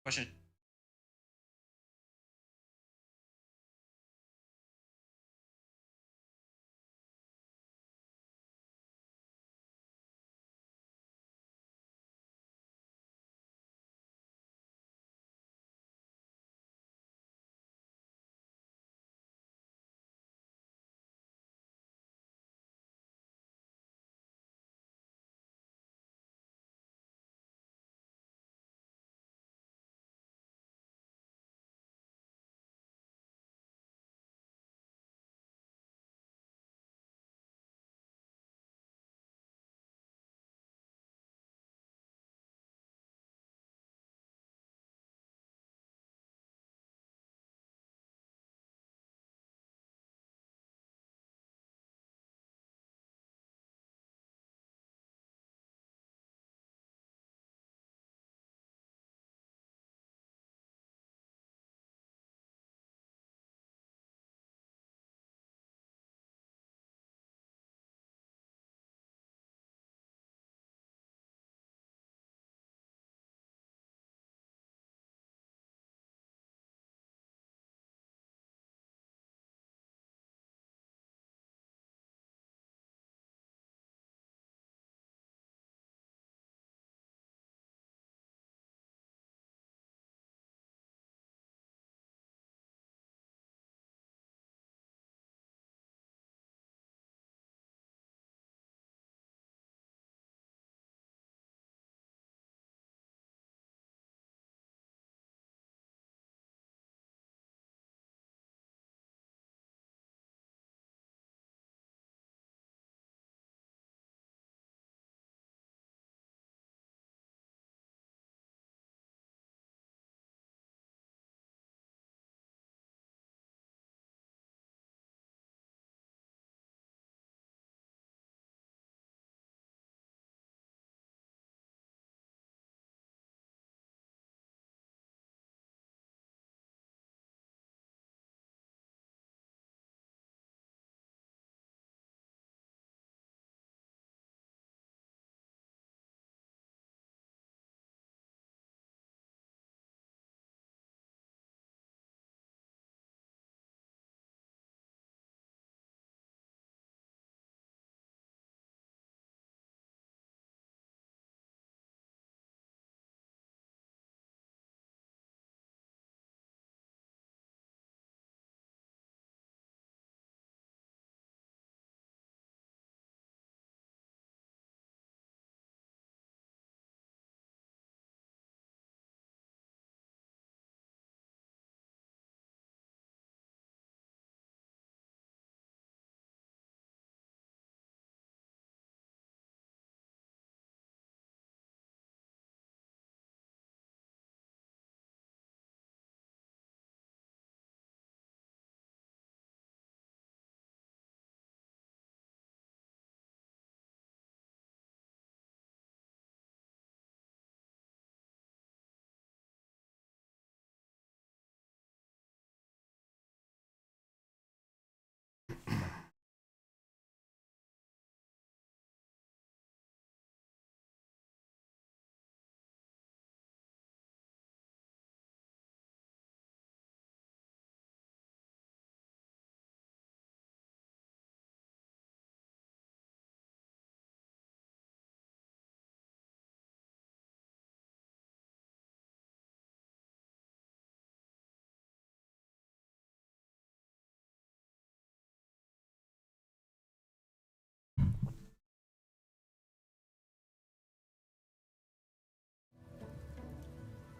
Question.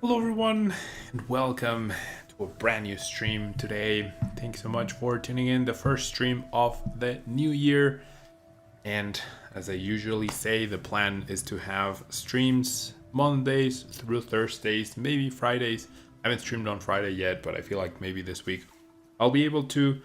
Hello everyone and welcome to a brand new stream today. Thanks so much for tuning in, the first stream of the new year. And as I usually say, the plan is to have streams Mondays through Thursdays, maybe Fridays. I haven't streamed on Friday yet, but I feel like maybe this week I'll be able to.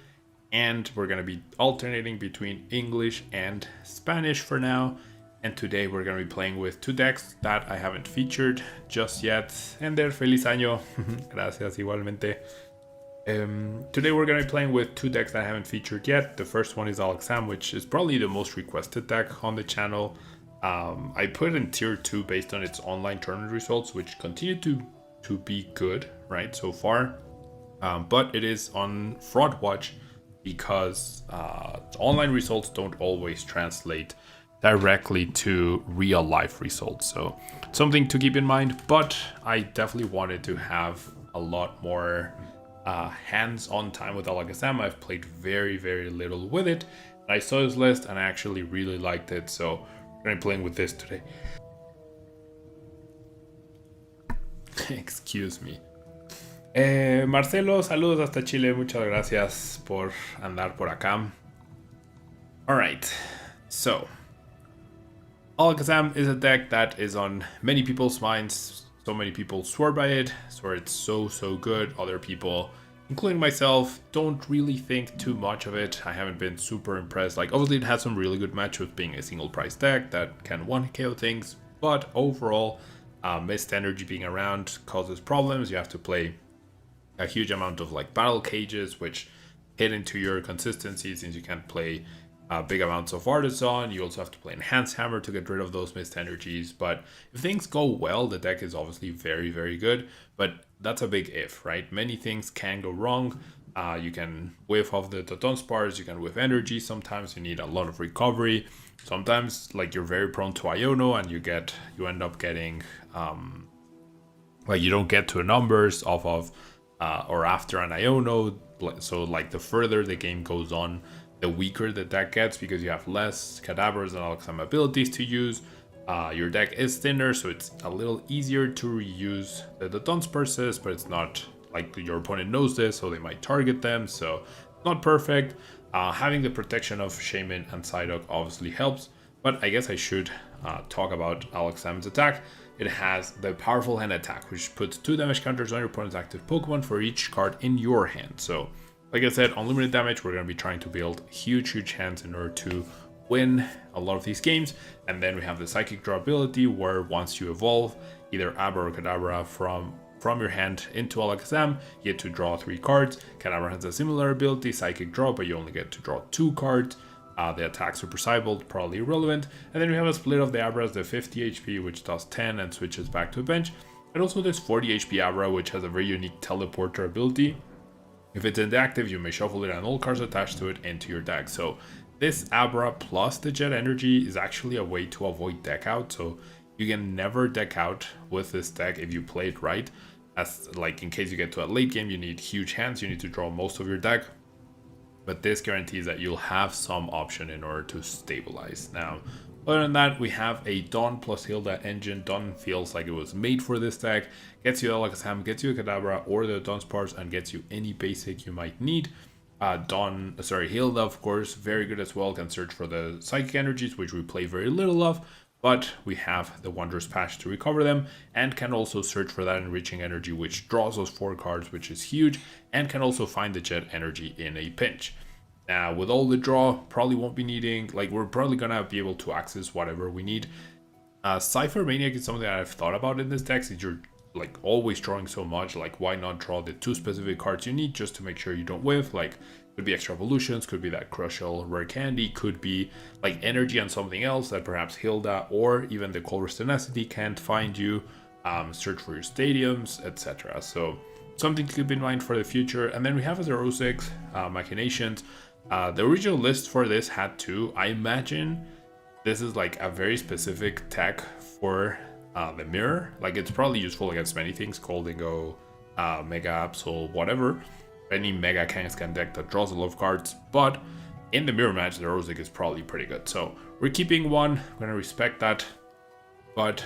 And we're going to be alternating between English and Spanish for now. And today we're going to be playing with two decks that I haven't featured just yet. Ender, feliz año. Gracias, igualmente. Today we're going to be playing with two decks that I haven't featured yet. The first one is Alakazam, which is probably the most requested deck on the channel. I put it in tier 2 based on its online tournament results, which continue to be good, right, so far. But it is on Fraud Watch because online results don't always translate directly to real life results, so something to keep in mind. But I definitely wanted to have a lot more hands-on time with Alakazam. I've played very little with it, and I saw this list and I actually really liked it, so we're gonna be playing with this today. Excuse me. Marcelo, saludos hasta Chile, muchas gracias por andar por acá. Alright, so Alakazam is a deck that is on many people's minds. So many people swear by it, swear it's so good. Other people, including myself, don't really think too much of it. I haven't been super impressed. Like, obviously it has some really good matchups being a single price deck that can 1-KO things, but overall, missed energy being around causes problems. You have to play a huge amount of like battle cages, which hit into your consistency since you can't play big amounts of Artisan. You also have to play Enhanced Hammer to get rid of those missed energies. But if things go well, the deck is obviously very good. But that's a big if, right? Many things can go wrong. You can whiff off the Toton Spars, you can whiff energy. Sometimes you need a lot of recovery. Sometimes like you're very prone to Iono and you end up getting like you don't get to numbers off of or after an Iono. So like the further the game goes on, the weaker the deck gets because you have less Kadabras and Alakazam abilities to use. Your deck is thinner, so it's a little easier to reuse the Dunsparces, but it's not like your opponent knows this, so they might target them, so not perfect. Having the protection of Shaman and Psyduck obviously helps, but I guess I should talk about Alakazam's attack. It has the powerful hand attack, which puts 2 damage counters on your opponent's active Pokemon for each card in your hand. So like I said, unlimited damage. We're going to be trying to build huge hands in order to win a lot of these games. And then we have the Psychic Draw ability, where once you evolve either Abra or Kadabra from your hand into Alakazam, you get to draw 3 cards. Kadabra has a similar ability, Psychic Draw, but you only get to draw 2 cards. The attack Super Cyborg, probably irrelevant. And then we have a split of the Abras, the 50 HP, which does 10 and switches back to the bench. And also this 40 HP Abra, which has a very unique Teleporter ability. If it's inactive, you may shuffle it and all cards attached to it into your deck. So this Abra plus the Jet Energy is actually a way to avoid deck out. So you can never deck out with this deck if you play it right. As like in case you get to a late game, you need huge hands, you need to draw most of your deck. But this guarantees that you'll have some option in order to stabilize. Now, other than that, we have a Dawn plus Hilda engine. Dawn feels like it was made for this deck. Gets you Alakazam, gets you a Kadabra or the Dunsparce, and gets you any basic you might need. Hilda, of course, very good as well. Can search for the Psychic Energies, which we play very little of. But we have the Wondrous Patch to recover them, and can also search for that Enriching Energy, which draws those 4 cards, which is huge, and can also find the Jet Energy in a pinch. Now, with all the draw, probably won't be needing, like, we're probably gonna be able to access whatever we need. Cypher Maniac is something that I've thought about in this deck, since you're, like, always drawing so much. Like, why not draw the 2 specific cards you need just to make sure you don't whiff? Like, could be Extra Evolutions, could be that Crucial Rare Candy, could be, like, energy on something else that perhaps Hilda or even the Colress Tenacity can't find you. Search for your stadiums, etc. So, something to keep in mind for the future. And then we have as our 06 Machinations. The original list for this had 2. I imagine this is like a very specific tech for the mirror. Like, it's probably useful against many things, Cold Dingo, Mega Absol, whatever. Any Mega Kangaskhan deck that draws a lot of cards. But in the mirror match, the Rosic is probably pretty good. So we're keeping 1. I'm going to respect that. but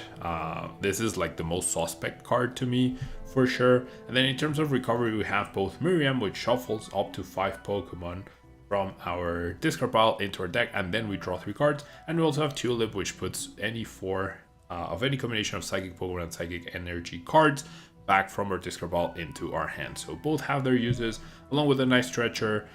this is like the most suspect card to me for sure. And then in terms of recovery, we have both Miriam, which shuffles up to 5 Pokemon from our discard pile into our deck, and then we draw 3 cards. And we also have Tulip, which puts any 4 of any combination of Psychic Pokemon and Psychic Energy cards back from our discard pile into our hand. So both have their uses, along with a nice stretcher,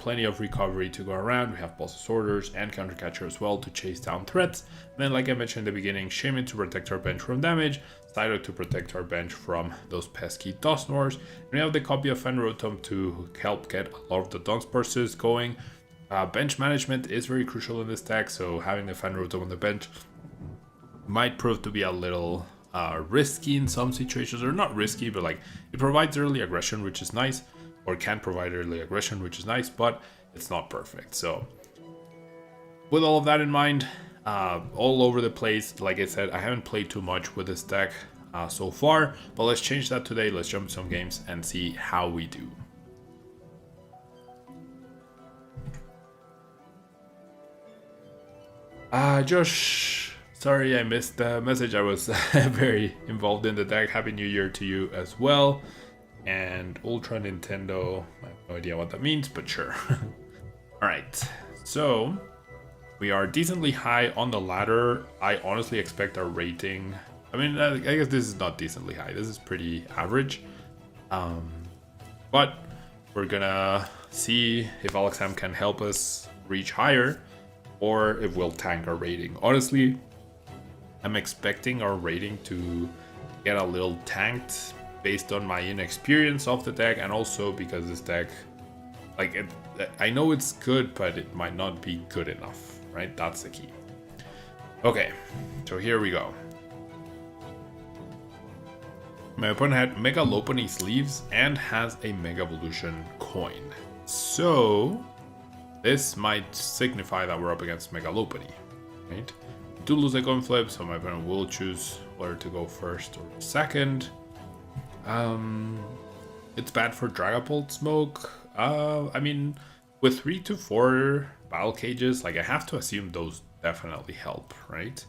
plenty of recovery to go around. We have Pulse Sorters and Counter Catcher as well to chase down threats. And then, like I mentioned in the beginning, Shaman to protect our bench from damage, Psyduck to protect our bench from those pesky Dusknoirs. And we have the copy of Fenrotom to help get a lot of the Dunsparces going. Bench management is very crucial in this deck, so having the Fenrotom on the bench might prove to be a little risky in some situations, or not risky, but like it provides early aggression, which is nice, or can provide early aggression, which is nice, but it's not perfect. So with all of that in mind, all over the place, like I said, I haven't played too much with this deck so far, but let's change that today. Let's jump some games and see how we do. Josh, sorry I missed the message. I was very involved in the deck. Happy New Year to you as well. And Ultra Nintendo, I have no idea what that means, but sure. Alright, so we are decently high on the ladder. I honestly expect our rating, I mean, I guess this is not decently high. This is pretty average. But we're gonna see if Alakazam can help us reach higher, or if we'll tank our rating. Honestly, I'm expecting our rating to get a little tanked based on my inexperience of the deck, and also because this deck, like, I know it's good, but it might not be good enough, right? That's the key. Okay, so here we go. My opponent had Mega Lopunny sleeves and has a Mega Evolution coin. So this might signify that we're up against Mega Lopunny, right? We do lose a coin flip, so my opponent will choose whether to go first or second. It's bad for Dragapult Smoke. I mean, with 3 to 4 battle cages, like, I have to assume those definitely help, right?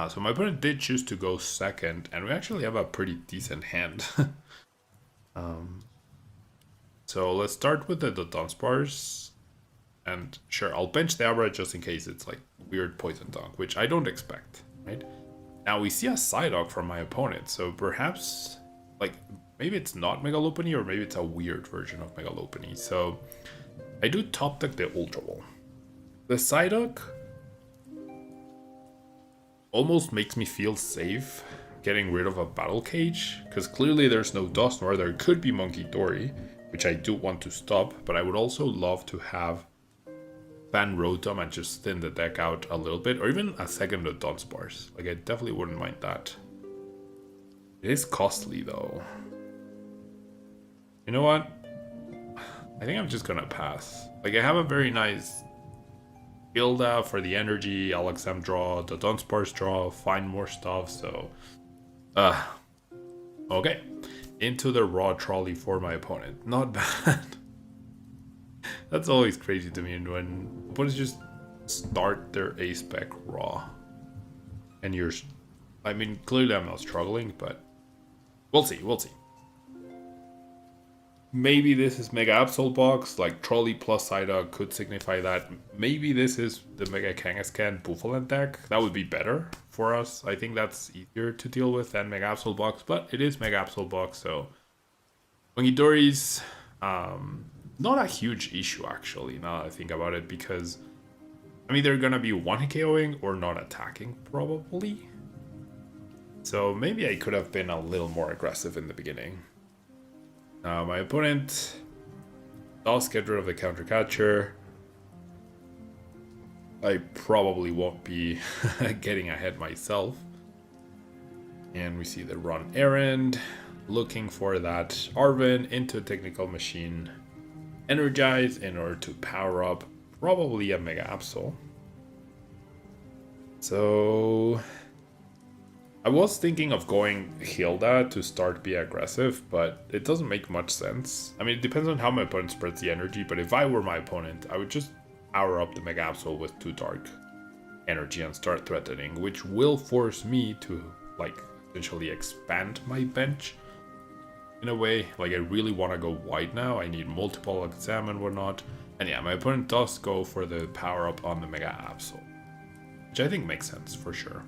So my opponent did choose to go second, and we actually have a pretty decent hand. So let's start with the Dunsparce, and sure, I'll bench the Abra just in case it's like weird Poison Dunk, which I don't expect, right? Now we see a Psyduck from my opponent, so perhaps, like, maybe it's not Mega Lopunny, or maybe it's a weird version of Mega Lopunny. So I do top deck the Ultra Ball. The Psyduck almost makes me feel safe getting rid of a battle cage, because clearly there's no Dusknoir. There could be Monkey Dory, which I do want to stop, but I would also love to have Fenrotom and just thin the deck out a little bit, or even a second of Dunsparce. Like, I definitely wouldn't mind that. It is costly though. You know what? I think I'm just gonna pass. Like, I have a very nice build out for the energy, Alakazam draw, the Dunsparce draw, find more stuff, so okay. Into the raw trolley for my opponent. Not bad. That's always crazy to me when opponents just start their A-spec raw. And you're, I mean, clearly I'm not struggling, but we'll see, we'll see. Maybe this is Mega Absol box, like Trolley plus Psyduck could signify that. Maybe this is the Mega Kangaskhan Buffalo deck. That would be better for us. I think that's easier to deal with than Mega Absol box, but it is Mega Absol box, so Monkey Dory's not a huge issue actually, now that I think about it, because I'm either gonna be one-hit KOing or not attacking probably. So maybe I could have been a little more aggressive in the beginning. My opponent does get rid of the Counter Catcher. I probably won't be getting ahead myself. And we see the run errand, looking for that Arven into Technical Machine Energize in order to power up probably a Mega Absol. So I was thinking of going Hilda to start be aggressive, but it doesn't make much sense. I mean, it depends on how my opponent spreads the energy, but if I were my opponent, I would just power up the Mega Absol with 2 Dark energy and start threatening, which will force me to like essentially expand my bench in a way. Like I really want to go wide now. I need multiple Alakazam and whatnot. And yeah, my opponent does go for the power up on the Mega Absol, which I think makes sense for sure.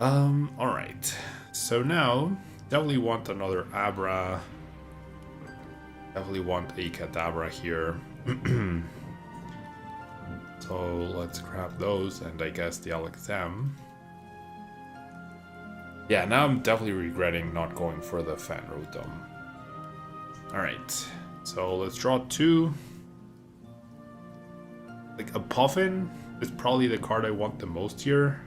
Alright. So now, definitely want another Abra. Definitely want a Kadabra here. So let's grab those, and I guess the Alakazam. Yeah, now I'm definitely regretting not going for the Fan Rotom. Alright, so let's draw 2. Like, a Puffin is probably the card I want the most here.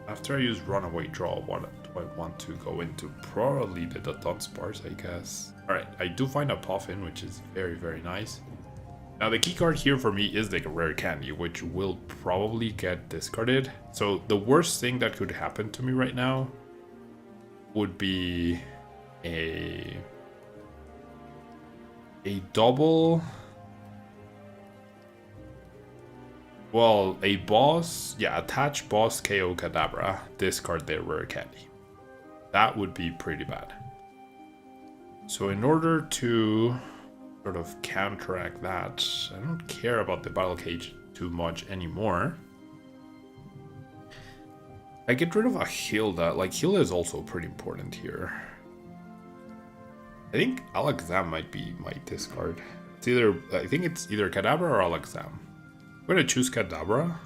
After I use Runaway Draw, what do I want to go into? Probably the Dunsparce, I guess. Alright, I do find a Puffin, which is very, very nice. Now the key card here for me is like a rare candy, which will probably get discarded. So the worst thing that could happen to me right now would be a double... Well, a boss, yeah, attach boss KO Kadabra, discard their rare candy. That would be pretty bad. So in order to sort of counteract that, I don't care about the battle cage too much anymore. I get rid of a Hilda. Like, Hilda is also pretty important here. I think Alakazam might be my discard. It's either, I think it's either Kadabra or Alakazam. I'm going to choose Kadabra.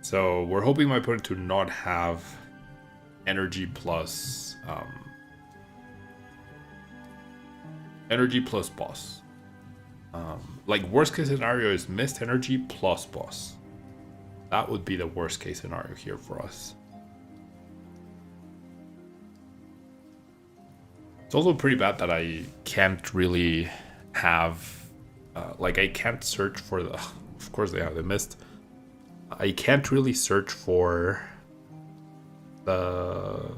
So we're hoping my opponent to not have energy plus boss. Like worst case scenario is missed energy plus boss. That would be the worst case scenario here for us. It's also pretty bad that I can't really have like I can't search for the, of course they missed. I can't really search for the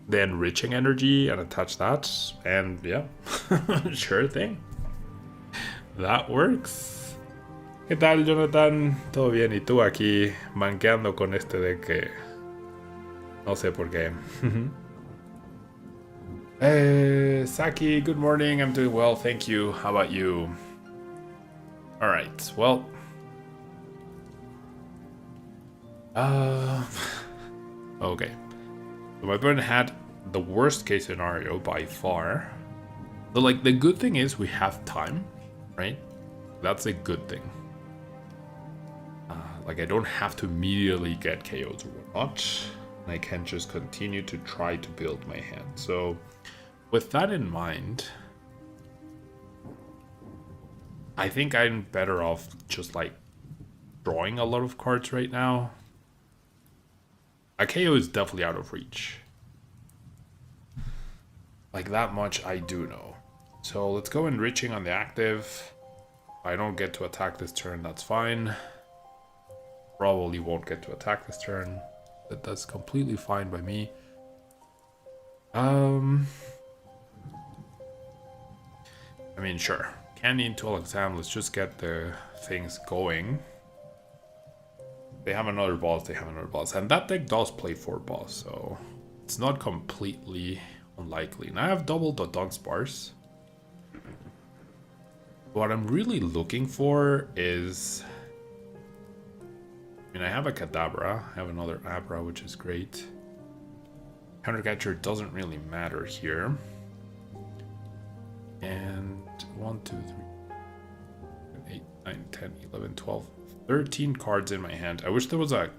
enriching energy and attach that, and yeah, sure thing. That works. ¿Qué tal, Jonathan? ¿Todo bien? ¿Y tú aquí manqueando con este deck que no sé por qué? Saki, good morning. I'm doing well, thank you. How about you? Alright, well. Okay. So my opponent had the worst case scenario by far. But like the good thing is we have time, right? That's a good thing. Like I don't have to immediately get KO'd or whatnot. I can just continue to try to build my hand. So with that in mind, I think I'm better off just like drawing a lot of cards right now. A KO is definitely out of reach. Like that much I do know. So let's go enriching on the active. If I don't get to attack this turn, that's fine. Probably won't get to attack this turn. That's completely fine by me. I mean, sure. Candy into Alakazam, let's just get the things going. They have another boss, And that deck does play 4 boss, so it's not completely unlikely. And I have doubled the Dunsparce. What I'm really looking for is... I mean, I have a Kadabra, I have another Abra, which is great. Countercatcher doesn't really matter here. And 1, 2, 3, 8, 9, 10, 11, 12, 13 cards in my hand. I wish there was a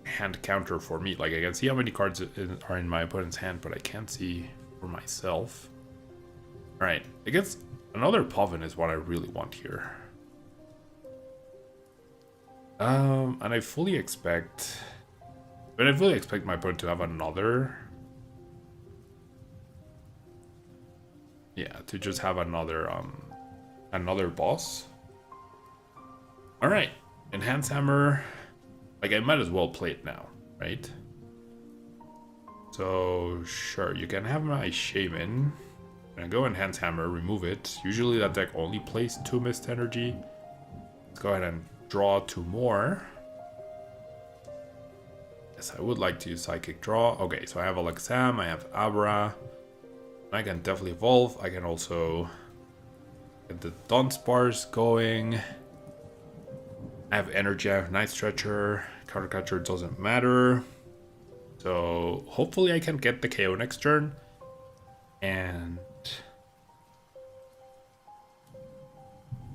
hand counter for me. Like I can see how many cards are in my opponent's hand, but I can't see for myself. Alright, I guess another Puffin is what I really want here. And I fully expect... But I fully expect my opponent to have another... Yeah, to just have another boss. Alright. Enhance Hammer. Like, I might as well play it now, right? So, sure, you can have my Shaman. I'm gonna go Enhance Hammer, remove it. Usually that deck only plays 2 Mist Energy. Let's go ahead and draw 2 more. Yes, I would like to use Psychic Draw. Okay, so I have Alakazam, I have Abra. I can definitely evolve. I can also get the Dunsparce going. I have Energy, I have Night Stretcher. Counter Catcher doesn't matter. So hopefully I can get the KO next turn. And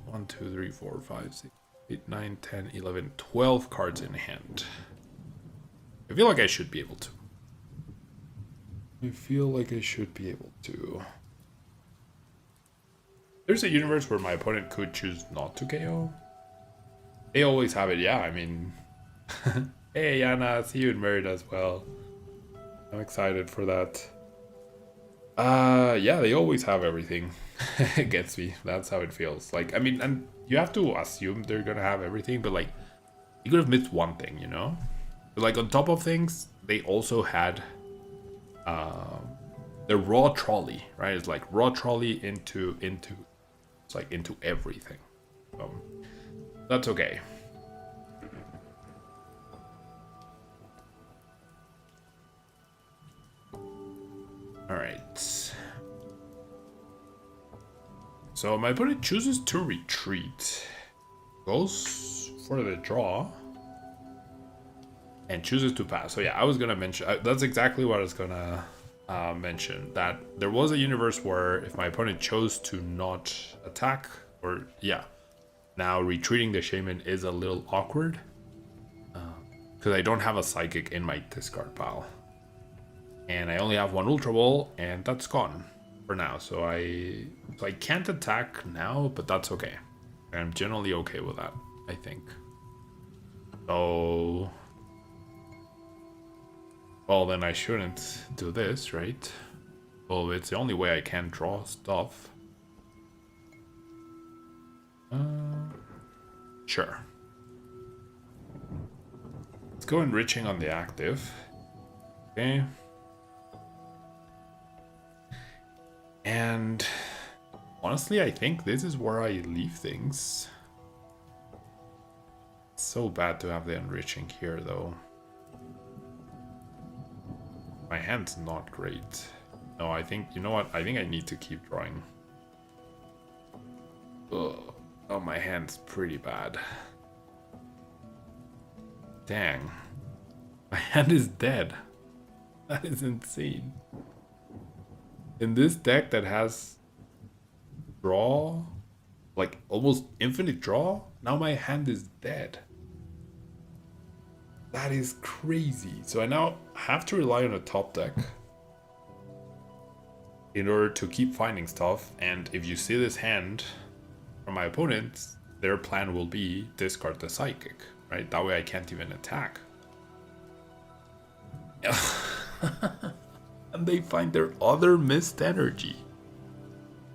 1, 2, 3, 4, 5, 6, 8, 9, 10, 11, 12 cards in hand. I feel like I should be able to. There's a universe where my opponent could choose not to KO. They always have it, yeah, I mean... Hey, Yana, see you in Merida as well. I'm excited for that. Yeah, they always have everything. It gets me. That's how it feels. Like, I mean, and you have to assume they're gonna have everything, but like, you could have missed one thing, you know? But like, on top of things, they also had the raw trolley, right? It's like raw trolley into it's like into everything. That's okay. All right. So my opponent chooses to retreat, goes for the draw, and chooses to pass. So yeah, I was gonna mention, that's exactly what I was gonna mention, that there was a universe where if my opponent chose to not attack, or yeah, now retreating the Shaman is a little awkward, because I don't have a Psychic in my discard pile. And I only have 1 Ultra Ball, and that's gone for now. So I can't attack now, but that's okay. I'm generally okay with that, I think. So... well, then I shouldn't do this, right? Well, it's the only way I can draw stuff. Sure. Let's go enriching on the active. Okay. And honestly, I think this is where I leave things. It's so bad to have the enriching here, though. My hand's not great. No, I think, you know what? I think I need to keep drawing. Ugh. Oh, my hand's pretty bad. Dang. My hand is dead. That is insane. In this deck that has draw, like almost infinite draw, now my hand is dead. That is crazy. So I now have to rely on a top deck in order to keep finding stuff. And if you see this hand from my opponents, their plan will be discard the Psychic, right? That way I can't even attack. And they find their other Mist Energy.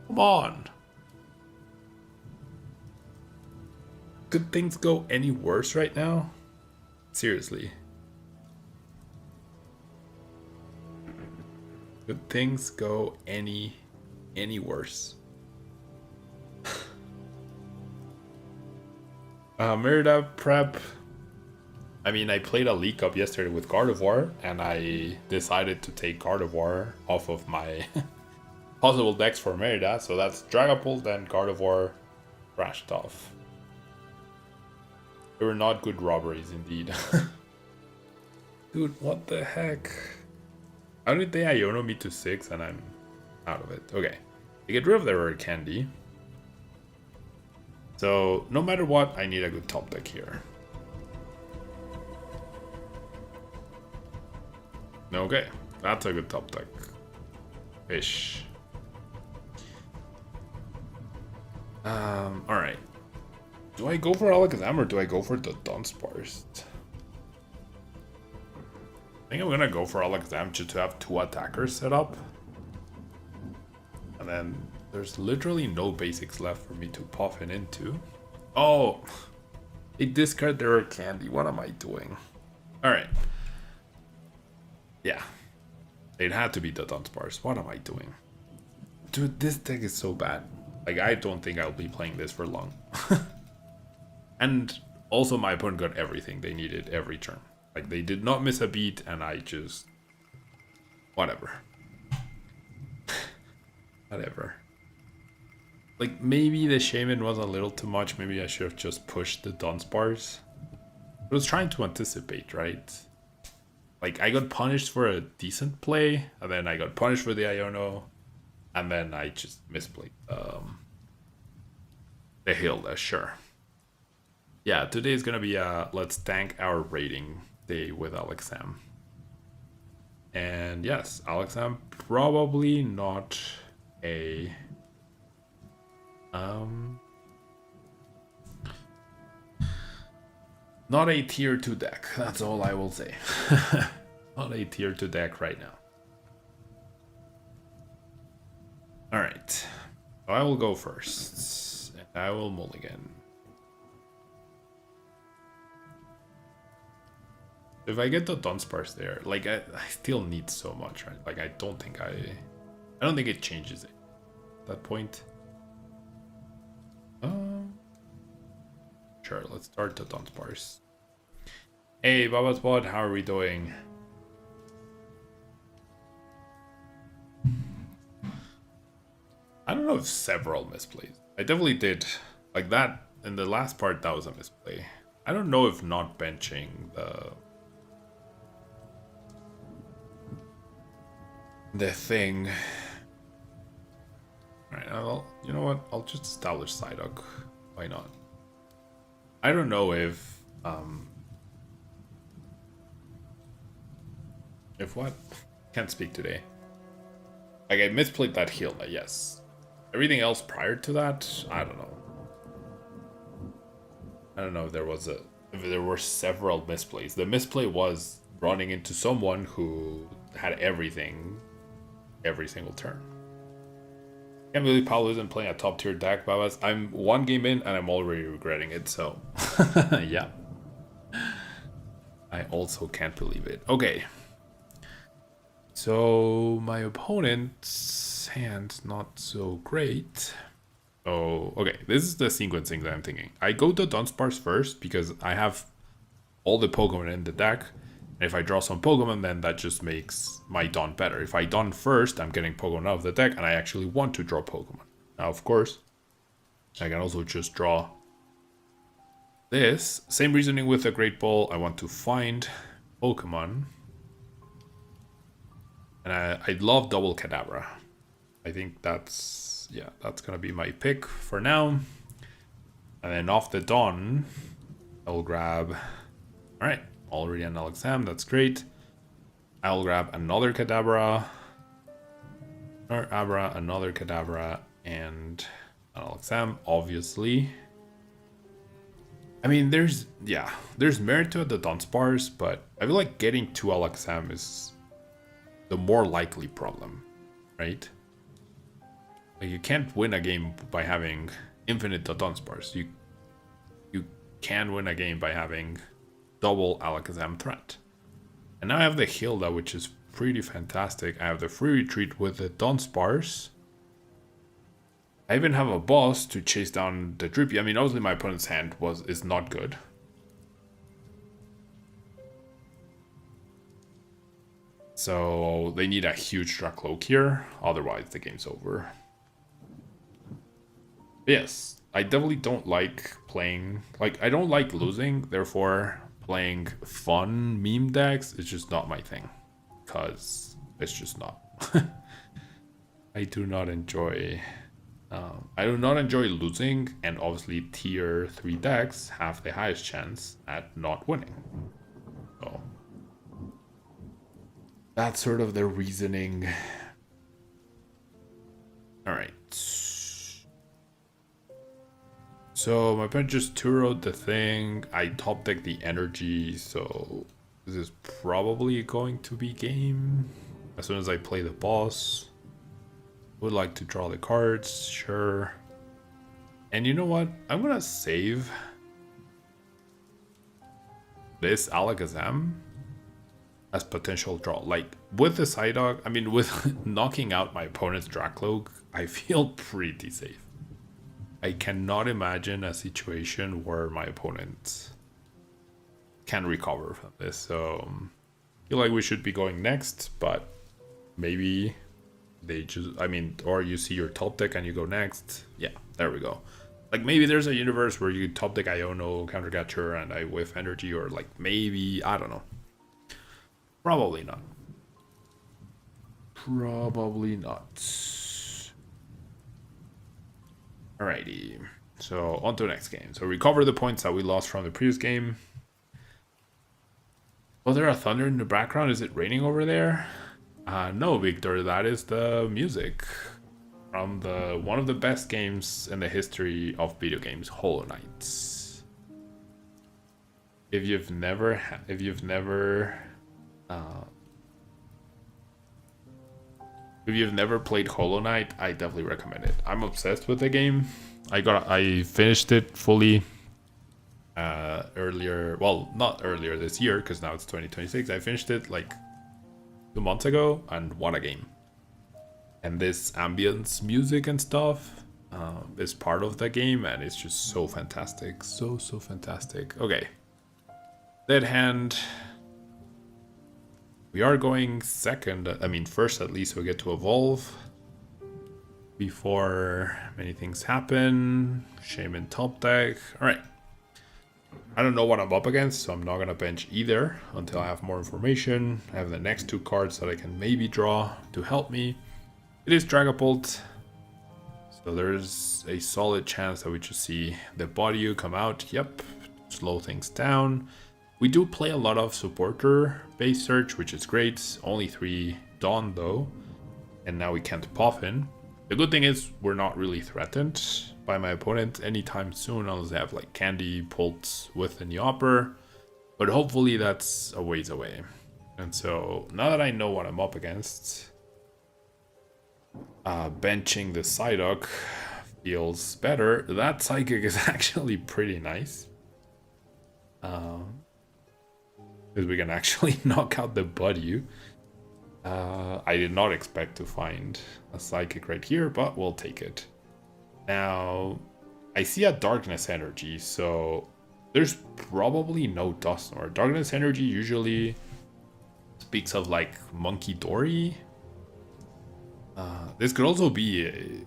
Come on. Could things go any worse right now? Seriously. Could things go any worse? Merida prep. I mean, I played a League Cup yesterday with Gardevoir, and I decided to take Gardevoir off of my possible decks for Merida. So that's Dragapult and Gardevoir crashed off. They were not good robberies indeed. Dude, what the heck? How did they Iono me to 6 and I'm out of it? Okay, they get rid of their rare candy. So no matter what, I need a good top deck here. Okay, that's a good top deck. Ish. Alright. Do I go for Alakazam or do I go for the Dunsparce? I think I'm gonna go for Alakazam just to have 2 attackers set up. And then there's literally no basics left for me to puffin into. Oh! They discard their candy. What am I doing? Alright. Yeah. It had to be the Dunsparce. What am I doing? Dude, this deck is so bad. Like, I don't think I'll be playing this for long. And also my opponent got everything they needed every turn. Like, they did not miss a beat, and I just... Whatever. Whatever. Like, maybe the Shaman was a little too much. Maybe I should have just pushed the Dunsparce. I was trying to anticipate, right? Like, I got punished for a decent play, and then I got punished for the Iono, and then I just misplayed the Hilda, sure. Yeah, today is gonna be a let's tank our rating day with Alakazam. And yes, Alakazam probably not a not a tier 2 deck. That's all I will say. Not a tier 2 deck right now. Alright. I will go first. And I will mulligan. If I get the Dunsparce there, like I still need so much, right? Like I don't think it changes it at that point. Sure, let's start the Dunsparce. Hey, Babasbot, how are we doing? I don't know if several misplays. I definitely did. Like that, in the last part, that was a misplay. I don't know if not benching the thing. Alright, well, you know what? I'll just establish Psyduck. Why not? I don't know if what? Can't speak today. Like, I misplayed that Hilda, yes. Everything else prior to that, I don't know. I don't know if there were several misplays. The misplay was running into someone who had everything every single turn. Can't believe Paolo isn't playing a top tier deck, Babas. I'm one game in and I'm already regretting it, so yeah. I also can't believe it. Okay. So my opponent's hand not so great. Oh, okay. This is the sequencing that I'm thinking. I go to Dunsparce first because I have all the Pokemon in the deck. And if I draw some Pokemon, then that just makes my Dawn better. If I Dawn first, I'm getting Pokemon out of the deck, and I actually want to draw Pokemon. Now, of course, I can also just draw this. Same reasoning with the Great Ball. I want to find Pokemon. And I love double Kadabra. I think that's gonna be my pick for now. And then off the Dawn, I'll grab... Alright, already an Alakazam, that's great. I'll grab another Kadabra. Another Abra, another Kadabra, and an Alakazam, obviously. I mean, there's merit to the Dunsparce, but I feel like getting two Alakazam is the more likely problem, right? Like, you can't win a game by having infinite Dunsparce. You can win a game by having double Alakazam threat. And now I have the Hilda, which is pretty fantastic. I have the free retreat with the Dunsparce. I even have a boss to chase down the Drippy. I mean, obviously my opponent's hand is not good. So they need a huge Dracloak here, otherwise the game's over. Yes, I definitely don't like playing, like, I don't like losing, therefore playing fun meme decks is just not my thing. Because it's just not. I do not enjoy losing, and obviously tier 3 decks have the highest chance at not winning. So that's sort of the reasoning. Alright. So my opponent just two-road the thing. I top deck the energy, so this is probably going to be game. As soon as I play the boss. Would like to draw the cards, sure. And you know what? I'm gonna save this Alakazam as potential draw. Like with the Psyduck, I mean, with knocking out my opponent's Dracloak, I feel pretty safe. I cannot imagine a situation where my opponent can recover from this. So I feel like we should be going next, but maybe they just, I mean, or you see your top deck and you go next. Yeah, there we go. Like maybe there's a universe where you top deck Iono, Countercatcher, and I whiff energy, or like maybe, I don't know. Probably not. Probably not. Alrighty. So on to the next game. So recover the points that we lost from the previous game. Was there a thunder in the background? Is it raining over there? No, Victor, that is the music from the one of the best games in the history of video games, Hollow Knight. If you've never played Hollow Knight, I definitely recommend it. I'm obsessed with the game. I finished it fully earlier, well, not earlier this year because now it's 2026. I finished it like 2 months ago and won a game. And this ambience music and stuff is part of the game, and it's just so fantastic. So fantastic. Okay. Dead hand. We are going second, I mean first at least, so we get to evolve before many things happen. Shaman top deck. Alright. I don't know what I'm up against, so I'm not going to bench either until I have more information. I have the next 2 cards that I can maybe draw to help me. It is Dragapult, so there's a solid chance that we just see the Body come out. Yep, slow things down. We do play a lot of supporter base search, which is great. Only 3 Dawn though, and now we can't Puffin. The good thing is we're not really threatened by my opponent anytime soon unless they have like Candy, Pulse with the Neoper, but hopefully that's a ways away. And so now that I know what I'm up against, benching the Psyduck feels better. That Psychic is actually pretty nice. Because we can actually knock out the Buddy. I did not expect to find a Psychic right here, but we'll take it. Now, I see a Darkness Energy, so there's probably no Dusknoir. Darkness Energy usually speaks of like Monkey Dory. This could also be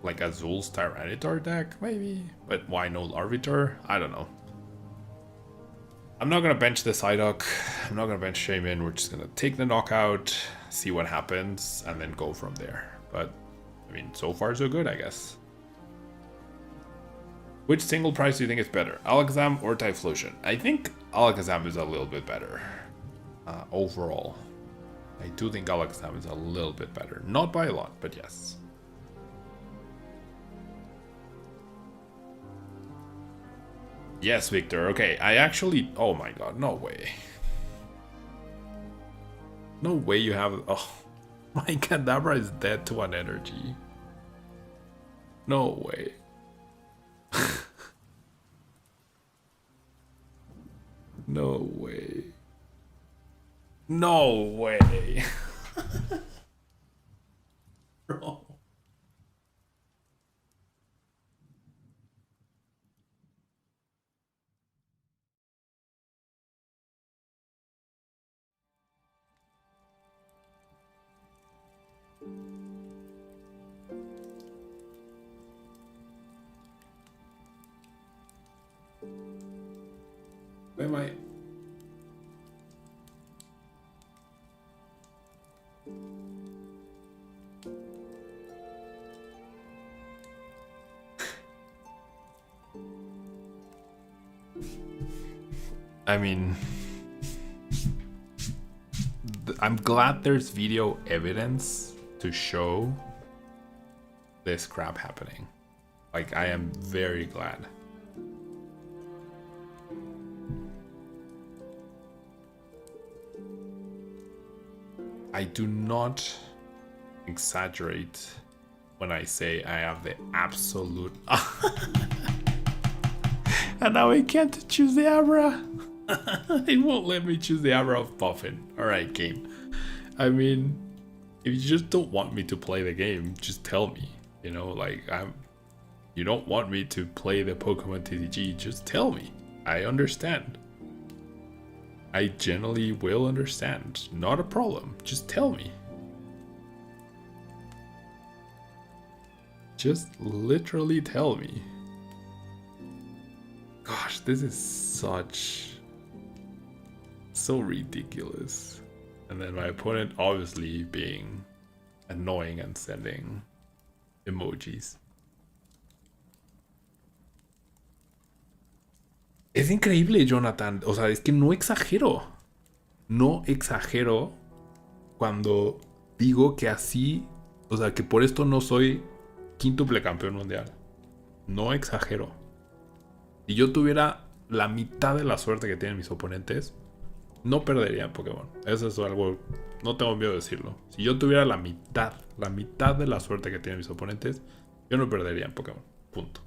like Azul's Tyranitar deck, maybe. But why no Larvitar? I don't know. I'm not going to bench the Psyduck. I'm not going to bench Shaman. We're just going to take the knockout, see what happens, and then go from there. But, I mean, so far so good, I guess. Which single price do you think is better? Alakazam or Typhlosion? I think Alakazam is a little bit better overall. I do think Alakazam is a little bit better. Not by a lot, but yes. Yes, Victor. Okay, I actually... Oh my god, no way. No way you have... Oh, my Kadabra is dead to 1 energy. No way. No way. No way. Bro. Where am I? I mean, I'm glad there's video evidence to show this crap happening. Like, I am very glad. I do not exaggerate when I say I have the absolute... And now I can't choose the Abra. It won't let me choose the Abra of Puffin. Alright, game. I mean, if you just don't want me to play the game, just tell me. You know, like, you don't want me to play the Pokemon TCG, just tell me. I understand. I generally will understand. Not a problem. Just tell me. Just literally tell me. Gosh, this is so ridiculous. And then my opponent obviously being annoying and sending emojis. Es increíble, Jonathan. O sea, es que no exagero. No exagero cuando digo que así, o sea, que por esto no soy quíntuple campeón mundial. No exagero. Si yo tuviera la mitad de la suerte que tienen mis oponentes, no perdería en Pokémon. Eso es algo, no tengo miedo de decirlo. Si yo tuviera la mitad de la suerte que tienen mis oponentes, yo no perdería en Pokémon. Punto.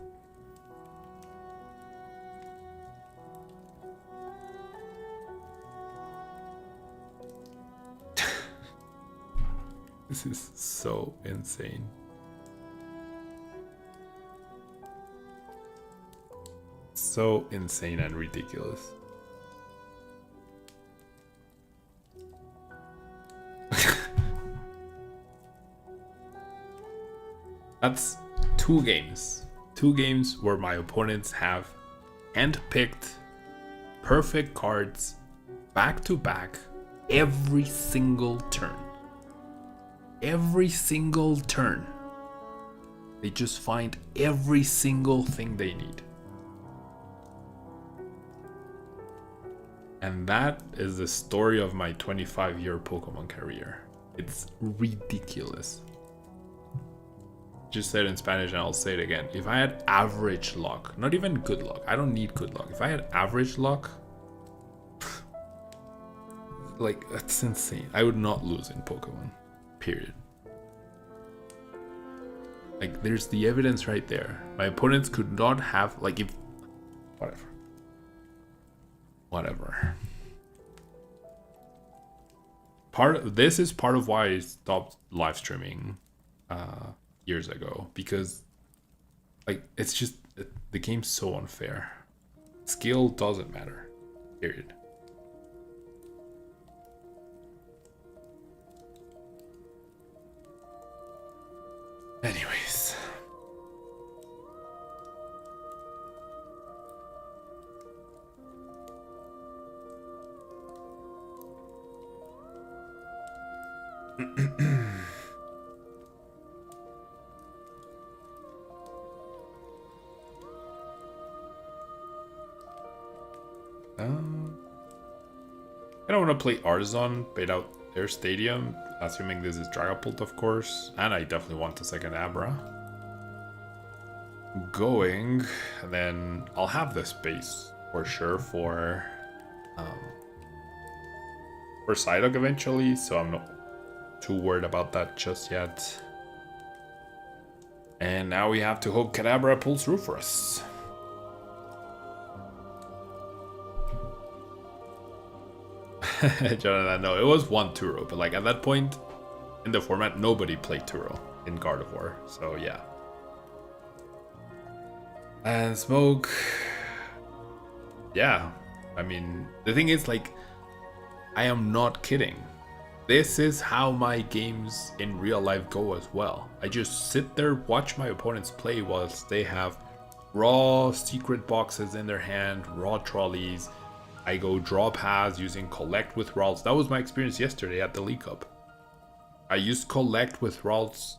This is so insane. So insane and ridiculous. That's 2 games. 2 games where my opponents have handpicked perfect cards back to back every single turn. Every single turn. They just find every single thing they need. And that is the story of my 25-year Pokemon career. It's ridiculous. Just said in Spanish and I'll say it again. If I had average luck, not even good luck, I don't need good luck. If I had average luck, like, that's insane. I would not lose in Pokemon. Period. Like, there's the evidence right there. My opponents could not have, like, if... Whatever. This is part of why I stopped live streaming years ago. Because, like, it's just... the game's so unfair. Skill doesn't matter. Period. Anyways. I don't want to play Artisan, bait out their stadium, assuming this is Dragapult, of course, and I definitely want the second Abra. Going, and then I'll have the space for sure for Psyduck eventually, so I'm not too worried about that just yet. And now we have to hope Kadabra pulls through for us. Jonathan, no, it was one Turo, but like at that point in the format, nobody played Turo in Gardevoir, so yeah. And Smoke, yeah, I mean, the thing is, like, I am not kidding. This is how my games in real life go as well. I just sit there, watch my opponents play whilst they have raw secret boxes in their hand, raw trolleys. I go draw paths using collect withdrawals. That was my experience yesterday at the League Cup. I used collect withdrawals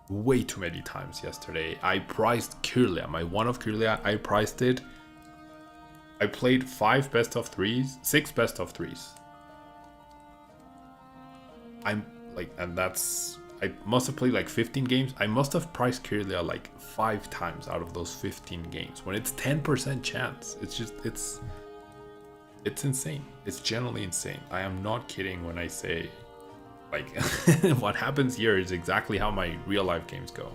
way too many times yesterday. I priced Kirlia, my one of Kirlia, I priced it. I played 5 best of 3s, 6 best of 3s. I'm like, and that's, I must have played like 15 games. I must have priced Kirlia like 5 times out of those 15 games when it's 10% chance. It's just, it's insane. It's generally insane. I am not kidding when I say, like, what happens here is exactly how my real life games go.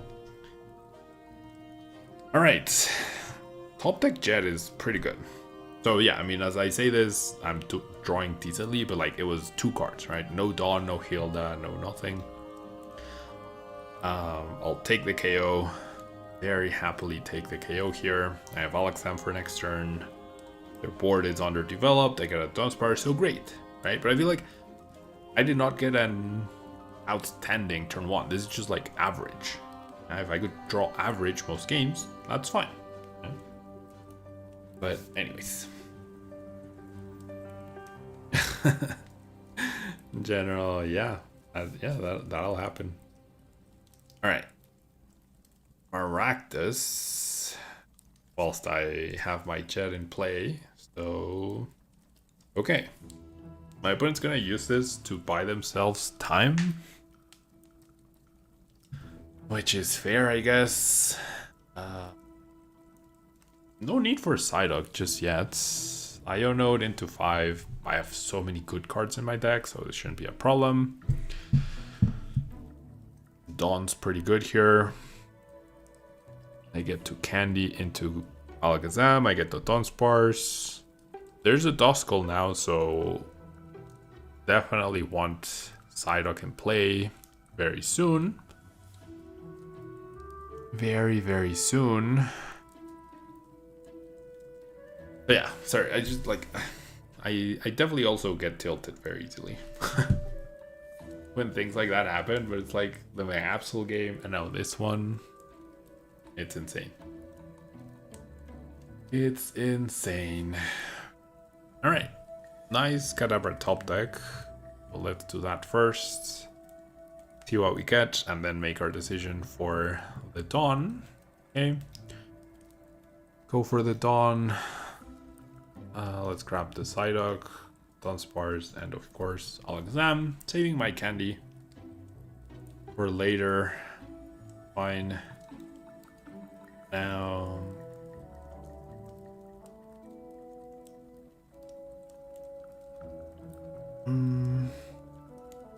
Alright. Top deck Jet is pretty good. So yeah, I mean, as I say this, I'm drawing decently, but like it was 2 cards, right? No Dawn, no Hilda, no nothing. I'll take the KO. Very happily take the KO here. I have Alakazam for next turn. Their board is underdeveloped. I get a Dunsparce, so great, right? But I feel like I did not get an outstanding turn 1. This is just like average. If I could draw average most games, that's fine. Yeah. But anyways. In general, yeah. That'll happen. Alright. Maractus. Whilst I have my jet in play. So... Okay. My opponent's gonna use this to buy themselves time. Which is fair, I guess. No need for Psyduck just yet. Ionode into 5. I have so many good cards in my deck, so this shouldn't be a problem. Dawn's pretty good here. I get to Candy into Alakazam. I get the Dunsparce. There's a Duskull now, so definitely want Psyduck in play very soon. Very, very soon. But yeah, sorry, I just like... I definitely also get tilted very easily. When things like that happen, but it's like the Absol game, and now this one. It's insane. It's insane. Alright. Nice Kadabra top deck. So let's do that first. See what we get, and then make our decision for the Dawn. Okay. Go for the Dawn. Let's grab the Psyduck, Dunsparce, and of course Alakazam. Saving my candy for later. Fine. Now...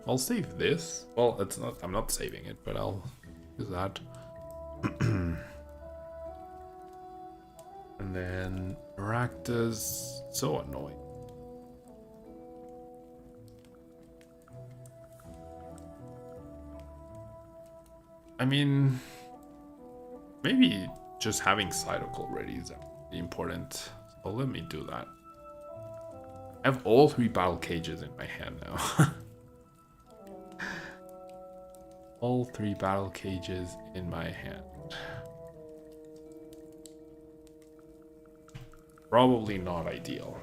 I'll save this. Well, it's not. I'm not saving it, but I'll use that. And then Maractus. So annoying. I mean, maybe just having Psyduck already is important. So let me do that. I have all 3 battle cages in my hand now. All 3 battle cages in my hand. Probably not ideal.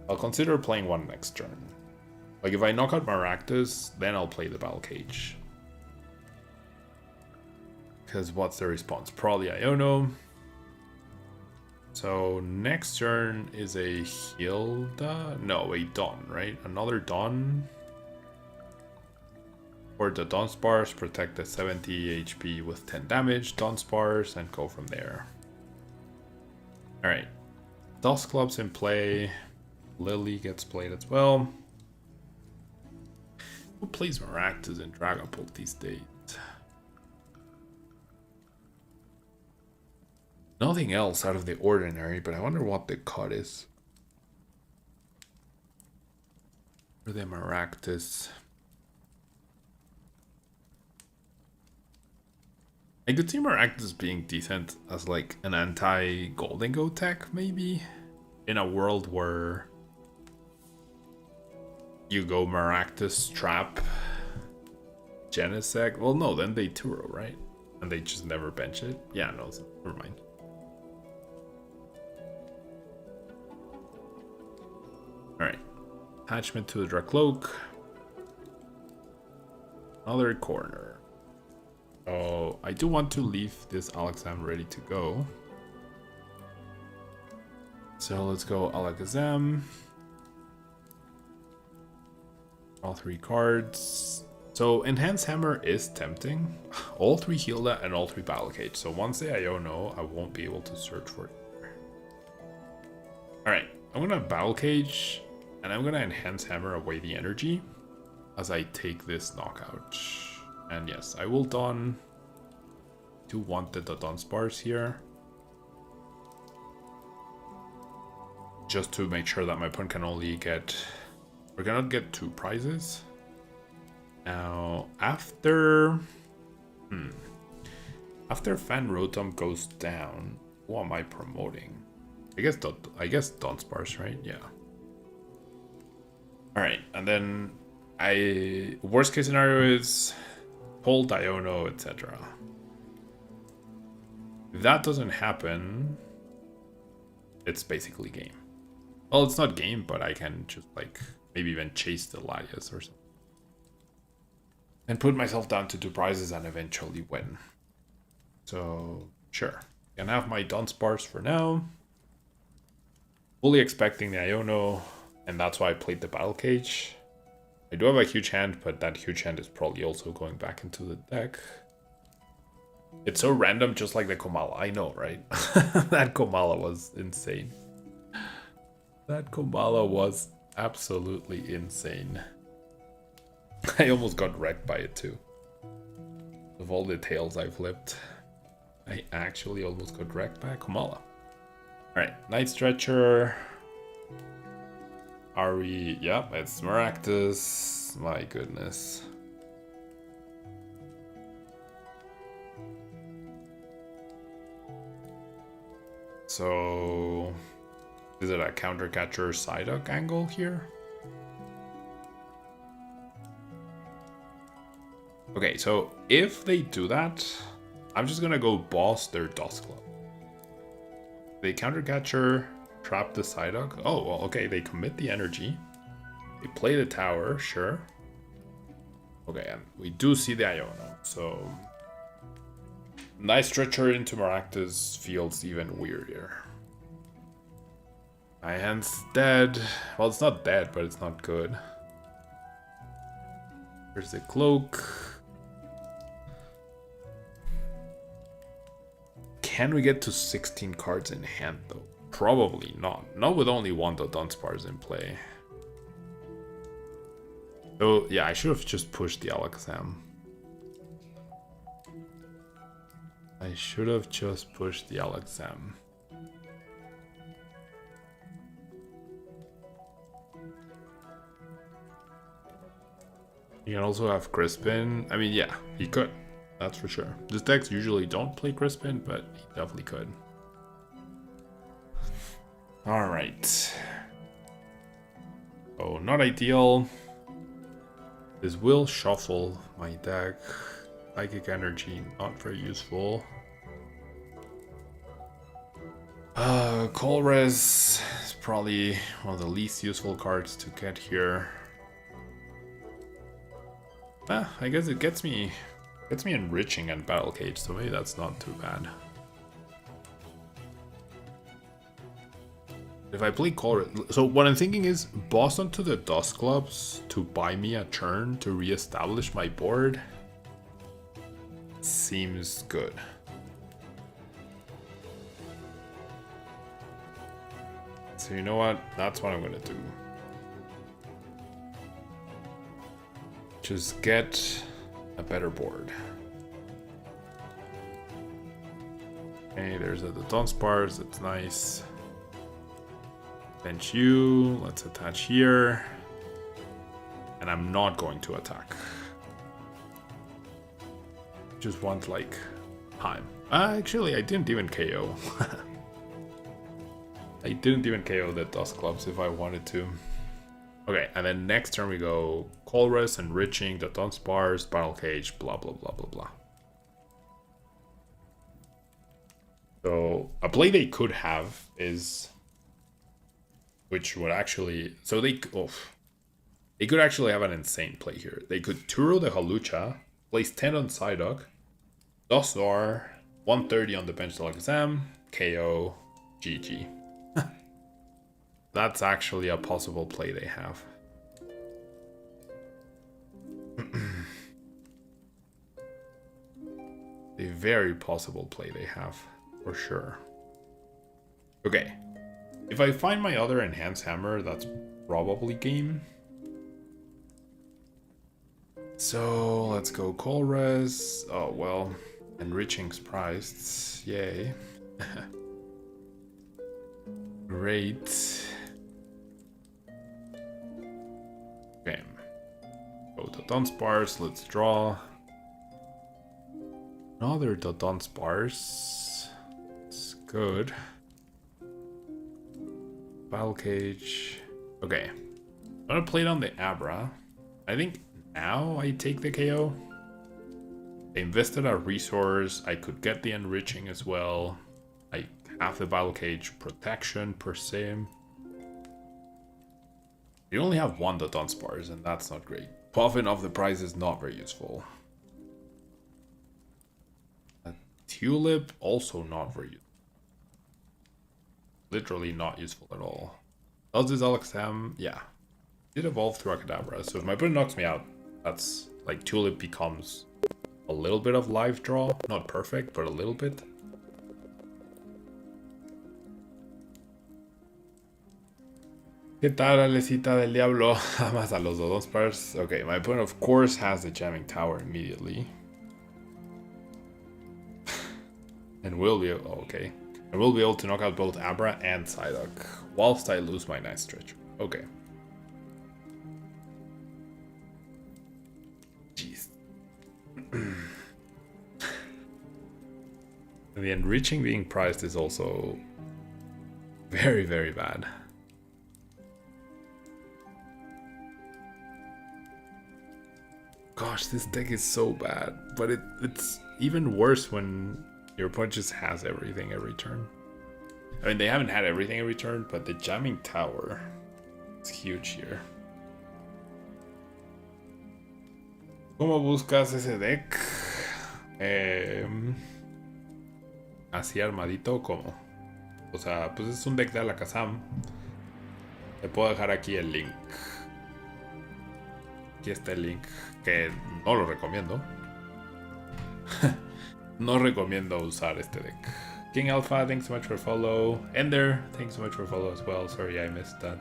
I'll consider playing one next turn. Like if I knock out Maractus, then I'll play the battle cage. Because what's the response? Probably Iono. So next turn is a Hilda? No, a Dawn, right? Another Dawn. For the Dunsparce, protect the 70 HP with 10 damage, Dunsparce, and go from there. Alright. Dusclops in play. Lily gets played as well. Who plays Maractus and Dragapult these days? Nothing else out of the ordinary, but I wonder what the cut is. For the Maractus. I could see Maractus being decent as like an anti-Golden Go tech, maybe? In a world where you go Maractus, Trap, Genesect. Well, no, then they Turo, right? And they just never bench it? Yeah, no, never mind. Alright. Attachment to the Dracloak. Another corner. Oh, I do want to leave this Alakazam ready to go. So let's go Alakazam. All 3 cards. So Enhance Hammer is tempting. All 3 Hilda and all 3 Battle Cage. So once they Iono, I won't be able to search for it. Alright, I'm gonna Battle Cage and I'm gonna Enhance Hammer away the energy as I take this knockout. And yes, I will Dawn. Do want the Dunsparce here. just to make sure that my opponent can only get, or cannot get 2 prizes. Now, after Fan Rotom goes down, who am I promoting? I guess Dunsparce, right? Yeah. All right, and then worst case scenario is pull Diono, etc. If that doesn't happen, it's basically game. Well, it's not game, but I can just like maybe even chase the Latias or something. And put myself down to 2 prizes and eventually win. So, sure. Can have my Dunsparce for now. Fully expecting the Iono, and that's why I played the Battle Cage. I do have a huge hand, but that huge hand is probably also going back into the deck. It's so random, just like the Komala. I know, right? That Komala was insane. That Komala was absolutely insane. I almost got wrecked by it too. Of all the tails I flipped, I actually almost got wrecked by a Komala. Alright, Night Stretcher. Are we... Yep, it's Maractus. My goodness. So... Is it a counter catcher Psyduck angle here? Okay, so if they do that, I'm just gonna go boss their Dusclops. They counter catcher, trap the Psyduck. Oh, well, okay, they commit the energy. They play the tower, sure. Okay, and we do see the Iono, so... Nice Stretcher into Maractus feels even weirder. My hand's dead. Well, it's not dead, but it's not good. Here's the cloak. Can we get to 16 cards in hand, though? Probably not. Not with only one Dunsparce in play. So, yeah, I should have just pushed the Alakazam. I should have just pushed the Alakazam. You can also have Crispin. I mean, yeah, he could. That's for sure. These decks usually don't play Crispin, but he definitely could. Alright. Oh, not ideal. This will shuffle my deck. Psychic Energy, not very useful. Colress is probably one of the least useful cards to get here. I guess it gets me enriching and Battle Cage, so maybe that's not too bad. If I play Colress, so what I'm thinking is boss onto the Dusclops to buy me a turn to re-establish my board. Seems good. So you know what? That's what I'm gonna do. Just get a better board. Okay, there's the Dunsparce, that's nice. Bench you, let's attach here. And I'm not going to attack. Just want like time. Actually, I didn't even KO. I didn't even KO the Dusclops if I wanted to. Okay, and then next turn we go Colress, Enriching, the Dunsparce, Battle Cage, blah blah blah blah blah. So a play they could have is, which would actually, so they could actually have an insane play here. They could Turo the Halucha, place 10 on Psyduck, Dusar, 130 on the bench Alakazam, KO, GG. That's actually a possible play they have. A very possible play they have, for sure. Okay. If I find my other Enhanced Hammer, that's probably game. So, let's go Colress. Oh, well. Enriching's priced. Yay. Great. Okay. Go to Dunsparce, let's draw. Another Dunsparce. It's good. Battle Cage. Okay. I'm gonna play it on the Abra. I think now I take the KO. I invested a resource. I could get the enriching as well. I have the Battle Cage protection per se. You only have one Dunsparce, and that's not great. Puffing off the price is not very useful. A Tulip, also not very useful. Literally not useful at all. Does this Alakazam? Yeah. It evolved through a Kadabra, so if my opponent knocks me out, that's like Tulip becomes a little bit of life draw. Not perfect, but a little bit. ¿Qué tal, Alecita del Diablo? Amas a los Dunsparce. Okay, my opponent of course has the Jamming Tower immediately. And will be... Oh, okay. I will be able to knock out both Abra and Psyduck, whilst I lose my Night Stretch. Okay. Jeez. The enriching being priced is also very, very bad. Gosh, this deck is so bad, but it's even worse when your opponent just has everything every turn. I mean, they haven't had everything every turn, but the Jamming Tower is huge here. ¿Cómo buscas ese deck? Así armadito, ¿cómo? O sea, pues es un deck de Alakazam. Te puedo dejar aquí el link. Aquí está el link, que no lo recomiendo. No recomiendo usar este deck. King Alpha, thanks so much for follow. Ender, thanks so much for follow as well. Sorry I missed that.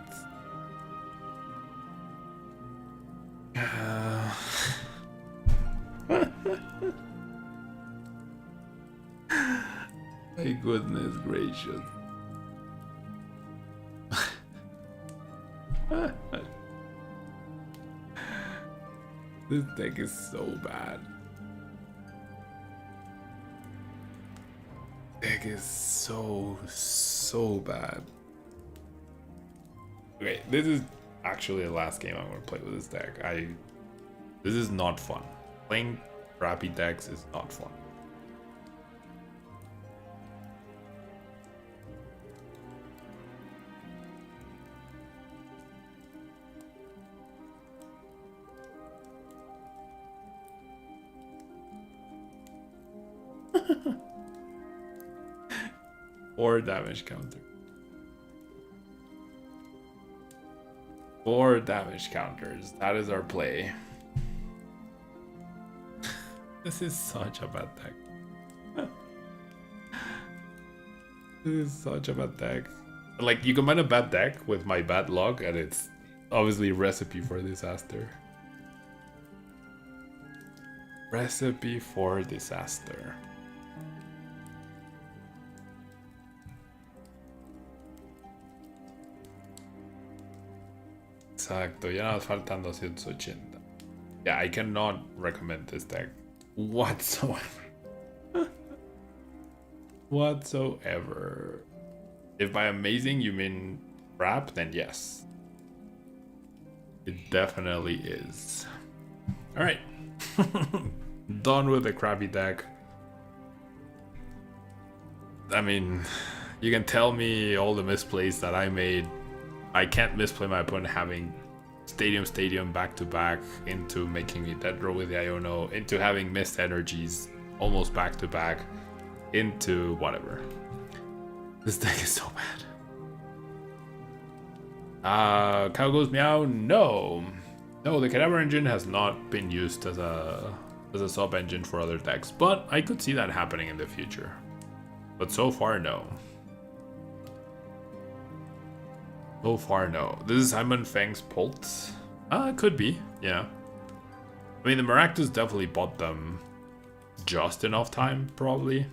My goodness gracious. This deck is so bad. Deck is so bad. Okay, this is actually the last game I'm gonna play with this deck. This is not fun. Playing crappy decks is not fun. Or damage counter. 4 damage counters. That is our play. This is such a bad deck. This is such a bad deck. Like, you combine a bad deck with my bad luck, and it's obviously recipe for disaster. Recipe for disaster. Exacto, ya nos faltan 280. Yeah, I cannot recommend this deck whatsoever. Whatsoever. If by amazing you mean crap, then yes. It definitely is. Alright. Done with the crappy deck. I mean, you can tell me all the misplays that I made. I can't misplay my opponent having Stadium back to back, into making me dead row with the Iono, into having missed energies almost back to back, into whatever. This deck is so bad. Cow goes meow. No, the Cadaver engine has not been used as a sub engine for other decks, but I could see that happening in the future. But so far, no. So far, no. This is Simon Fang's Pulse. It could be, yeah. I mean, the Maractus definitely bought them just enough time, probably.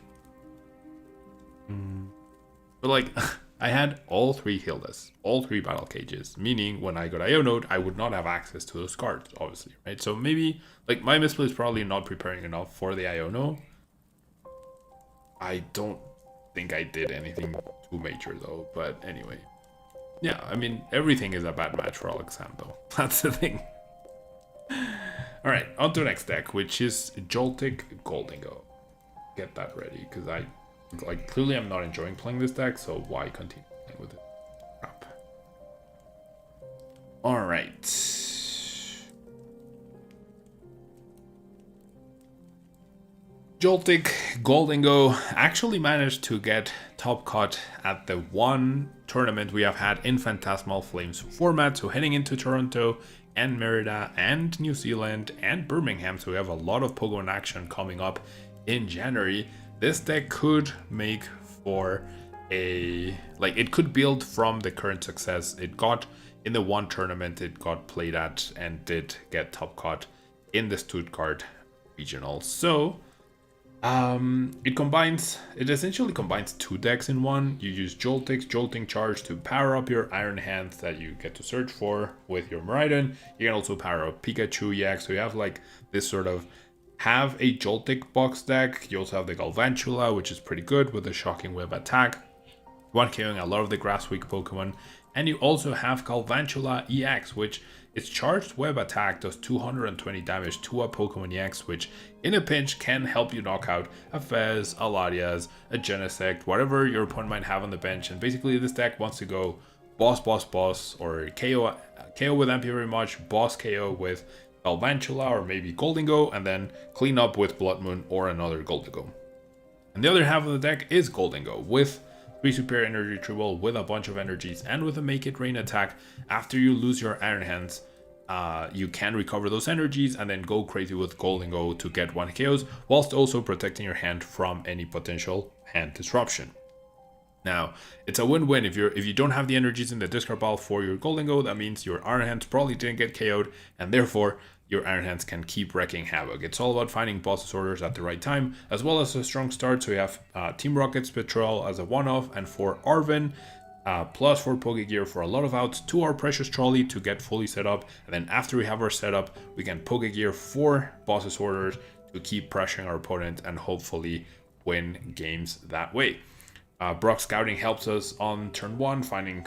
But like, I had all 3 Hildas, all 3 Battle Cages, meaning when I got IO Node, I would not have access to those cards, obviously, right? So maybe, like, my misplay is probably not preparing enough for the IO Node. I don't think I did anything too major, though, but anyway. Yeah, I mean, everything is a bad match for Alakazam, though. That's the thing. Alright, on to the next deck, which is Joltik Goldingo. Get that ready, because clearly I'm not enjoying playing this deck, so why continue playing with it? Crap. Alright. Joltik Goldingo actually managed to get top cut at the one tournament we have had in Phantasmal Flames format, so heading into Toronto and Merida and New Zealand and Birmingham, so we have a lot of Pokemon action coming up in January. This deck could make for it could build from the current success it got in the one tournament it got played at and did get top cut in the Stuttgart regional. So it essentially combines 2 decks in one. You use Joltik's Jolting Charge to power up your Iron Hands that you get to search for with your Miraidon. You can also power up Pikachu EX, so you have like this sort of have a Joltik box deck. You also have the Galvantula, which is pretty good with the Shocking Web attack, 1KOing a lot of the Grass Weak Pokemon. And you also have Galvantula EX, which its charged web attack does 220 damage to a Pokemon EX, which in a pinch can help you knock out a Fez, a Latias, a Genesect, whatever your opponent might have on the bench. And basically this deck wants to go boss, or KO with MP very much, boss KO with Galvantula or maybe Goldingo, and then clean up with Blood Moon or another Goldingo. And the other half of the deck is Goldingo with 3 superior energy retrieval with a bunch of energies and with a Make It Rain attack. After you lose your Iron Hands, you can recover those energies and then go crazy with Goldingo to get 1 KOs, whilst also protecting your hand from any potential hand disruption. Now, it's a win-win. If you don't have the energies in the discard pile for your Goldingo, that means your Iron Hands probably didn't get KO'd, and therefore your Iron Hands can keep wreaking havoc. It's all about finding boss disorders at the right time, as well as a strong start. So we have Team Rocket's Patrol as a one-off, and for Arven, plus 4 Pokegear for a lot of outs to our Precious Trolley to get fully set up. And then after we have our setup, we can Pokegear 4 boss disorders to keep pressuring our opponent and hopefully win games that way. Brock Scouting helps us on turn 1, finding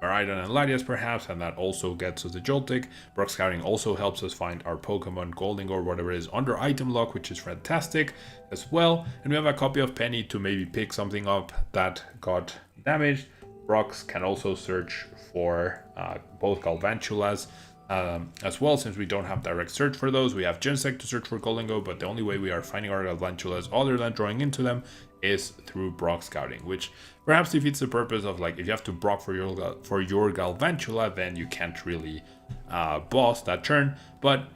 Miraidon and Latias perhaps, and that also gets us the Joltik. Brock Scouting also helps us find our Pokemon Goldingo or whatever it is under item lock, which is fantastic as well. And we have a copy of Penny to maybe pick something up that got damaged. Brox can also search for both Galvantulas as well, since we don't have direct search for those. We have Genesect to search for Goldingo, but the only way we are finding our Galvantulas other than drawing into them is through Brock Scouting, which perhaps defeats the purpose of, like, if you have to Brock for your Galvantula, then you can't really boss that turn. But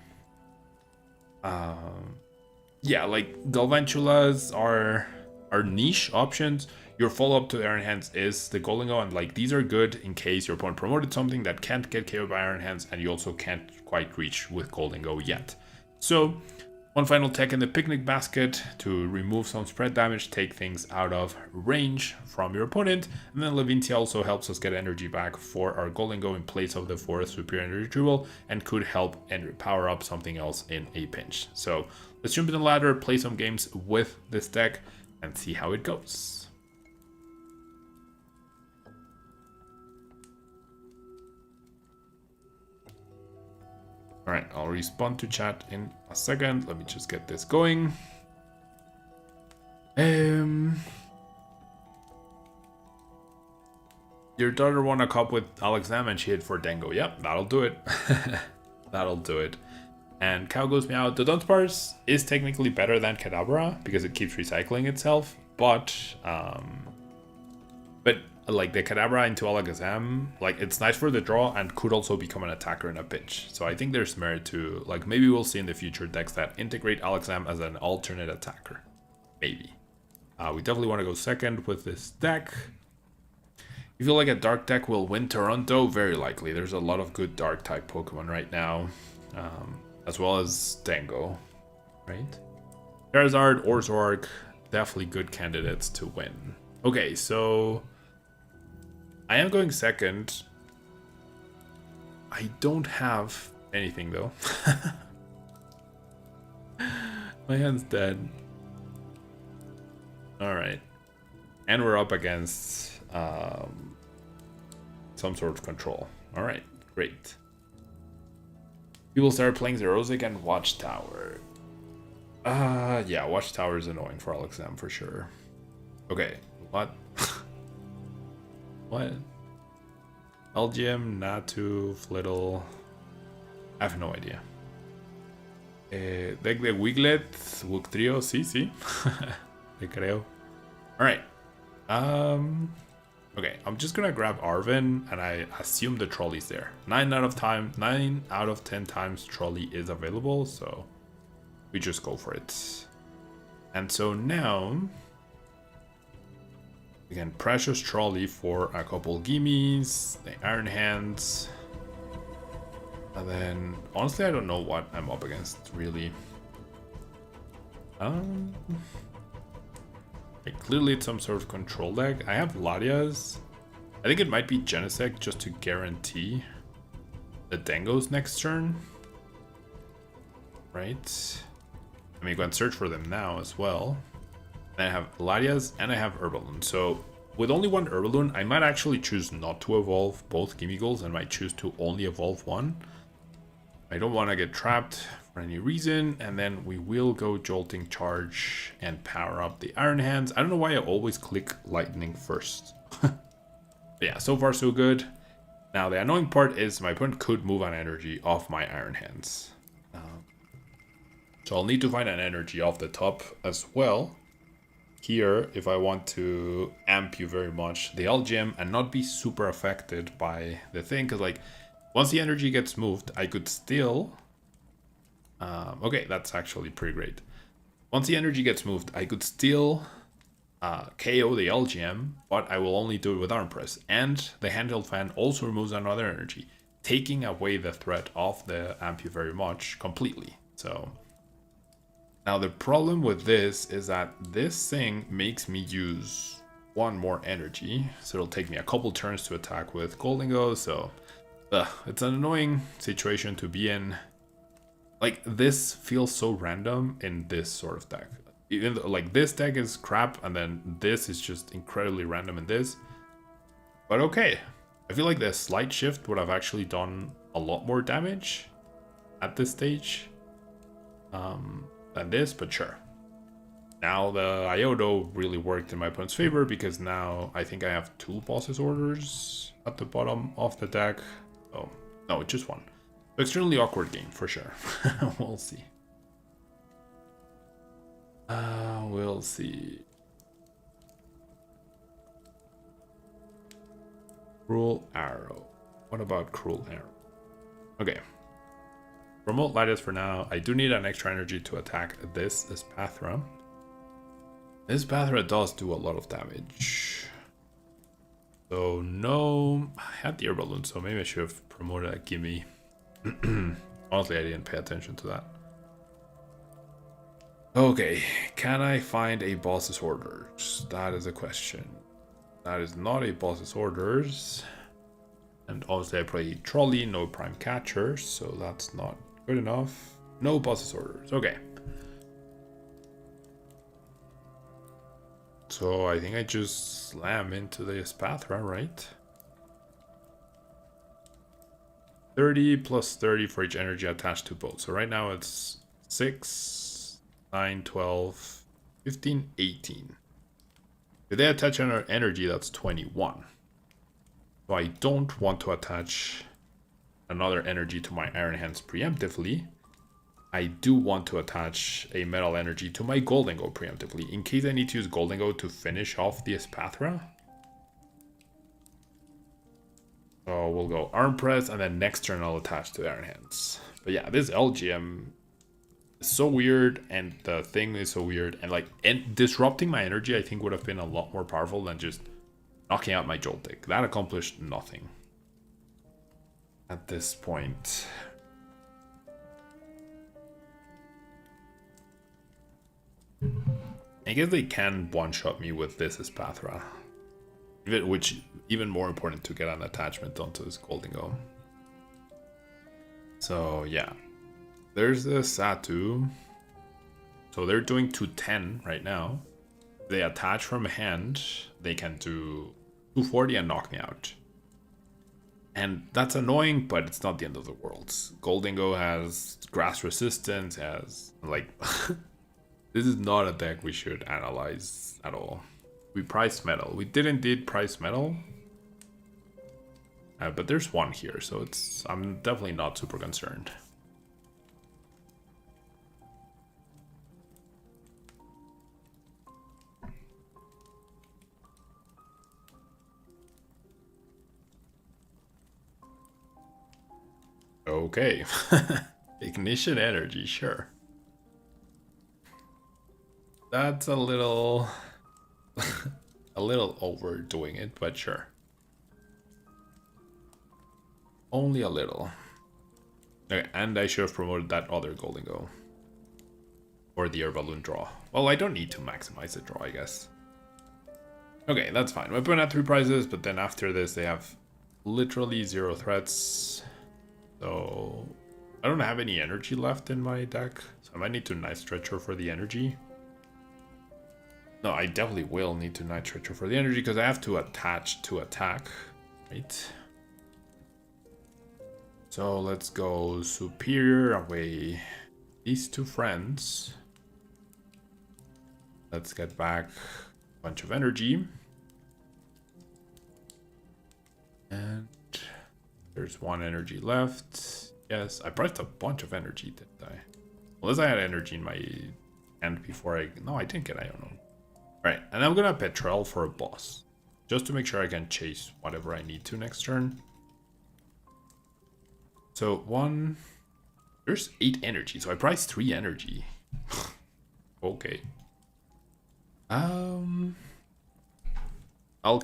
yeah, like, Galvantulas are niche options. Your follow-up to Iron Hands is the Goldingo, and like these are good in case your opponent promoted something that can't get KO'd by Iron Hands, and you also can't quite reach with Goldingo yet. So one final tech in the picnic basket to remove some spread damage, take things out of range from your opponent. And then Levincia also helps us get energy back for our Goldingo in place of the 4th superior energy retrieval, and could help and power up something else in a pinch. So let's jump in the ladder, play some games with this deck, and see how it goes. Alright, I'll respond to chat in a second. Let me just get this going. Your daughter won a cup with Alakazam and she hit for Dango. Yep, that'll do it. That'll do it. And Cow Goes Meow. The Dunsparce is technically better than Kadabra because it keeps recycling itself, but like the Kadabra into Alakazam, like it's nice for the draw and could also become an attacker in a pinch. So I think there's merit to, like, maybe we'll see in the future decks that integrate Alakazam as an alternate attacker. Maybe. We definitely want to go second with this deck. You feel like a dark deck will win Toronto? Very likely. There's a lot of good dark type Pokemon right now, as well as Dango, right? Charizard or Zork, definitely good candidates to win. Okay, so I am going second. I don't have anything though. My hand's dead. Alright. And we're up against some sort of control. Alright, great. People start playing Zerosic and Watchtower. Yeah, Watchtower is annoying for Alakazam for sure. Okay, what? What? LGM, Natu, Flittle. I have no idea. Deck de Wiglet, Wugtrio, sí. Te creo. Alright. Okay, I'm just gonna grab Arven and I assume the trolley's there. 9 out of 10 times trolley is available, so we just go for it. And so now we can Precious Trolley for a couple gimmies, the Iron Hands. And then honestly I don't know what I'm up against really. Like, clearly it's some sort of control deck. I have Latias. I think it might be Genesect just to guarantee the Dangos next turn. Right? I mean, go and search for them now as well. And I have Latias and I have Herbaloon. So with only one Herbaloon, I might actually choose not to evolve both Gimmigholes and might choose to only evolve one. I don't want to get trapped for any reason, and then we will go Jolting Charge and power up the Iron Hands. I don't know why I always click Lightning first. But yeah, so far so good. Now the annoying part is my opponent could move an energy off my Iron Hands. So I'll need to find an energy off the top as well. Here, if I want to amp you very much, the LGM, and not be super affected by the thing, because like, once the energy gets moved, I could still... okay, that's actually pretty great. Once the energy gets moved, I could still KO the LGM, but I will only do it with Arm Press. And the Handheld Fan also removes another energy, taking away the threat of the Amp You Very Much completely. So now the problem with this is that this thing makes me use one more energy. So it'll take me a couple turns to attack with Goldingo, so... it's an annoying situation to be in. Like, this feels so random in this sort of deck. Even though, like, this deck is crap, and then this is just incredibly random in this. But okay. I feel like the slight shift would have actually done a lot more damage at this stage than this, but sure. Now the Iodo really worked in my opponent's favor, because now I think I have 2 Boss's Orders at the bottom of the deck. Oh, no, just one. Extremely awkward game, for sure. We'll see. We'll see. Cruel Arrow. What about Cruel Arrow? Okay. Promote Latias for now. I do need an extra energy to attack this Espathra. This Espathra does do a lot of damage. So no, I had the air balloon, so maybe I should have promoted a gimme. Honestly, I didn't pay attention to that. Okay, can I find a boss's orders? That is a question. That is not a boss's orders. And obviously I play trolley, no prime catcher, so that's not good enough. No boss's orders, okay. So I think I just slam into the Espathra, right? 30 plus 30 for each energy attached to both. So right now it's 6, 9, 12, 15, 18. If they attach another energy, that's 21. So I don't want to attach another energy to my Iron Hands preemptively. I do want to attach a metal energy to my Goldingo preemptively, in case I need to use Goldingo to finish off the Espathra. So we'll go Arm Press, and then next turn I'll attach to Iron Hands. But yeah, this LGM is so weird, and the thing is so weird, and like disrupting my energy I think would have been a lot more powerful than just knocking out my Joltik. That accomplished nothing at this point. I guess they can one-shot me with this Espathra. which even more important to get an attachment onto this Goldingo. So yeah, there's the Satu. So they're doing 210 right now. They attach from hand, they can do 240 and knock me out. And that's annoying, but it's not the end of the world. Goldingo has grass resistance, has like this is not a deck we should analyze at all. We priced metal. We did indeed price metal. But there's one here, so I'm definitely not super concerned. Okay. Ignition energy, sure. That's a little a little overdoing it, but sure. Only a little. Okay, and I should have promoted that other Goldingo. Or the air balloon draw. Well, I don't need to maximize the draw, I guess. Okay, that's fine. My opponent had 3 prizes, but then after this they have literally 0 threats. So I don't have any energy left in my deck, so I might need to Night Stretcher for the energy. No, I definitely will need to Night Stretcher for the energy because I have to attach to attack, right? So let's go Superior away these 2 friends. Let's get back a bunch of energy. And there's 1 energy left. Yes, I priced a bunch of energy, didn't I? Unless I had energy in my hand before I... No, I didn't get, I don't know. Right, and I'm gonna Petrel for a boss. Just to make sure I can chase whatever I need to next turn. So 1... There's 8 energy, so I priced 3 energy. Okay. I'll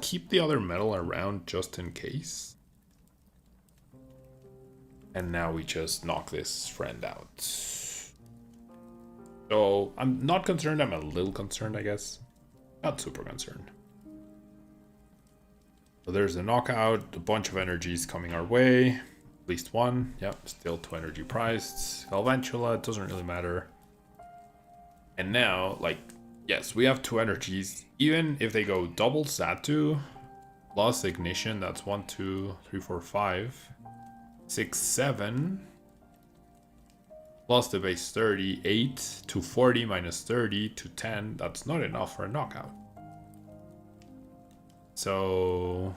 keep the other metal around just in case. And now we just knock this friend out. So I'm not concerned, I'm a little concerned, I guess. Not super concerned. So there's a knockout, a bunch of energies coming our way. At least 1. Yep, still 2 energy priced. Galvantula, it doesn't really matter. And now, like, yes, we have 2 energies. Even if they go double Satu plus Ignition, that's 1, 2, 3, 4, 5, 6, 7. Plus the base 30, 8 to 40 minus 30 to 10. That's not enough for a knockout. So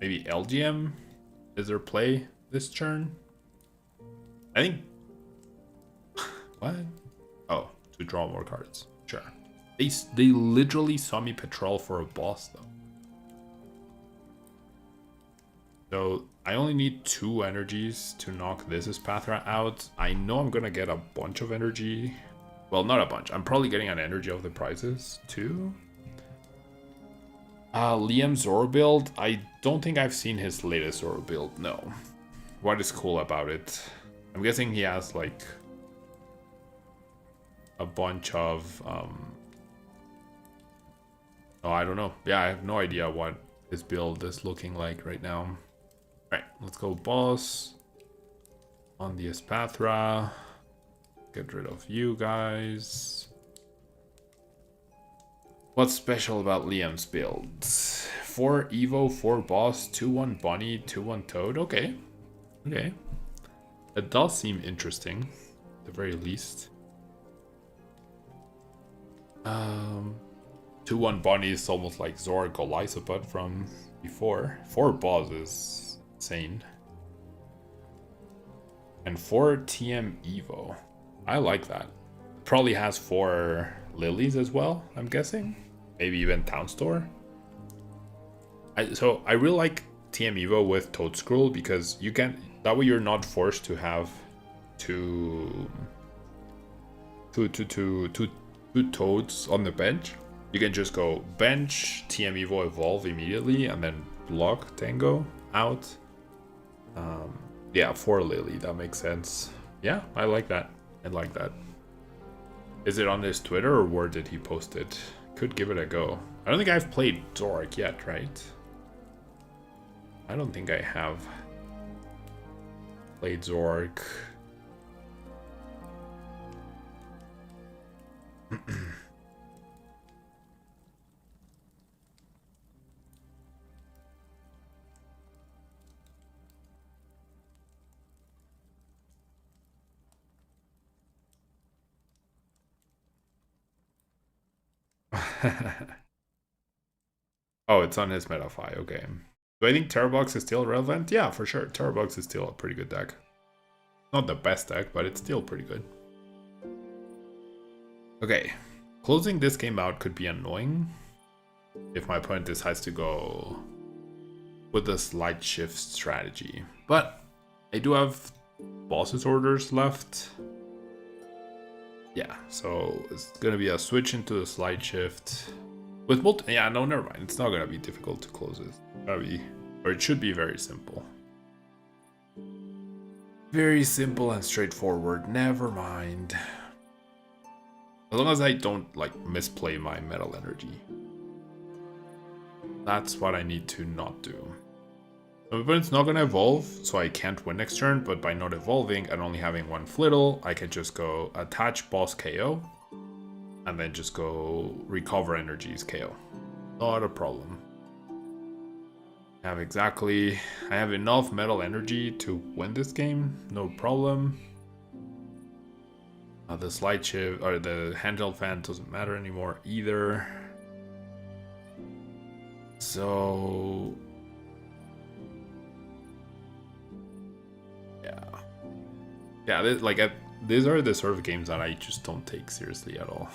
maybe LGM is their play this turn. I think. What? Oh, to draw more cards. Sure. They literally saw me patrol for a boss though. So I only need 2 energies to knock this Espathra out. I know I'm gonna get a bunch of energy. Well, not a bunch. I'm probably getting an energy of the prizes too. Liam Zoro build. I don't think I've seen his latest Zoro build. No. What is cool about it? I'm guessing he has like a bunch of oh, I don't know. Yeah, I have no idea what his build is looking like right now. Right, let's go boss on the Espathra. Get rid of you guys. What's special about Liam's build? 4 Evo, 4 boss, 2-1 bunny, 2-1 toad. Okay. Okay. It does seem interesting, at the very least. 2-1 bunny is almost like Zora Golizabut from before. 4 boss is insane. And 4 TM Evo. I like that. Probably has 4 lilies as well, I'm guessing. Maybe even Town Store. So I really like TM Evo with Toad Scroll because you can, that way you're not forced to have two toads on the bench. You can just go bench, TM Evo evolve immediately, and then block Tango out. Yeah, 4 Lily, that makes sense. Yeah, I like that. I like that. Is it on his Twitter or where did he post it? could give it a go. I don't think I've played Zork yet, right? I don't think I have played Zork. Oh, it's on his Metafy, okay. Do I think Terrabox is still relevant? Yeah, for sure. Terrabox is still a pretty good deck. Not the best deck, but it's still pretty good. Okay, closing this game out could be annoying if my opponent decides to go with the slight shift strategy. But I do have boss's orders left. Yeah, so it's gonna be a switch into the slide shift. With yeah, no, never mind. It's not gonna be difficult to close it. Or it should be very simple. Very simple and straightforward. Never mind. As long as I don't like misplay my metal energy. That's what I need to not do. My opponent's not gonna evolve, so I can't win next turn, but by not evolving and only having one flittle, I can just go attach boss KO. And then just go recover energies KO. Not a problem. I have enough metal energy to win this game. No problem. The slide shift or the handheld fan doesn't matter anymore either. So yeah, these are the sort of games that I just don't take seriously at all.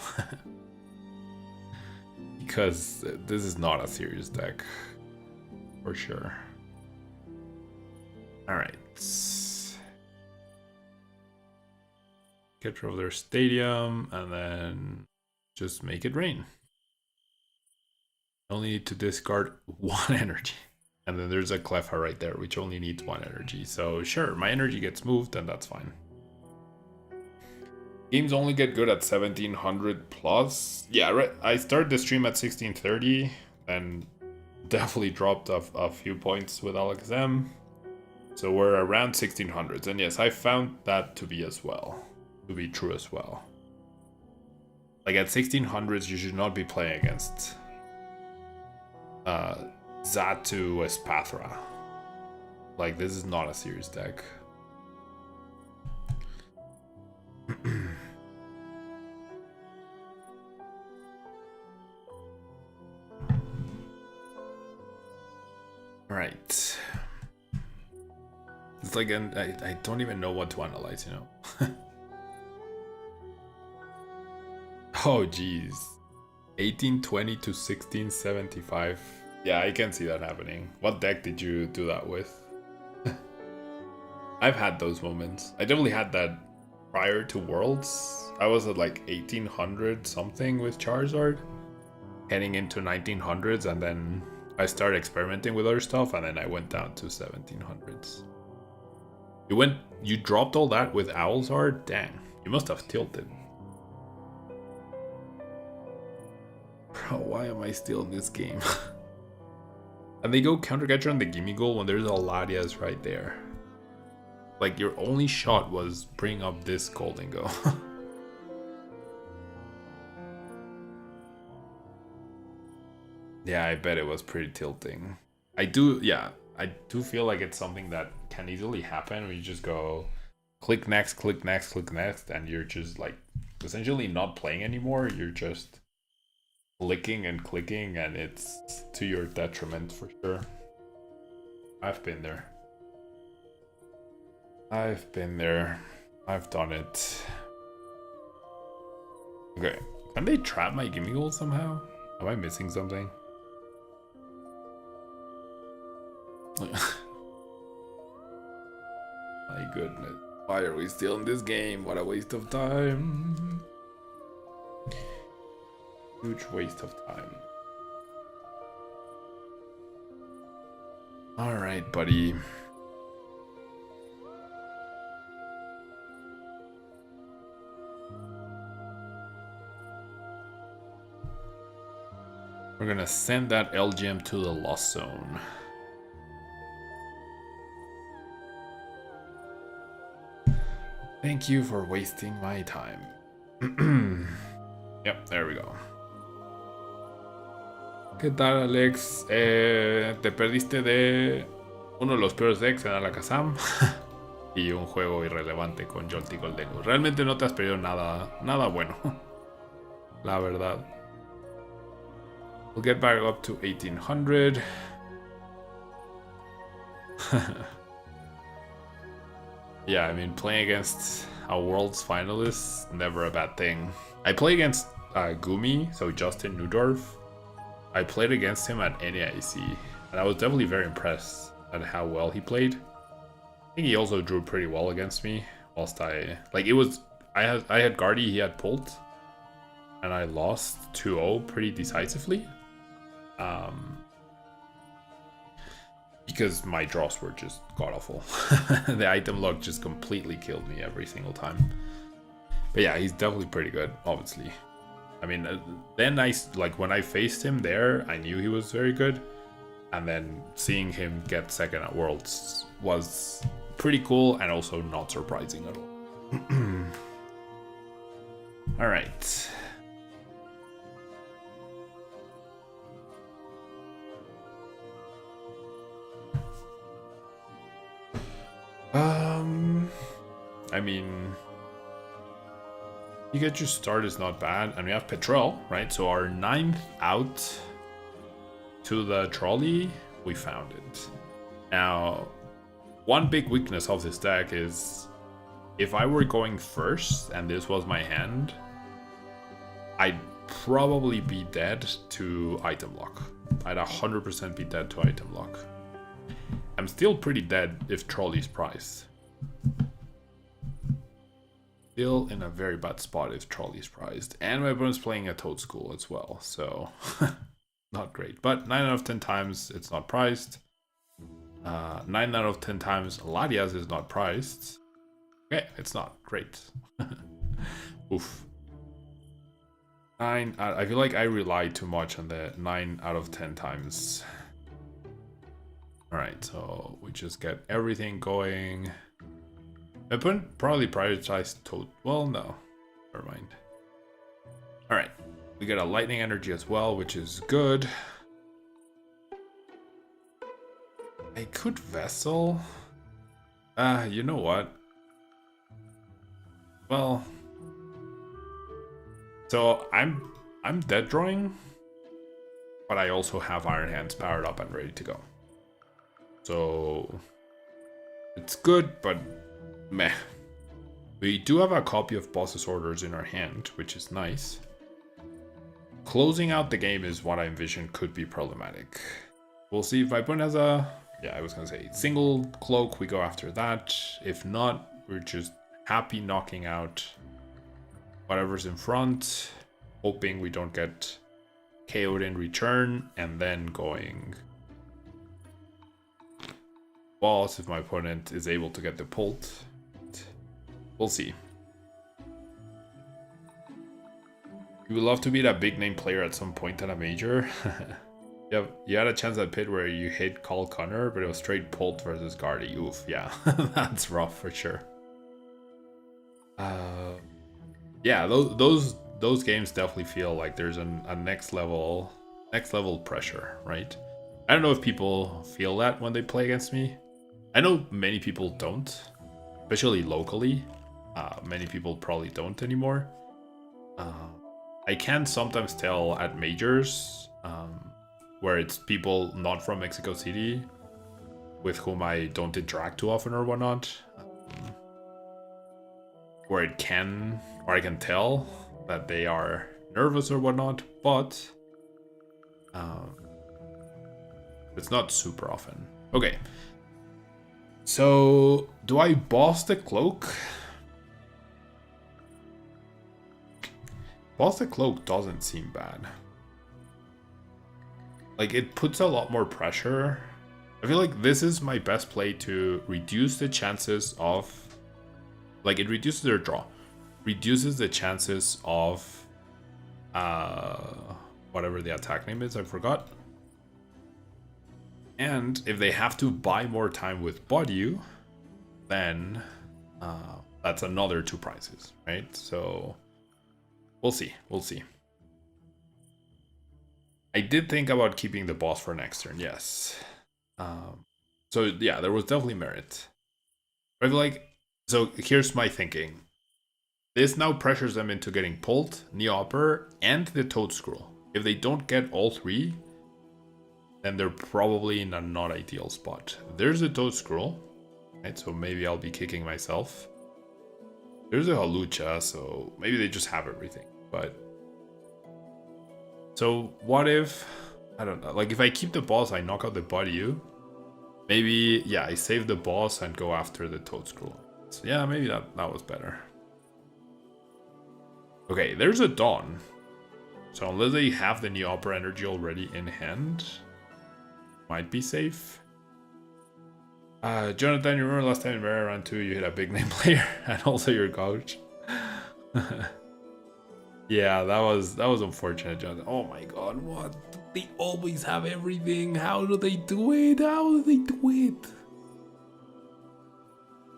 Because this is not a serious deck. For sure. Alright. Get rid of their stadium and then just make it rain. Only need to discard one energy. And then there's a Clefha right there, which only needs one energy. So sure, my energy gets moved and that's fine. Games only get good at 1700 plus. Yeah, right. I started the stream at 1630 and definitely dropped a few points with Alakazam. So we're around 1600s. And yes, I found that to be true as well. Like at 1600s, you should not be playing against Xatu Espathra. Like, this is not a serious deck. Right. It's like, I don't even know what to analyze, you know? Oh, jeez. 1820 to 1675. Yeah, I can see that happening. What deck did you do that with? I've had those moments. I definitely had that prior to Worlds. I was at like 1800 something with Charizard. Heading into 1900s, and then I started experimenting with other stuff, and then I went down to 1700s. You dropped all that with Owlzard? Dang, you must have tilted. Bro, why am I still in this game? And they go Countercatcher on the Gimme Goal when there's a Latias right there. Like, your only shot was bring up this Golden Go. Yeah, I bet it was pretty tilting. I do feel like it's something that can easily happen when you just go click next, click next, click next, and you're just like essentially not playing anymore. You're just clicking and clicking, and it's to your detriment for sure. I've been there. I've done it. Okay, can they trap my Gimme Goal somehow? Am I missing something? My goodness. Why are we still in this game? What a waste of time. Huge waste of time. Alright, buddy. We're gonna send that LGM to the lost zone. Thank you for wasting my time. Yep, there we go. ¿Qué tal, Alex? Te perdiste de uno de los peores decks en Alakazam y un juego irrelevante con Jolty Goldenus. Realmente no te has perdido nada bueno. La verdad. We'll get back up to 1800. Yeah, I mean, playing against a Worlds finalist, never a bad thing. I play against Gumi, so Justin Newdorf. I played against him at NAIC, and I was definitely very impressed at how well he played. I think he also drew pretty well against me, whilst I had Guardy, he had Pult, and I lost 2-0 pretty decisively. Because my draws were just god-awful. The item luck just completely killed me every single time. But yeah, he's definitely pretty good, obviously. I mean, then when I faced him there, I knew he was very good. And then seeing him get second at Worlds was pretty cool and also not surprising at all. Alright. I mean, you get your start is not bad, and we have Petrel, right? So our 9th out to the trolley, we found it. Now, one big weakness of this deck is if I were going first and this was my hand, I'd probably be dead to item lock. I'd 100% be dead to item lock. I'm still pretty dead if trolley's priced. Still in a very bad spot if trolley's prized. And my opponent's playing a Toad School as well, so not great. But 9 out of 10 times it's not priced. 9 out of 10 times Ladias is not priced. Okay, it's not great. Oof. I feel like I rely too much on the 9 out of 10 times. Alright, so we just get everything going. I probably prioritized Toad. Well, no. Never mind. Alright. We get a lightning energy as well, which is good. I could Vessel. You know what? Well. So I'm dead drawing. But I also have Iron Hands powered up and ready to go. So it's good, but meh. We do have a copy of Boss's Orders in our hand, which is nice. Closing out the game is what I envision could be problematic. We'll see if my opponent has a... Yeah, I was going to say single cloak, we go after that. If not, we're just happy knocking out whatever's in front, hoping we don't get KO'd in return, and then going boss if my opponent is able to get the Pult. We'll see. You would love to be that big name player at some point at a major. You had a chance at Pit where you hit Call Connor, but it was straight Pult versus Guardy. Oof, yeah. That's rough for sure. Yeah, those games definitely feel like there's a next level pressure, right? I don't know if people feel that when they play against me. I know many people don't, especially locally. Many people probably don't anymore. I can sometimes tell at majors, where it's people not from Mexico City with whom I don't interact too often or whatnot, where I can tell that they are nervous or whatnot, but it's not super often. Okay. So, do I boss the cloak? Boss the cloak doesn't seem bad. Like, it puts a lot more pressure. I feel like this is my best play to reduce the chances of... Like, it reduces their draw. Reduces the chances of whatever the attack name is, I forgot. And if they have to buy more time with Body, then that's another 2 prizes, right? So we'll see. We'll see. I did think about keeping the boss for next turn, yes. So yeah, there was definitely merit. I feel like, so here's my thinking. This now pressures them into getting Pulled, Neopper, and the Toad Scroll. If they don't get all 3, then they're probably in a not ideal spot. There's a Toad Scroll, right? So maybe I'll be kicking myself. There's a Halucha, so maybe they just have everything. But so what if, I don't know, like if I keep the boss, I knock out the Body. Maybe, yeah, I save the boss and go after the Toad Scroll. So yeah, maybe that was better. Okay, there's a Dawn. So unless they have the Neopera energy already in hand, might be safe. Jonathan, you remember last time in Rare Round 2 you hit a big name player and also your coach? Yeah, that was unfortunate, Jonathan. Oh my god, what? They always have everything. How do they do it? How do they do it?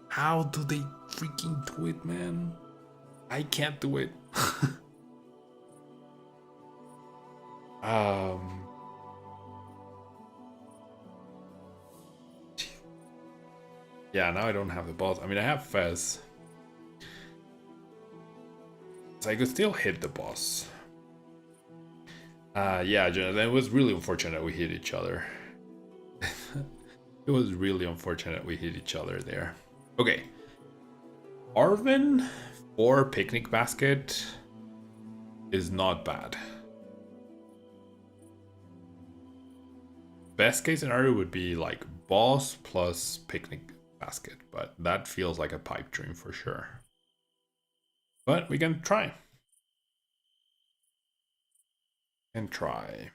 How do they freaking do it, man? I can't do it. Yeah, now I don't have the boss. I mean, I have Fez. So I could still hit the boss. Yeah, Jonathan, it was really unfortunate we hit each other. It was really unfortunate we hit each other there. Okay. Arvin or Picnic Basket is not bad. Best case scenario would be like boss plus Picnic Basket, but that feels like a pipe dream for sure. But we can try. And try.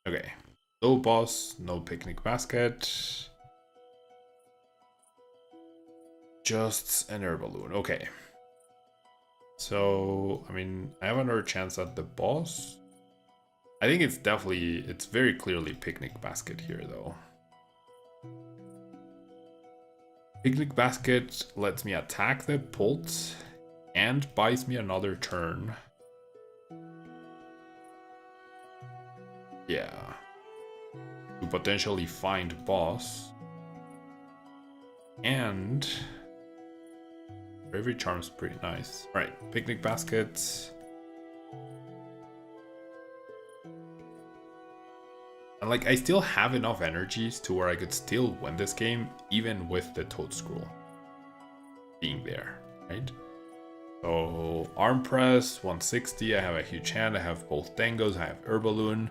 Okay. No boss, no Picnic Basket. Just an air balloon. Okay. So, I mean, I have another chance at the boss. I think it's very clearly Picnic Basket here, though. Picnic Basket lets me attack the Pult and buys me another turn. Yeah. To potentially find boss. And Bravery Charm's pretty nice. Right, Picnic Basket. And like, I still have enough energies to where I could still win this game, even with the Toad Scroll being there, right? So, Arm Press, 160, I have a huge hand, I have both Dangos, I have Herballoon.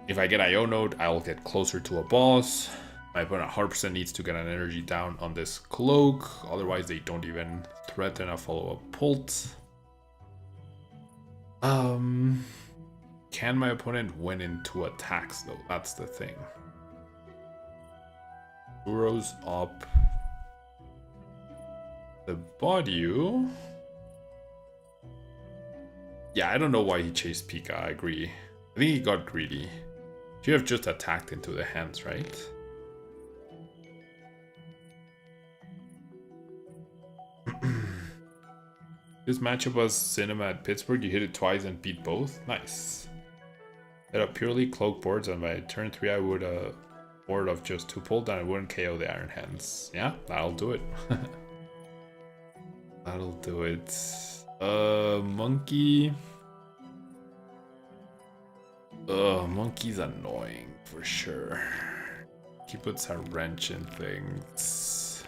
If I get IO Node, I'll get closer to a boss. My opponent 100% needs to get an energy down on this Cloak, otherwise they don't even threaten a follow-up Pult. Can my opponent win in 2 attacks though? That's the thing. Uro's up. The Body. Yeah, I don't know why he chased Pika, I agree. I think he got greedy. Should have just attacked into the hands, right? This matchup was Cinema at Pittsburgh. You hit it twice and beat both. Nice. Set up purely cloak boards, and by turn 3 I would board of just 2 pulled and I wouldn't KO the Iron Hands. Yeah, that'll do it. That'll do it. Monkey. Monkey's annoying for sure. He puts a wrench in things.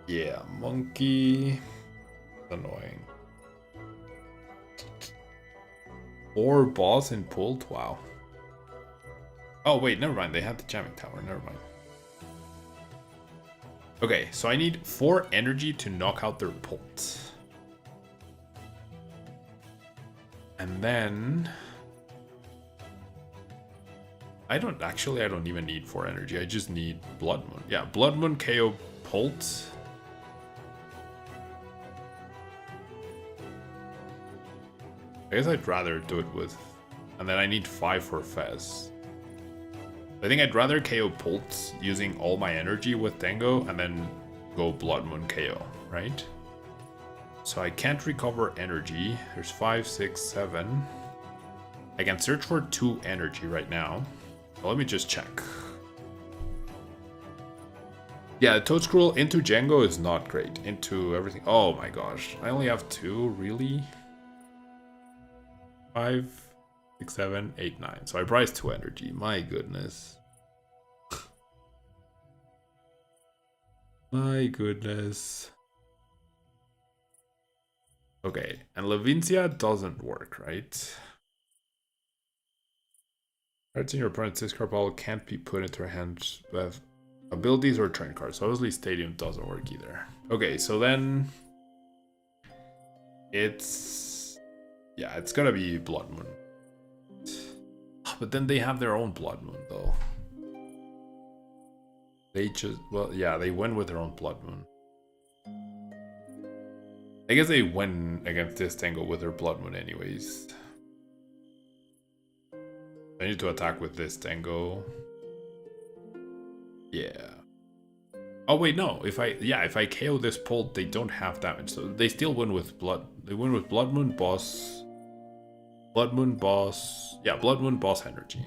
Yeah, Monkey. Annoying. Or boss in pulled? Wow. Oh wait, never mind. They have the jamming tower. Never mind. Okay, so I need 4 energy to knock out their Pult. And then I don't even need 4 energy. I just need Blood Moon. Yeah, Blood Moon KO Pult. I guess I'd rather do it with... And then I need 5 for Fez. I think I'd rather KO Pulse using all my energy with Tango and then go Blood Moon KO, right? So I can't recover energy. There's 5, 6, 7. I can search for 2 energy right now. So let me just check. Yeah, Toadscruel into Django is not great. Into everything. Oh my gosh. I only have 2, really? 5, 6, 7, 8, 9. So I priced 2 energy. My goodness. My goodness. Okay, and Levincia doesn't work, right? Cards in your opponent's discard pile can't be put into her hand with abilities or train cards. So obviously Stadium doesn't work either. Okay, so then it's... Yeah, it's gonna be Blood Moon. But then they have their own Blood Moon, though. They just... Well, yeah, they win with their own Blood Moon. I guess they win against this Tango with their Blood Moon anyways. I need to attack with this Tango. Yeah. Oh wait, no. If I KO this Pult, they don't have damage. So they still win with Blood. They win with Blood Moon, Boss. Blood Moon, Boss. Yeah, Blood Moon, Boss energy.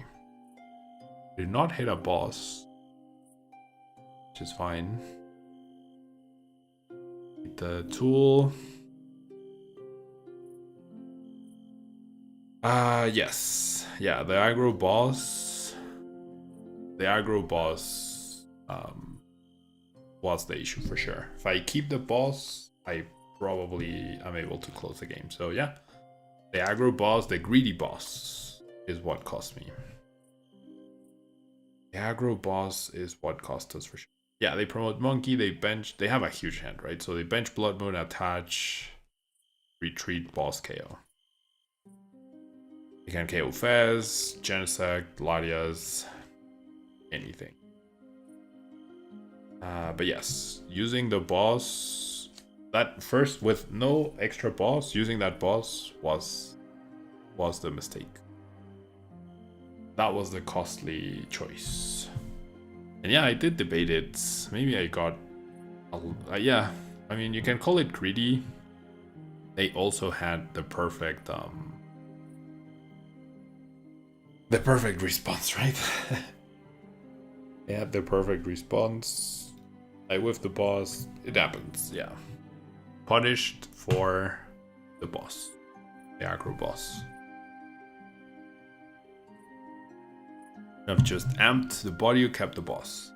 They do not hit a boss. Which is fine. The tool. Yes. Yeah, the aggro boss. The aggro boss was the issue for sure. If I keep the boss, I probably am able to close the game. So yeah. The aggro boss, the greedy boss, is what cost me. The aggro boss is what cost us for sure. Yeah, they promote Monkey, they bench, they have a huge hand, right? So they bench Blood Moon, attach, retreat, boss KO. You can KO Fez, Genesect, Latias, anything. But yes, using the boss, that first with no extra boss, using that boss was the mistake. That was the costly choice. And yeah, I did debate it. Maybe I got... yeah, I mean, you can call it greedy. They also had the perfect response, right? They had the perfect response. I whiffed the boss. It happens, yeah. Punished for the boss. The aggro boss. I've just amped the body, you kept the boss.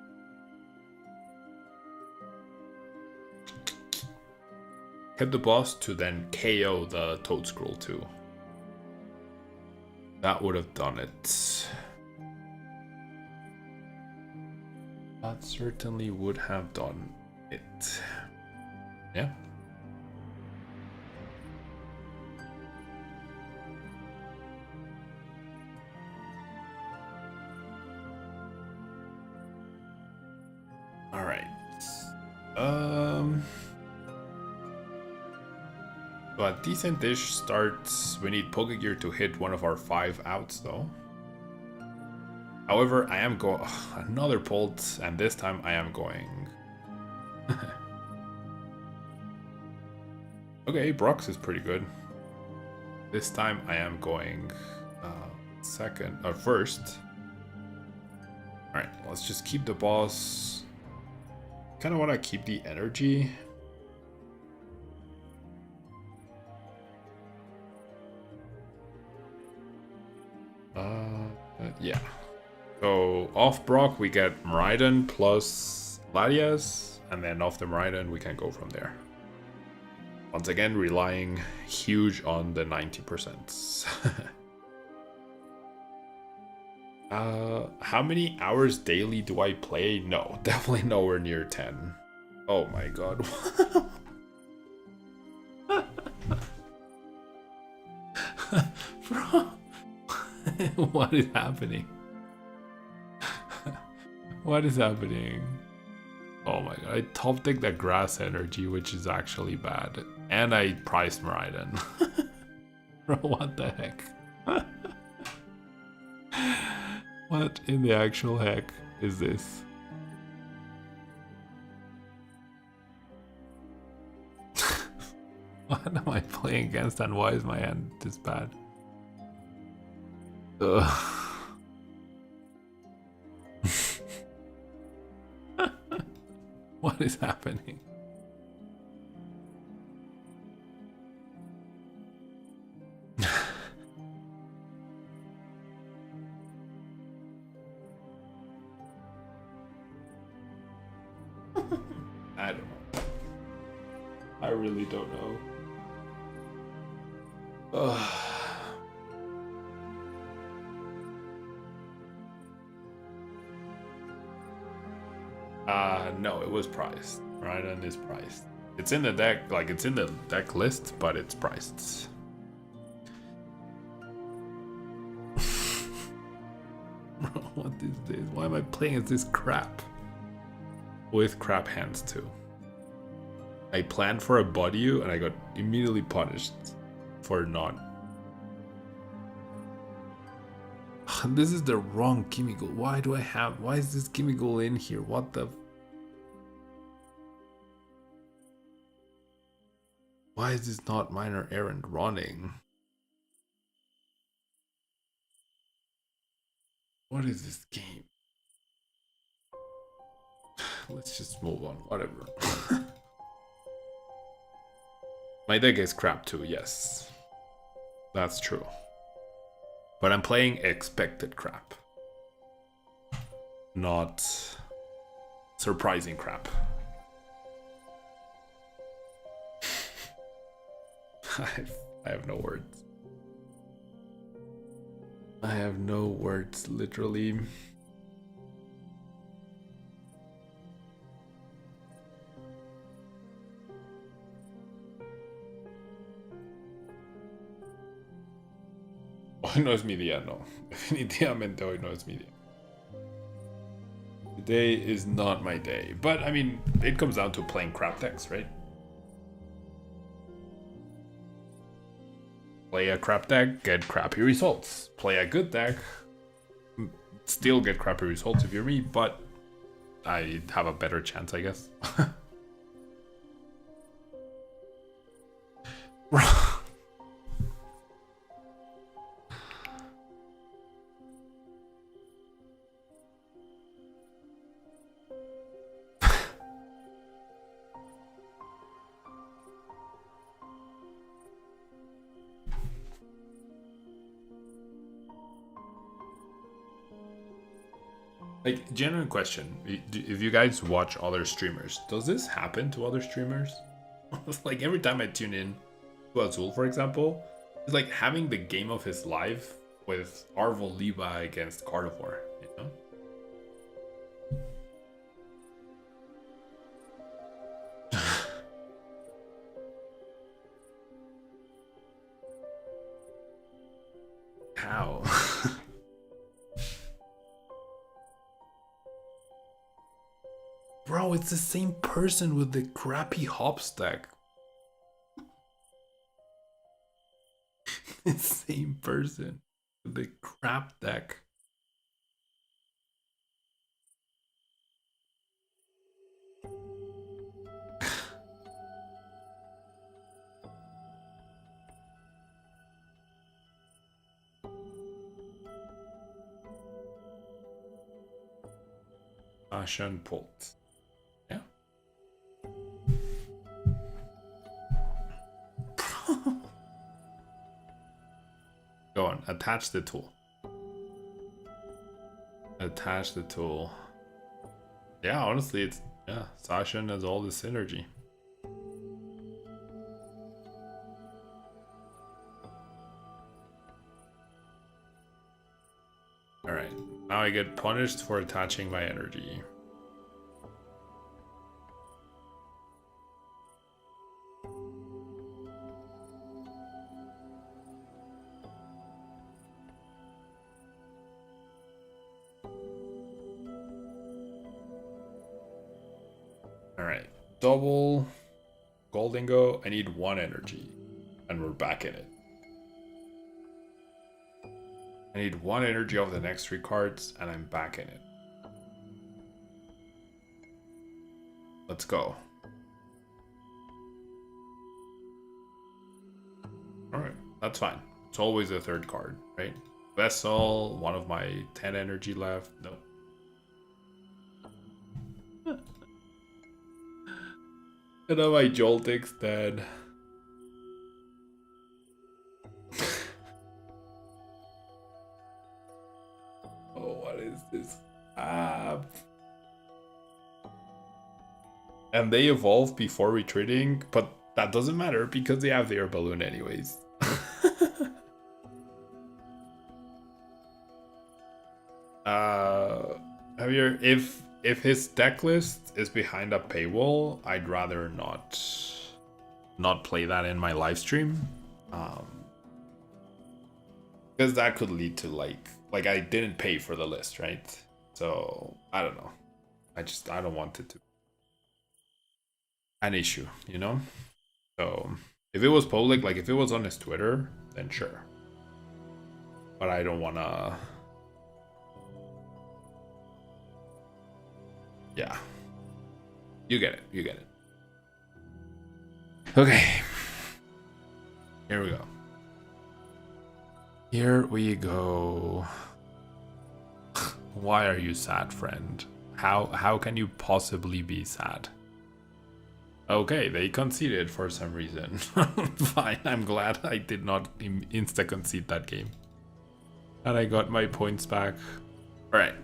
Kept the boss to then KO the Toadscruel too. That would have done it. That certainly would have done it. Yeah. All right. So a decent dish starts. We need Pokegear to hit one of our 5 outs, though. However, I am going another Pult, and this time I am going. Okay, Brox is pretty good. This time I am going first. All right, let's just keep the boss. Kind of want to keep the energy. Yeah. So off Brock we get Miraidon plus Latias, and then off the Miraidon we can go from there. Once again, relying huge on the 90%. How many hours daily do I play? No, definitely nowhere near 10. Oh my god. Bro, what is happening? What is happening? Oh my god, I top decked that grass energy, which is actually bad. And I priced Miraidon. Bro, what the heck? What in the actual heck is this? What am I playing against and why is my hand this bad? Ugh. What is happening? I don't know. I really don't know. Ugh. No, it was priced. Right, and is priced. It's in the deck, like it's in the deck list, but it's priced. Bro, what is this? Why am I playing as this crap? With crap hands too. I planned for a body you and I got immediately punished for not. This is the wrong chemical. Why is this chemical in here? What the? Why is this not minor errand running? What is this game? Let's just move on, whatever. My deck is crap too, yes. That's true. But I'm playing expected crap. Not surprising crap. I have no words. I have no words, literally. Hoy no es mi día, no. Definitivamente hoy no es mi día. Today is not my day. But, I mean, it comes down to playing crap decks, right? Play a crap deck, get crappy results. Play a good deck, still get crappy results if you're me, but I have a better chance, I guess. Like, genuine question. If you guys watch other streamers, does this happen to other streamers? Like, every time I tune in to Azul, for example, it's like having the game of his life with Arvo Liba against Carnivore, you know? How? Bro, it's the same person with the crappy hop stack. The same person with the crap deck. Ashen Pult. Yeah. Go on, attach the tool. Attach the tool. Yeah, honestly, it's Sasha has all this synergy. Alright, now I get punished for attaching my energy. Alright, double Goldingo. I need 1 energy. And we're back in it. I need 1 energy off the next 3 cards, and I'm back in it. Let's go. Alright, that's fine. It's always a 3rd card, right? Vessel, 1 of my 10 energy left. No. And now my Joltik's dead. Oh, what is this? And they evolve before retreating, but that doesn't matter because they have their balloon anyways. Javier, if his deck list is behind a paywall, I'd rather not play that in my live stream. Because that could lead to like I didn't pay for the list, right? So I don't know. I don't want it to an issue, you know? So if it was public, like if it was on his Twitter, then sure. But I don't wanna. Yeah. You get it. You get it. Okay. Here we go. Here we go. Why are you sad, friend? How can you possibly be sad? Okay, they conceded for some reason. Fine, I'm glad I did not insta-concede that game. And I got my points back. Alright.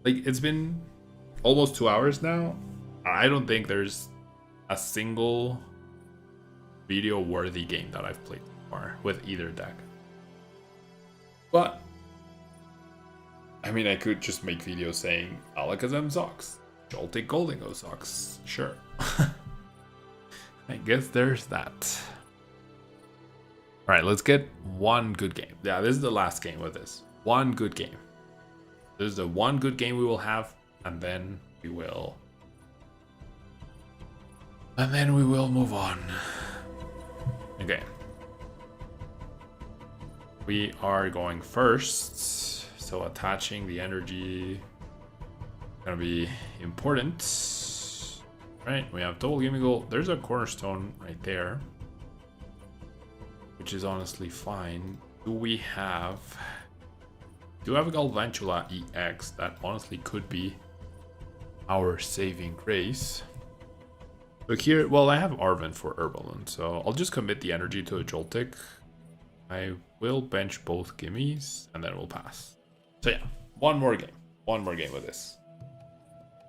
Like, it's been almost 2 hours now. I don't think there's a single video-worthy game that I've played before with either deck. But, I mean, I could just make videos saying Alakazam sucks. Joltik Goldingo sucks. Sure. I guess there's that. Alright, let's get 1 good game. Yeah, this is the last game with this. 1 good game. This is the 1 good game we will have, and then we will... And then we will move on. Okay. We are going first, so attaching the energy gonna be important. Right, we have double gaming goal. There's a cornerstone right there, which is honestly fine. Do have a Galvantula EX that honestly could be our saving grace. Look here, well, I have Arven for Herbalon, so I'll just commit the energy to a Joltik. I will bench both gimmies, and then we'll pass. So yeah, one more game with this.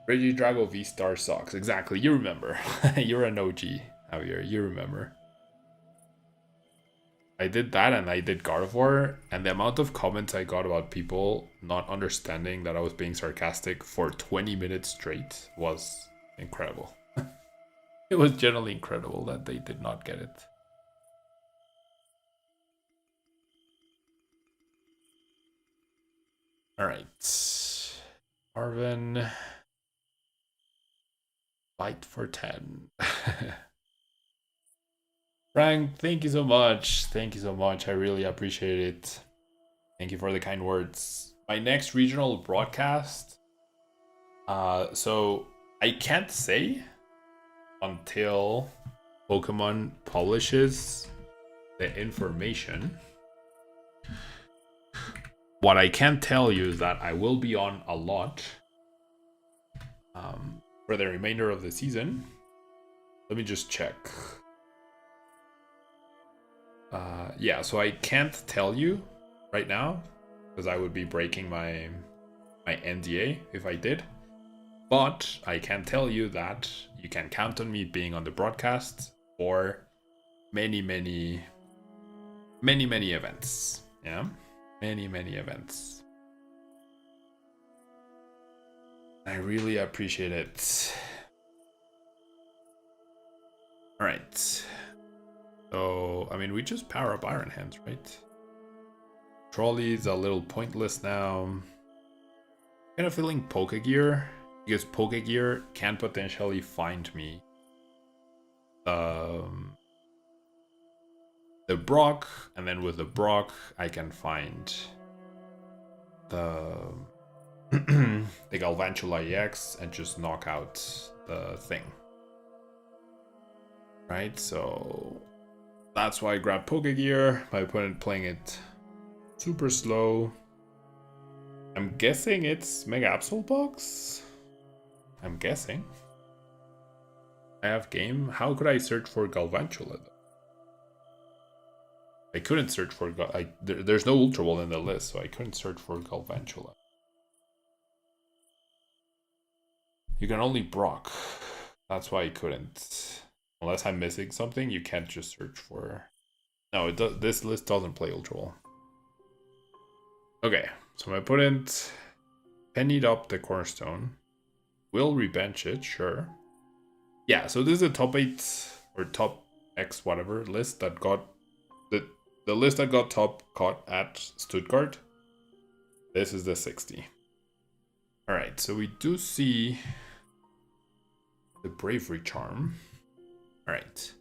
Regidrago V-Star sucks. Exactly, you remember. You're an OG, Javier, you remember. I did that and I did Gardevoir, and the amount of comments I got about people not understanding that I was being sarcastic for 20 minutes straight was incredible. It was generally incredible that they did not get it. Alright. Arven. Fight for 10. Frank, thank you so much. Thank you so much. I really appreciate it. Thank you for the kind words. My next regional broadcast. So I can't say until Pokemon publishes the information. What I can tell you is that I will be on a lot for the remainder of the season. Let me just check. Yeah, so I can't tell you right now because I would be breaking my NDA if I did. But I can tell you that you can count on me being on the broadcast for many events. Yeah, many events. I really appreciate it. All right. So, I mean, we just power up Iron Hands, right? Trolley's a little pointless now. Kind of feeling Pokegear, because Pokegear can potentially find me the Brock, and then with the Brock, I can find the the Galvantula EX and just knock out the thing. Right, so that's why I grabbed Pokegear. My opponent playing it super slow. I'm guessing it's Mega Absol Box. I'm guessing. I have game. How could I search for Galvantula though? I couldn't search for there's no Ultra Ball in the list, so I couldn't search for Galvantula. You can only Brock. That's why I couldn't. Unless I'm missing something, you can't just search for. No, this list doesn't play Ultra Ball. Okay, so my opponent pennied up the Cornerstone. Will rebench it, sure. Yeah, so this is a top 8 or top X whatever list that got the list that got top caught at Stuttgart. This is the 60. Alright, so we do see the Bravery Charm. Alright.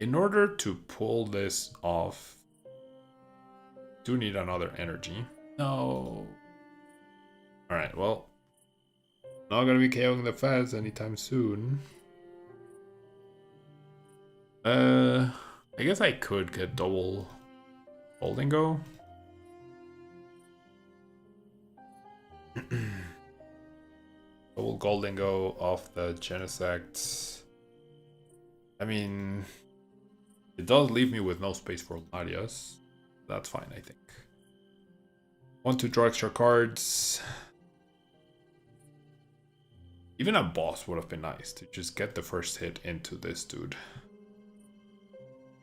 In order to pull this off, do need another energy. No. Alright, well. Not gonna be KOing the Fez anytime soon. I guess I could get double Holding Go. Double Golden Go off the Genesect. I mean, it does leave me with no space for Larios. That's fine, I think. Want to draw extra cards. Even a boss would have been nice to just get the first hit into this dude.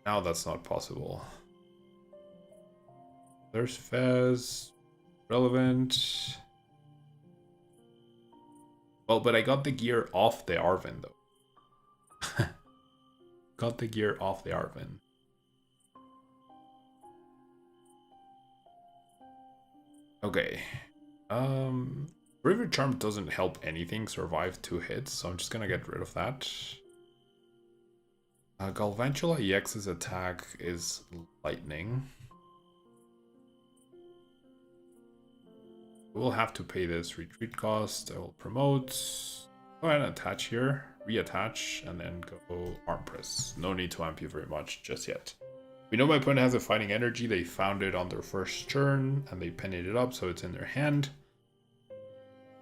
Now that's not possible. There's Fez. Relevant. Well, but I got the gear off the Arven though. Got the gear off the Arven. Okay. River Charm doesn't help anything survive 2 hits, so I'm just gonna get rid of that. Galvantula EX's attack is Lightning. We'll have to pay this retreat cost. I will promote. Go ahead and attach here. Reattach, and then go Arm Press. No need to amp you very much just yet. We know my opponent has a Fighting Energy. They found it on their first turn, and they pinned it up, so it's in their hand.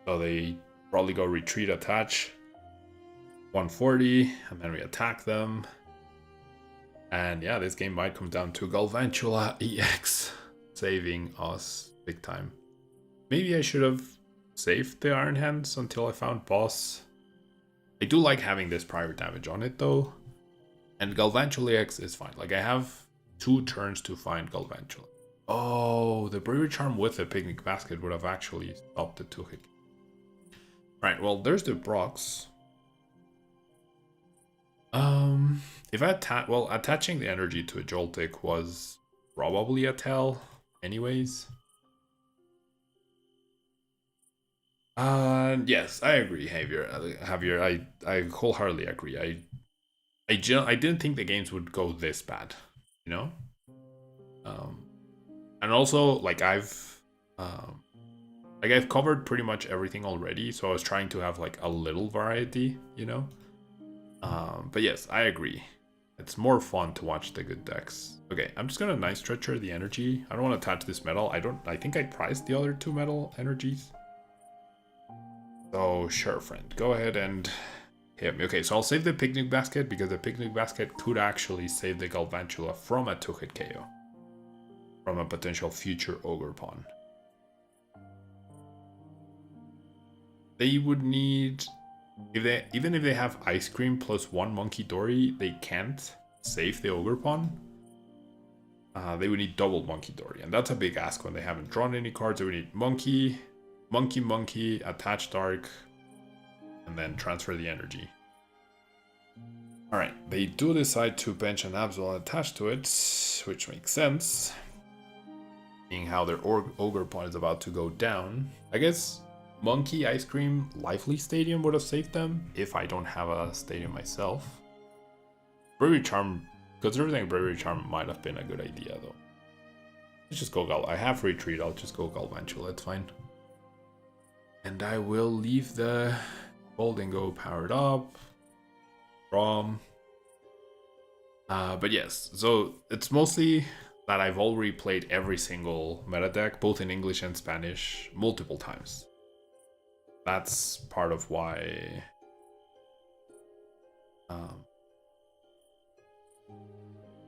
So they probably go Retreat, Attach. 140, and then we attack them. And yeah, this game might come down to Galvantula EX saving us big time. Maybe I should have saved the Iron Hands until I found Boss. I do like having this prior damage on it though. And Galvantula EX is fine. Like I have 2 turns to find Galvantula. Oh, the Bravery Charm with a Picnic Basket would have actually stopped the 2-hit. Right, well there's the Brocks. If I attaching the energy to a Joltik was probably a tell anyways. Yes, I agree, Javier. I wholeheartedly agree. I didn't think the games would go this bad, you know? And also like I've covered pretty much everything already, so I was trying to have like a little variety, you know? But yes, I agree. It's more fun to watch the good decks. Okay, I'm just gonna Night Stretcher the energy. I don't want to attach this metal. I think I priced the other 2 metal energies. So sure, friend, go ahead and hit me. Okay, so I'll save the Picnic Basket because the Picnic Basket could actually save the Galvantula from a 2-hit KO. From a potential future Ogre Pawn. They would need... Even if they have Ice Cream plus 1 Monkey Dory, they can't save the Ogre Pawn. They would need double Monkey Dory, and that's a big ask when they haven't drawn any cards. They would need Monkey, Monkey, attach Dark, and then transfer the energy. Alright, they do decide to bench an Absol attached to it, which makes sense. Seeing how their Ogre Pawn is about to go down. I guess Monkey, Ice Cream, Lively Stadium would have saved them if I don't have a stadium myself. Bravery Charm Conserving Bravery Charm might have been a good idea, though. Let's just go Gal. I have retreat. I'll just go Galvantula. That's fine. And I will leave the Goldingo powered up. From. But yes, so it's mostly that I've already played every single meta deck, both in English and Spanish, multiple times. That's part of why.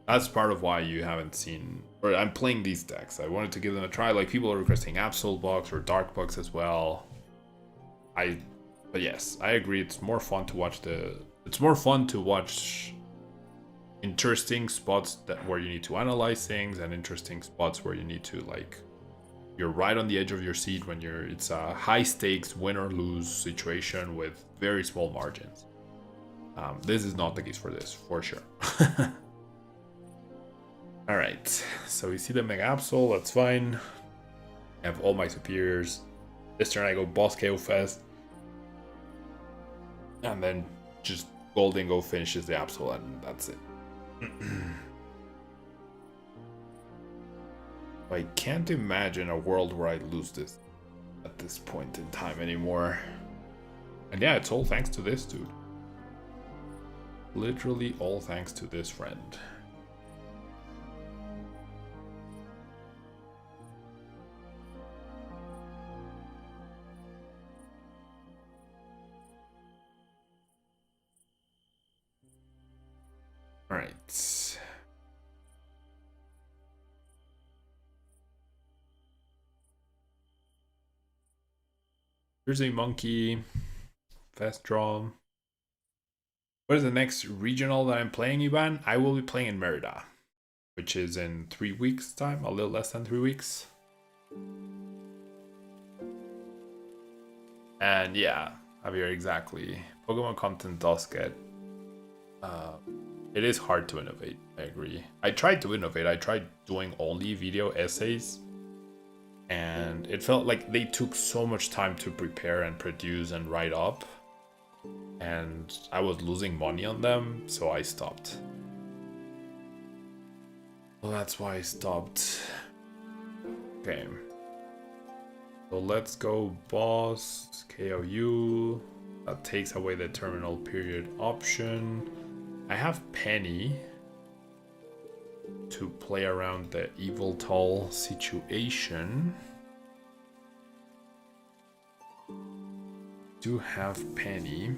That's part of why you haven't seen, or I'm playing these decks. I wanted to give them a try. Like, people are requesting Absol Box or Dark Box as well. But yes, I agree. It's more fun to watch interesting spots where you need to analyze things, and interesting spots where you need to, like, you're right on the edge of your seat when it's a high stakes win or lose situation with very small margins. This is not the case for this, for sure. Alright, so we see the Mega Absol, that's fine. I have all my superiors. This turn I go Boss KO Fest. And then just Goldingo finishes the Absol, and that's it. I can't imagine a world where I lose this at this point in time anymore. And yeah, it's all thanks to this dude. Literally all thanks to this friend. Alright. Here's a monkey. Fast draw. What is the next regional that I'm playing, Ivan? I will be playing in Merida, which is in 3 weeks' time, a little less than 3 weeks. And yeah, Javier, exactly. Pokemon content does get... it is hard to innovate, I agree. I tried to innovate. I tried doing only video essays, and it felt like they took so much time to prepare and produce and write up, and I was losing money on them, so I stopped. Well, that's why I stopped. Okay. So let's go boss, KOU. That takes away the terminal period option. I have Penny to play around the Evil Toll situation. Do have Penny.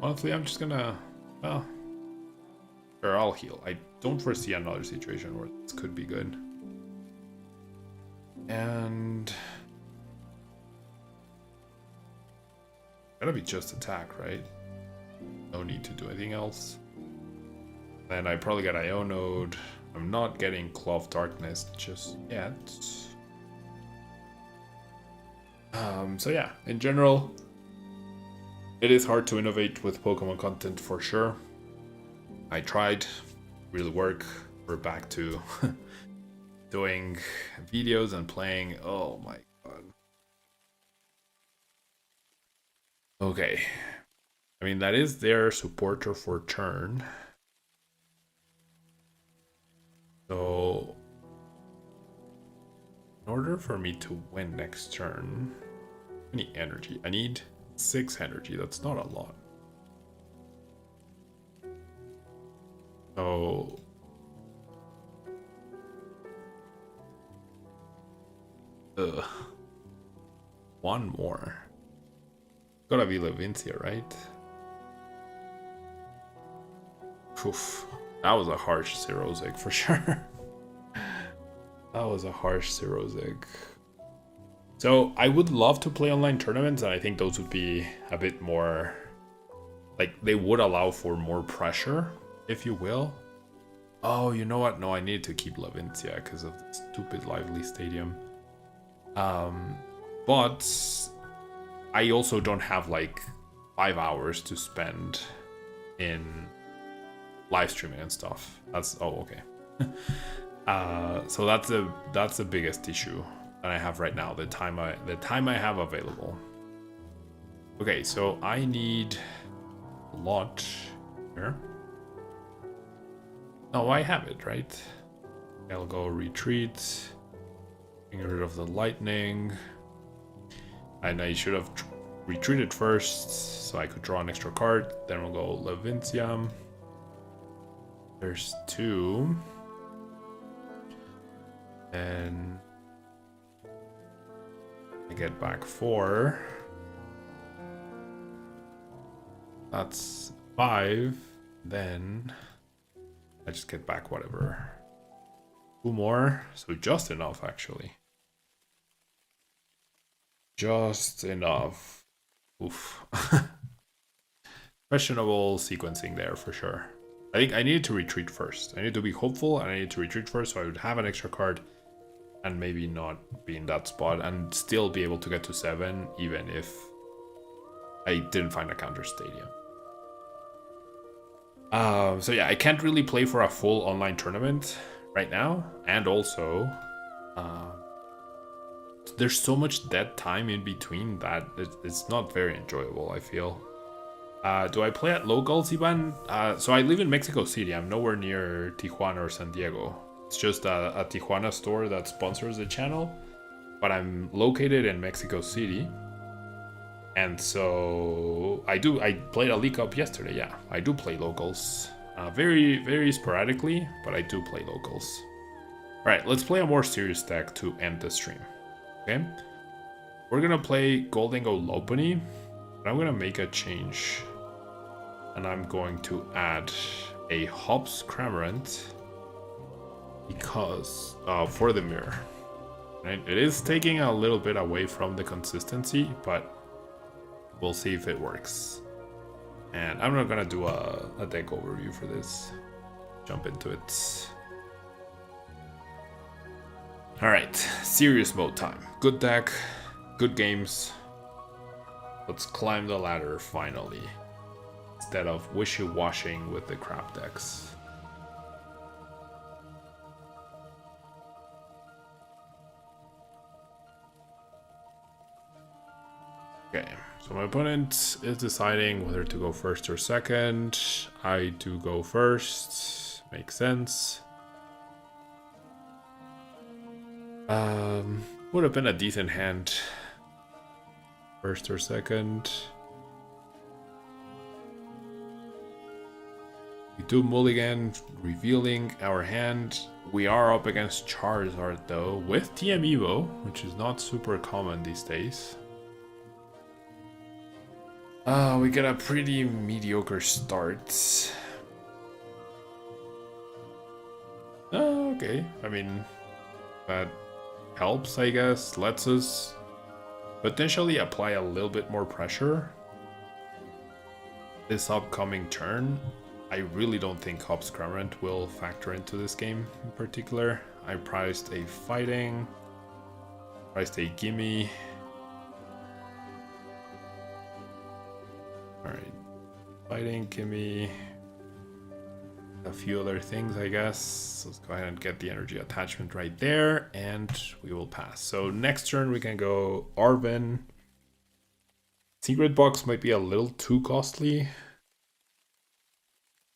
Honestly, I'm just gonna, well, sure, I'll heal. I don't foresee another situation where this could be good. And gotta be just attack, right? No need to do anything else. And I probably got Ionode. I'm not getting Claw of Darkness just yet. So yeah, in general, it is hard to innovate with Pokemon content for sure. I tried, really work. We're back to doing videos and playing. Oh my god. Okay. I mean, that is their supporter for turn. So, in order for me to win next turn, I need energy. I need 6 energy. That's not a lot. So, one more. Gotta be Levincia, right? Oof. That was a harsh Cirrozig for sure. That was a harsh Cirrozig. So I would love to play online tournaments, and I think those would be a bit more, like, they would allow for more pressure, if you will. Oh, you know what? No, I need to keep Levincia because of the stupid Lively Stadium. But I also don't have like 5 hours to spend in live streaming and stuff. That's okay. So that's the biggest issue that I have right now. The time I have available. Okay, so I need a lot here. No, I have it, right? I'll go retreat. Getting rid of the lightning. And I should have retreated first, so I could draw an extra card. Then we'll go Levincium. There's 2. And I get back 4. That's 5. Then I just get back whatever. 2 more. So just enough, actually. Just enough. Oof. Questionable sequencing there for sure. I think I needed to retreat first. I need to be hopeful and I need to retreat first so I would have an extra card and maybe not be in that spot and still be able to get to 7 even if I didn't find a counter stadium. So yeah, I can't really play for a full online tournament right now, and also there's so much dead time in between that it's not very enjoyable, I feel. Do I play at locals, Ivan? So I live in Mexico City. I'm nowhere near Tijuana or San Diego. It's just a Tijuana store that sponsors the channel, but I'm located in Mexico City. And so I played a League Cup yesterday. Yeah, I do play locals. Very, very sporadically, but I do play locals. All right, let's play a more serious deck to end the stream. Okay, we're gonna play Goldengo Lopunny, but I'm gonna make a change, and I'm going to add a Hops Cramorant because for the mirror. Right? It is taking a little bit away from the consistency, but we'll see if it works. And I'm not gonna do a deck overview for this. Jump into it. Alright, serious mode time. Good deck, good games. Let's climb the ladder finally, instead of wishy-washing with the crap decks. Okay, so my opponent is deciding whether to go first or second. I do go first. Makes sense. Would have been a decent hand. First or second. We do mulligan, revealing our hand. We are up against Charizard though, with TM Evo, which is not super common these days. We get a pretty mediocre start. Okay, I mean, that helps, I guess. Lets us potentially apply a little bit more pressure this upcoming turn. I really don't think Hops Cramorant will factor into this game in particular. I priced a fighting, priced a gimme. Alright, fighting, gimme, a few other things, I guess. Let's go ahead and get the energy attachment right there, and we will pass. So next turn we can go Arven. Secret Box might be a little too costly.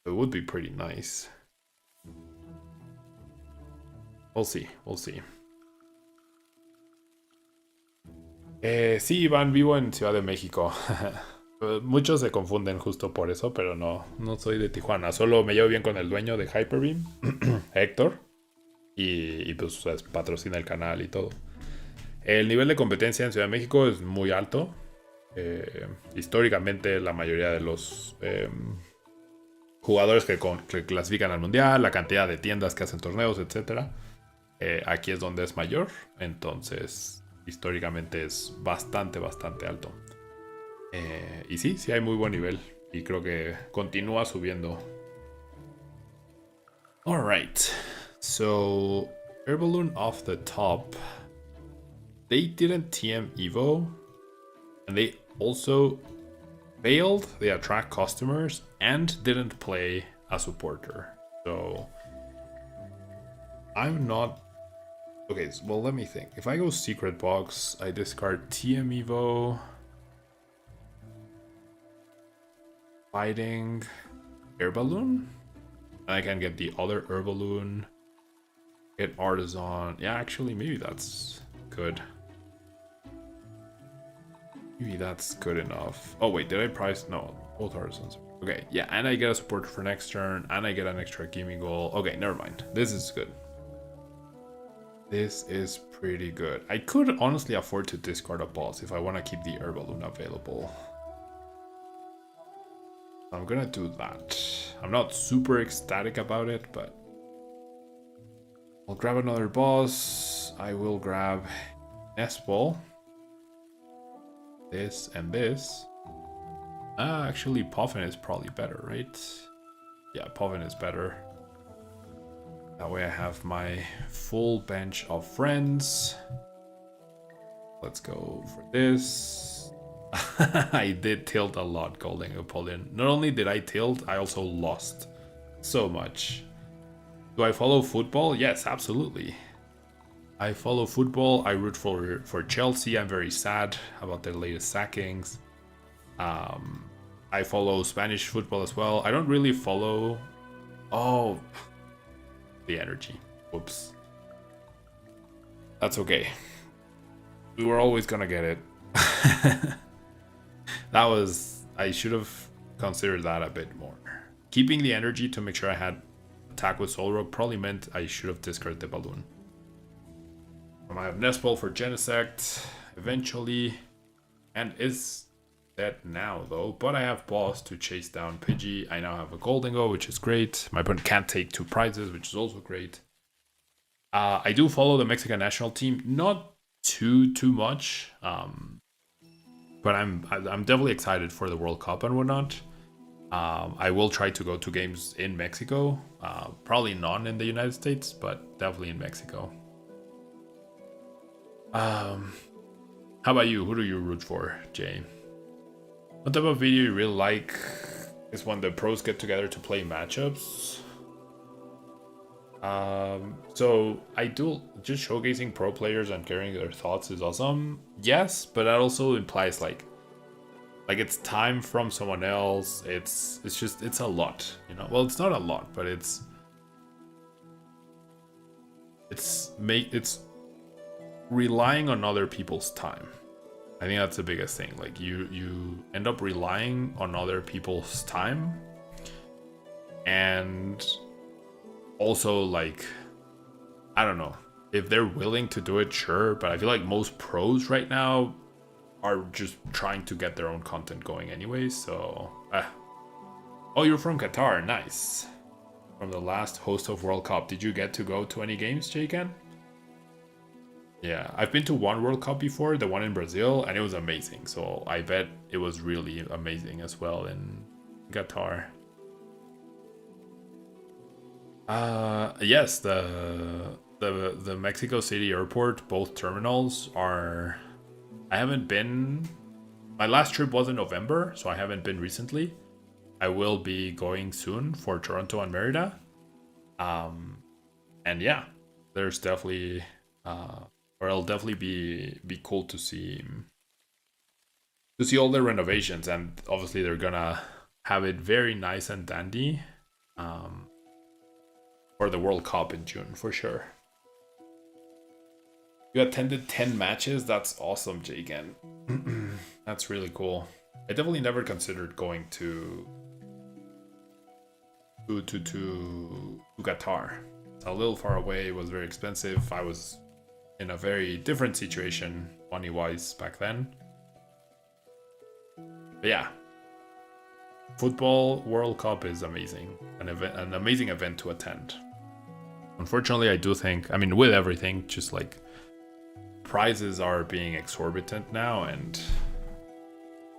It would be pretty nice. We'll see, we'll see. Sí, Iván, vivo en Ciudad de México. Muchos se confunden justo por eso, pero no soy de Tijuana. Solo me llevo bien con el dueño de Hyperbeam, Héctor. Y pues patrocina el canal y todo. El nivel de competencia en Ciudad de México es muy alto. Históricamente la mayoría de los jugadores que clasifican al mundial, la cantidad de tiendas que hacen torneos, etc. Aquí es donde es mayor. Entonces históricamente es bastante alto. Y sí hay muy buen nivel. Y creo que continúa subiendo. Alright. So, Air Balloon off the top. They didn't TM Evo. And they also failed. They attract customers. And didn't play a supporter. So, I'm not... Okay, well, let me think. If I go Secret Box, I discard TM Evo... Fighting Air Balloon. And I can get the other Herbaloon. Get Artisan. Yeah, actually, maybe that's good. Maybe that's good enough. Oh, wait, did I price? No, both Artisans. Okay, yeah, and I get a support for next turn, and I get an extra gimme goal. Okay, never mind. This is good. This is pretty good. I could honestly afford to discard a boss if I want to keep the Herbaloon available. I'm gonna do that. I'm not super ecstatic about it, but I'll grab another boss. I will grab Nest Ball. This and this. Actually, Puffin is probably better, right? Yeah, Puffin is better. That way I have my full bench of friends. Let's go for this. I did tilt a lot, Golden Napoleon. Not only did I tilt, I also lost so much. Do I follow football? Yes, absolutely. I follow football. I root for Chelsea. I'm very sad about their latest sackings. I follow Spanish football as well. I don't really follow... Oh, the energy. Whoops. That's okay. We were always gonna get it. That was... I should have considered that a bit more. Keeping the energy to make sure I had attack with Soul Rogue probably meant I should have discarded the balloon. I have Nest Ball for Genesect eventually. And is dead now though. But I have Boss to chase down Pidgey. I now have a Goldengo, which is great. My opponent can't take 2 prizes, which is also great. I do follow the Mexican national team. Not too much. But I'm definitely excited for the World Cup and whatnot. I will try to go to games in Mexico. Probably none in the United States, but definitely in Mexico. How about you? Who do you root for, Jay? What type of video you really like is when the pros get together to play matchups. So I do just showcasing pro players and carrying their thoughts is awesome. Yes, but that also implies like it's time from someone else. It's a lot, you know. Well, it's not a lot, but it's relying on other people's time. I think that's the biggest thing. Like you end up relying on other people's time, and also like I don't know if they're willing to do it, sure, but I feel like most pros right now are just trying to get their own content going anyway. So oh, you're from Qatar, nice. From the last host of World Cup, did you get to go to any games, Jayken? Yeah, I've been to one World Cup before, the one in Brazil, and it was amazing. So I bet it was really amazing as well in Qatar. Yes, the Mexico City airport, both terminals are... I haven't been... My last trip was in November, so I haven't been recently. I will be going soon for Toronto and Merida. And yeah, there's definitely... or it'll definitely be cool to see all the renovations, and obviously they're gonna have it very nice and dandy for the World Cup in June for sure. You attended 10 matches? That's awesome, Jayken. That's really cool. I definitely never considered going to Qatar. It's a little far away, it was very expensive. I was in a very different situation money-wise back then. But yeah, football World Cup is amazing, an amazing event to attend. Unfortunately, I do think, I mean, with everything, just like prices are being exorbitant now, and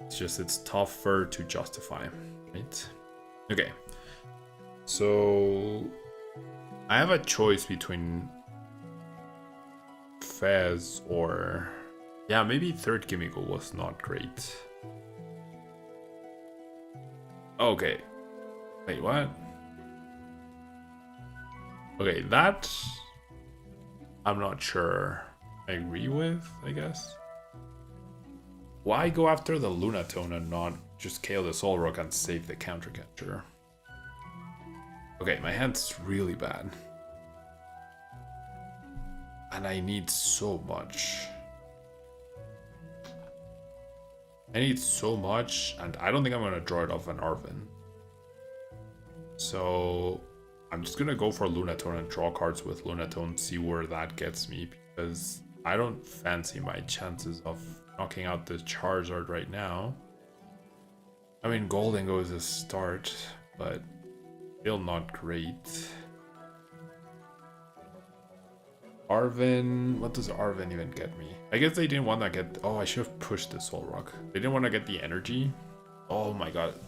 it's tougher to justify, right? Okay, so I have a choice between Fez or... Yeah, maybe third Kimiko was not great. Okay. Wait, what? Okay, that... I'm not sure I agree with, I guess. Why go after the Lunatone and not just KO the Soul Rock and save the counter catcher? Okay, my hand's really bad. And I need so much. I need so much, and I don't think I'm gonna draw it off an Arvin. So I'm just gonna go for Lunatone and draw cards with Lunatone, see where that gets me, because I don't fancy my chances of knocking out the Charizard right now. I mean, Goldingo is a start, but still not great. Arvin, what does Arvin even get me? I guess they didn't want to get. Oh, I should have pushed the Soul Rock. They didn't want to get the energy. Oh my god,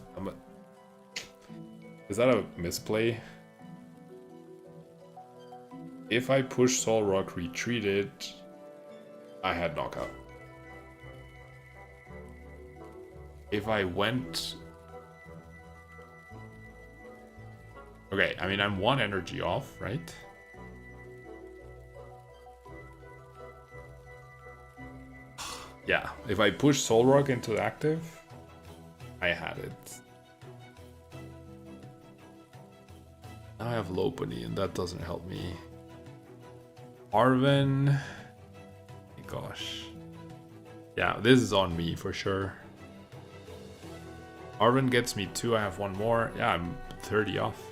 is that a misplay? If I push Soul Rock, retreated, I had knockout. If I went... Okay, I mean, I'm one energy off, right? Yeah, if I push Soul Rock into active, I had it. Now I have Lopunny, and that doesn't help me. Arvin... Gosh. Yeah, this is on me for sure. Arvin gets me 2, I have 1 more. Yeah, I'm 30 off.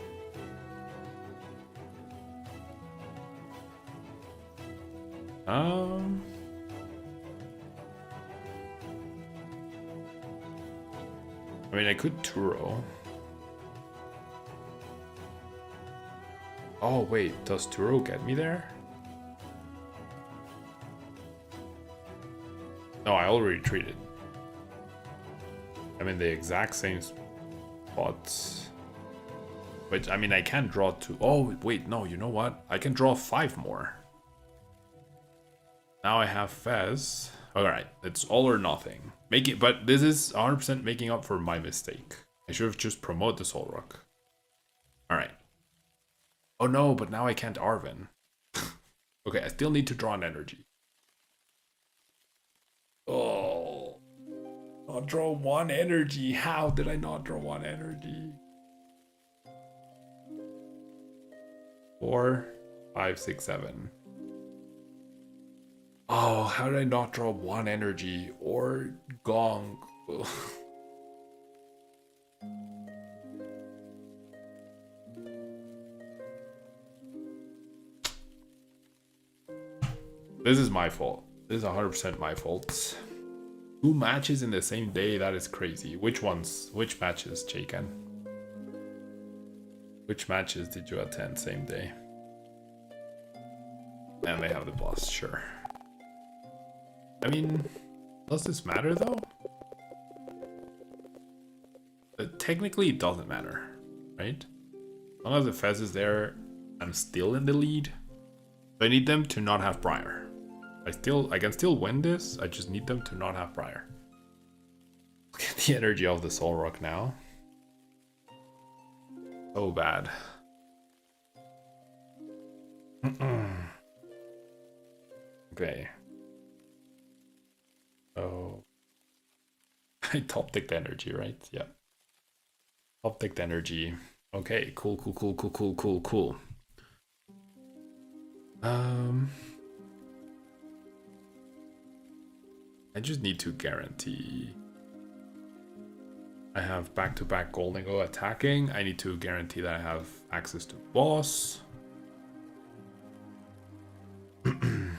I mean, I could Turo. Oh, wait, does Turo get me there? No, I already treated. I'm in the exact same spots. Which, I mean, I can draw 2. Oh, wait, no, you know what? I can draw 5 more. Now I have Fez. Alright, it's all or nothing. Make it, but this is 100% making up for my mistake. I should have just promoted the Soul Rock. Alright. Oh no, but now I can't Arvin. Okay, I still need to draw an energy. Oh. Not draw 1 energy. How did I not draw 1 energy? 4, 5, 6, 7. Oh, how did I not draw 1 energy or Gong? This is my fault. This is 100% my fault. 2 matches in the same day, that is crazy. Which ones? Which matches, Jaken? Which matches did you attend same day? And they have the plus, sure. I mean, does this matter though? Technically it doesn't matter, right? As long as the Fez is there, I'm still in the lead. I need them to not have Briar. I can still win this, I just need them to not have Briar. Look at the energy of the Soul Rock now. So bad. Okay. Oh. I top decked energy, right? Yeah. Top decked energy. Okay, cool. I just need to guarantee. I have back-to-back Goldingo attacking. I need to guarantee that I have access to boss. And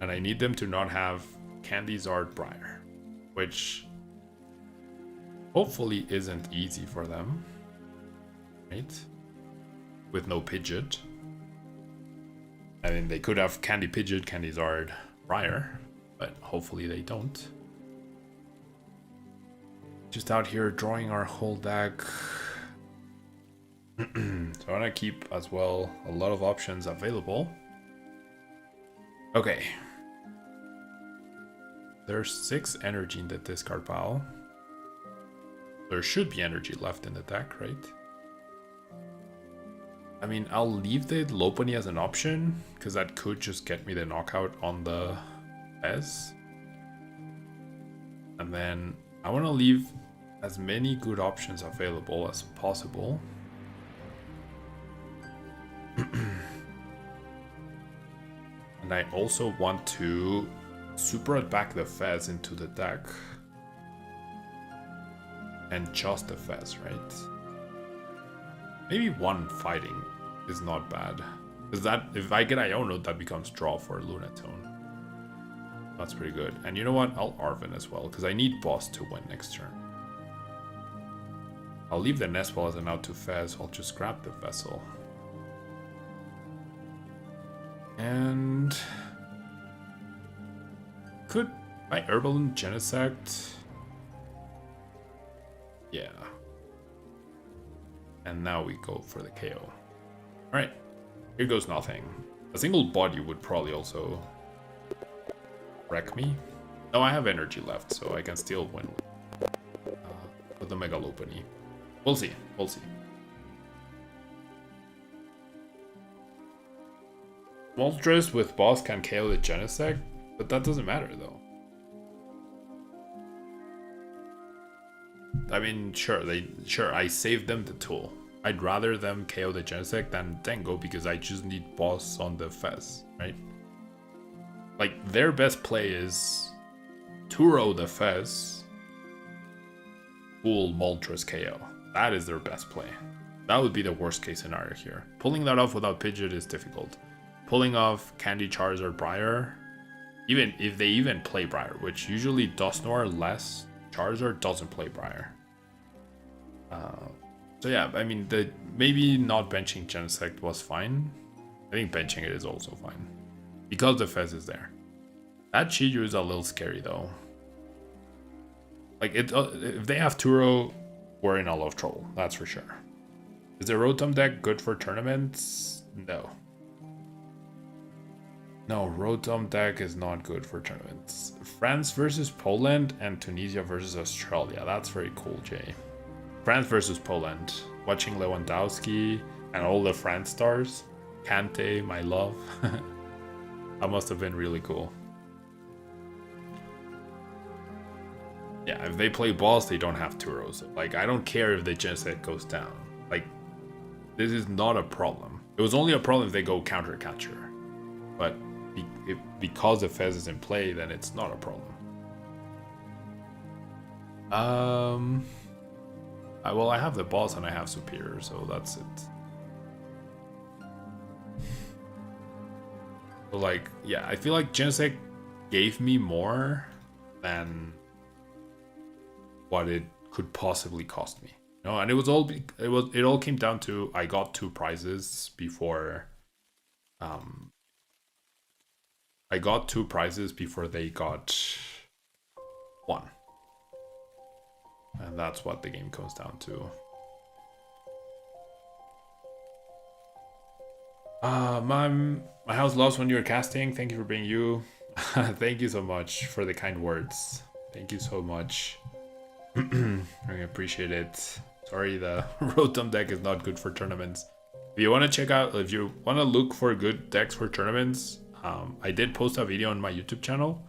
I need them to not have Candyzard Briar, which hopefully isn't easy for them, right? With no Pidgeot. I mean, they could have Candy Pidgeot, Candyzard Briar, but hopefully they don't. Just out here drawing our whole deck. So I want to keep as well a lot of options available. Okay. There's 6 energy in the discard pile. There should be energy left in the deck, right? I mean, I'll leave the Lopunny as an option, because that could just get me the knockout on the Fez. And then I want to leave as many good options available as possible. And I also want to super back the Fez into the deck. And just the Fez, right? Maybe one fighting is not bad. Because that, if I get Iono, that becomes draw for Lunatone. That's pretty good. And you know what? I'll Arven as well, because I need boss to win next turn. I'll leave the Nestball as an out to Fez. I'll just grab the Vessel. And... could my Herbalin Genesect? Yeah. And now we go for the KO. Alright. Here goes nothing. A single body would probably also wreck me. No, I have energy left, so I can still win with the Mega Lopunny. We'll see. We'll see. Moltres with boss can KO the Genesect, but that doesn't matter though. I mean, sure, I saved them the tool. I'd rather them KO the Genesect than Dengo because I just need boss on the Fez, right? Like, their best play is Turo the Fez, full Moltres KO. That is their best play. That would be the worst case scenario here. Pulling that off without Pidgeot is difficult. Pulling off Candy Charizard Briar, even if they even play Briar, which usually Dusknoir less, Charizard doesn't play Briar. So yeah, I mean, maybe not benching Genesect was fine. I think benching it is also fine. Because the Fez is there. That Chiyu is a little scary though. Like, if they have Turo, we're in a lot of trouble, that's for sure. Is the Rotom deck good for tournaments? No. No, Rotom deck is not good for tournaments. France versus Poland and Tunisia versus Australia. That's very cool, Jay. France versus Poland. Watching Lewandowski and all the France stars. Kante, my love. That must have been really cool. Yeah, if they play balls, they don't have Turos. Like, I don't care if the Genesect goes down. Like, this is not a problem. It was only a problem if they go counter-catcher. But because the Fez is in play, then it's not a problem. Well, I have the boss and I have Superior, so that's it. So, like, yeah, I feel like Genesect gave me more than what it could possibly cost me. You know, and it all came down to I got 2 prizes before I got 2 prizes before they got 1. And that's what the game comes down to. My house loves when you're casting. Thank you for being you. Thank you so much for the kind words. Thank you so much. I appreciate it. Sorry, the Rotom deck is not good for tournaments. If you want to check out, if you want to look for good decks for tournaments, I did post a video on my YouTube channel.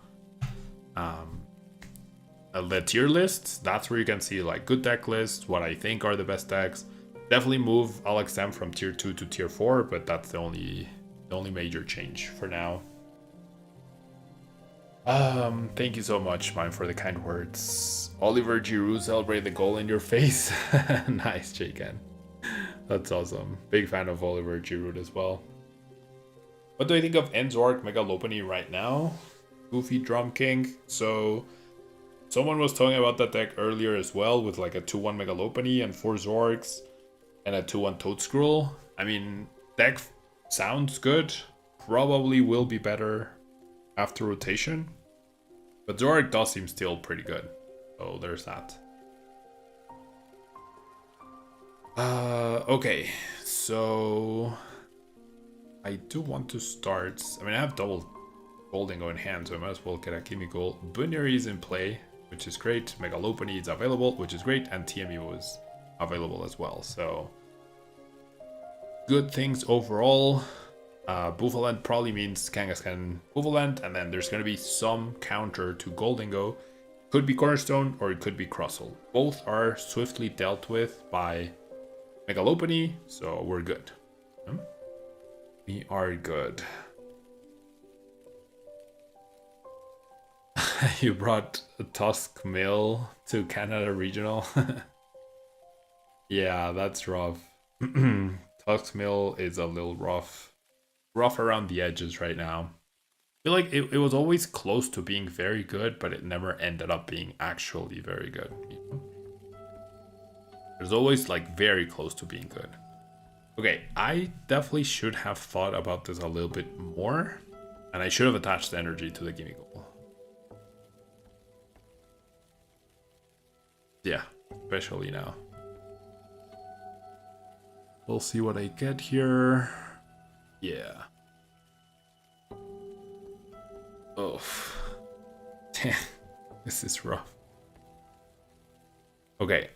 The tier lists, that's where you can see like good deck lists, what I think are the best decks. Definitely move Alakazam from tier 2 to tier 4, but that's the only major change for now. Thank you so much, Mime, for the kind words. Oliver Giroud, celebrate the goal in your face. Nice, Jayken. That's awesome. Big fan of Oliver Giroud as well. What do I think of Enzork Mega Lopunny right now? Goofy Drum King. So, someone was talking about that deck earlier as well, with like a 2-1 Mega Lopunny and 4 Zorks and a 2-1 Toadskrull. I mean, deck sounds good. Probably will be better after rotation. But Zorik does seem still pretty good. So there's that. Okay. So I do want to start. I mean, I have double Goldingo in hand, so I might as well get a Chemical. Bunnery is in play, which is great. Mega Lopunny is available, which is great. And TMU is available as well. So good things overall. Buvaland probably means Kangaskhan Buvaland, and then there's going to be some counter to Goldingo. Could be Cornerstone or it could be Crustle. Both are swiftly dealt with by Mega Lopunny, so we're good. We are good. You brought a Tusk Mill to Canada Regional. Yeah, that's rough. Tusk Mill is a little rough. Rough around the edges right now. I feel like it was always close to being very good, but it never ended up being actually very good. It was always like very close to being good. Okay, I definitely should have thought about this a little bit more, and I should have attached energy to the gimme goal. Yeah, especially now. We'll see what I get here. Yeah. Oh, damn, this is rough. Okay,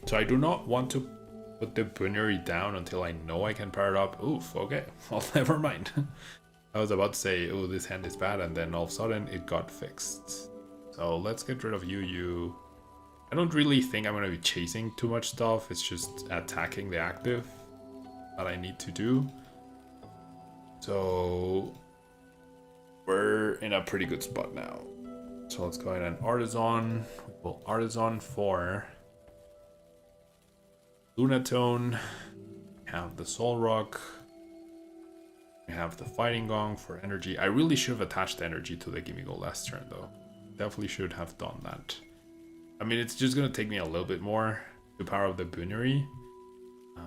so I do not want to put the binary down until I know I can pair it up. Oof, okay, well, never mind. I was about to say, oh, this hand is bad, and then all of a sudden it got fixed. So let's get rid of you. I don't really think I'm going to be chasing too much stuff. It's just attacking the active that I need to do. So we're in a pretty good spot now. So let's go ahead and Artisan. We'll Artisan for Lunatone. Have the Soul Rock. We have the Fighting Gong for energy. I really should have attached energy to the Gimme Goal last turn though. Definitely should have done that. I mean, it's just going to take me a little bit more to power up the Bunary. I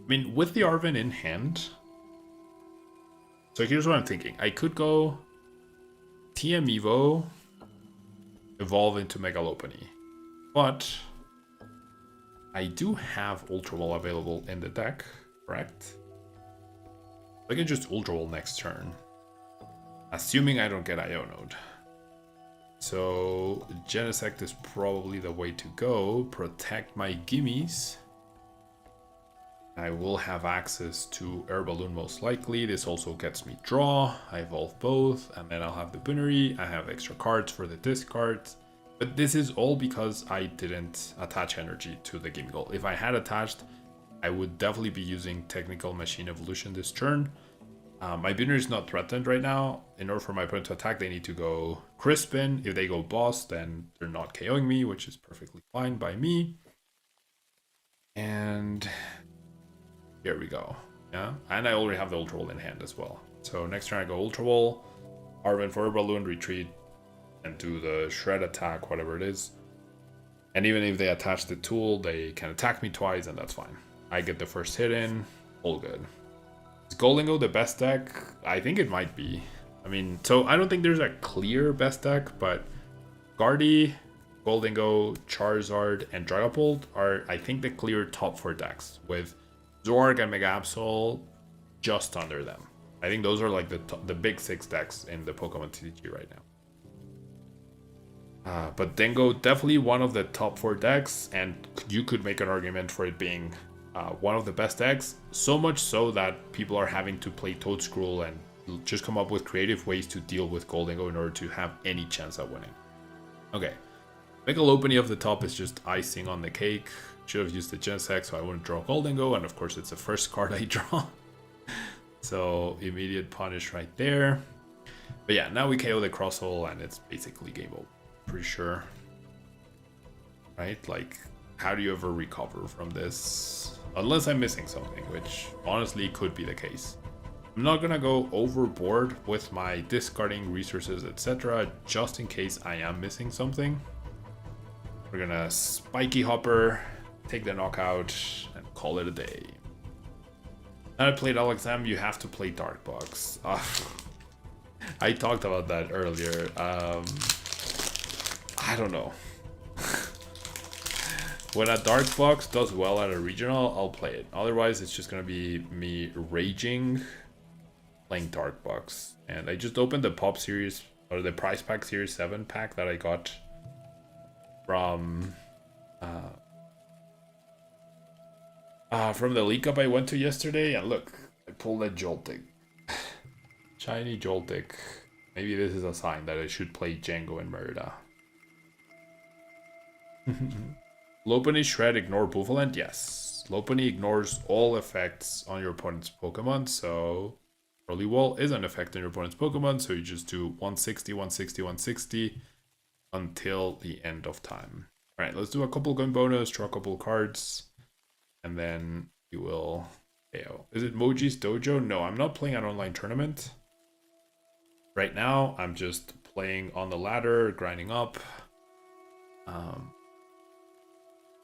mean, with the Arven in hand... So here's what I'm thinking. I could go TM Evo, evolve into Megalopony. But I do have Ultra Ball available in the deck, correct? I can just Ultra Ball next turn. Assuming I don't get Ionode. So Genesect is probably the way to go. Protect my gimmies. I will have access to Air Balloon most likely. This also gets me draw. I evolve both, and then I'll have the Bunary. I have extra cards for the discards. But this is all because I didn't attach energy to the Gimme Goal. If I had attached, I would definitely be using Technical Machine Evolution this turn. My Bunary is not threatened right now. In order for my opponent to attack, they need to go Crispin. If they go Boss, then they're not KOing me, which is perfectly fine by me. And here we go. Yeah, and I already have the Ultra Ball in hand as well. So next turn I go Ultra Ball, Arven for Balloon, retreat, and do the Shred attack, whatever it is. And even if they attach the tool, they can attack me twice, and that's fine. I get the first hit in, all good. Is Goldingo the best deck? I think it might be. I mean, so I don't think there's a clear best deck, but Guardy, Goldingo, Charizard, and Dragapult are, I think, the clear top 4 decks, with Zorg and Mega Absol just under them. I think those are like the big 6 decks in the Pokemon TCG right now. But Dingo, definitely one of the top 4 decks, and you could make an argument for it being one of the best decks. So much so that people are having to play Toadscruel and just come up with creative ways to deal with Goldingo in order to have any chance at winning. Okay, Megalopony of the top is just icing on the cake. Should have used the Genesect so I wouldn't draw Goldingo, and of course it's the first card I draw. So immediate punish right there. But yeah, now we KO the Crosshole and it's basically game over. Pretty sure. Right? Like, how do you ever recover from this? Unless I'm missing something, which honestly could be the case. I'm not gonna go overboard with my discarding resources, etc. just in case I am missing something. We're gonna Spiky Hopper, take the knockout, and call it a day. Now I played Alakazam, you have to play Dark Box. I talked about that earlier. I don't know. When a Dark Box does well at a regional, I'll play it. Otherwise, it's just gonna be me raging playing Dark Box. And I just opened the Pop Series, or the Prize Pack Series 7 pack that I got from the League Cup I went to yesterday, and look, I pulled a Joltik. Shiny Joltik. Maybe this is a sign that I should play Django and Merida. Lopunny, Shred, ignore Buffalent? Yes. Lopunny ignores all effects on your opponent's Pokemon, so Early wall is an effect on your opponent's Pokemon, so you just do 160, 160, 160 until the end of time. All right, let's do a couple gun bonus, draw a couple cards, and then we will KO. Is it Moji's Dojo? No, I'm not playing an online tournament. Right now, I'm just playing on the ladder, grinding up.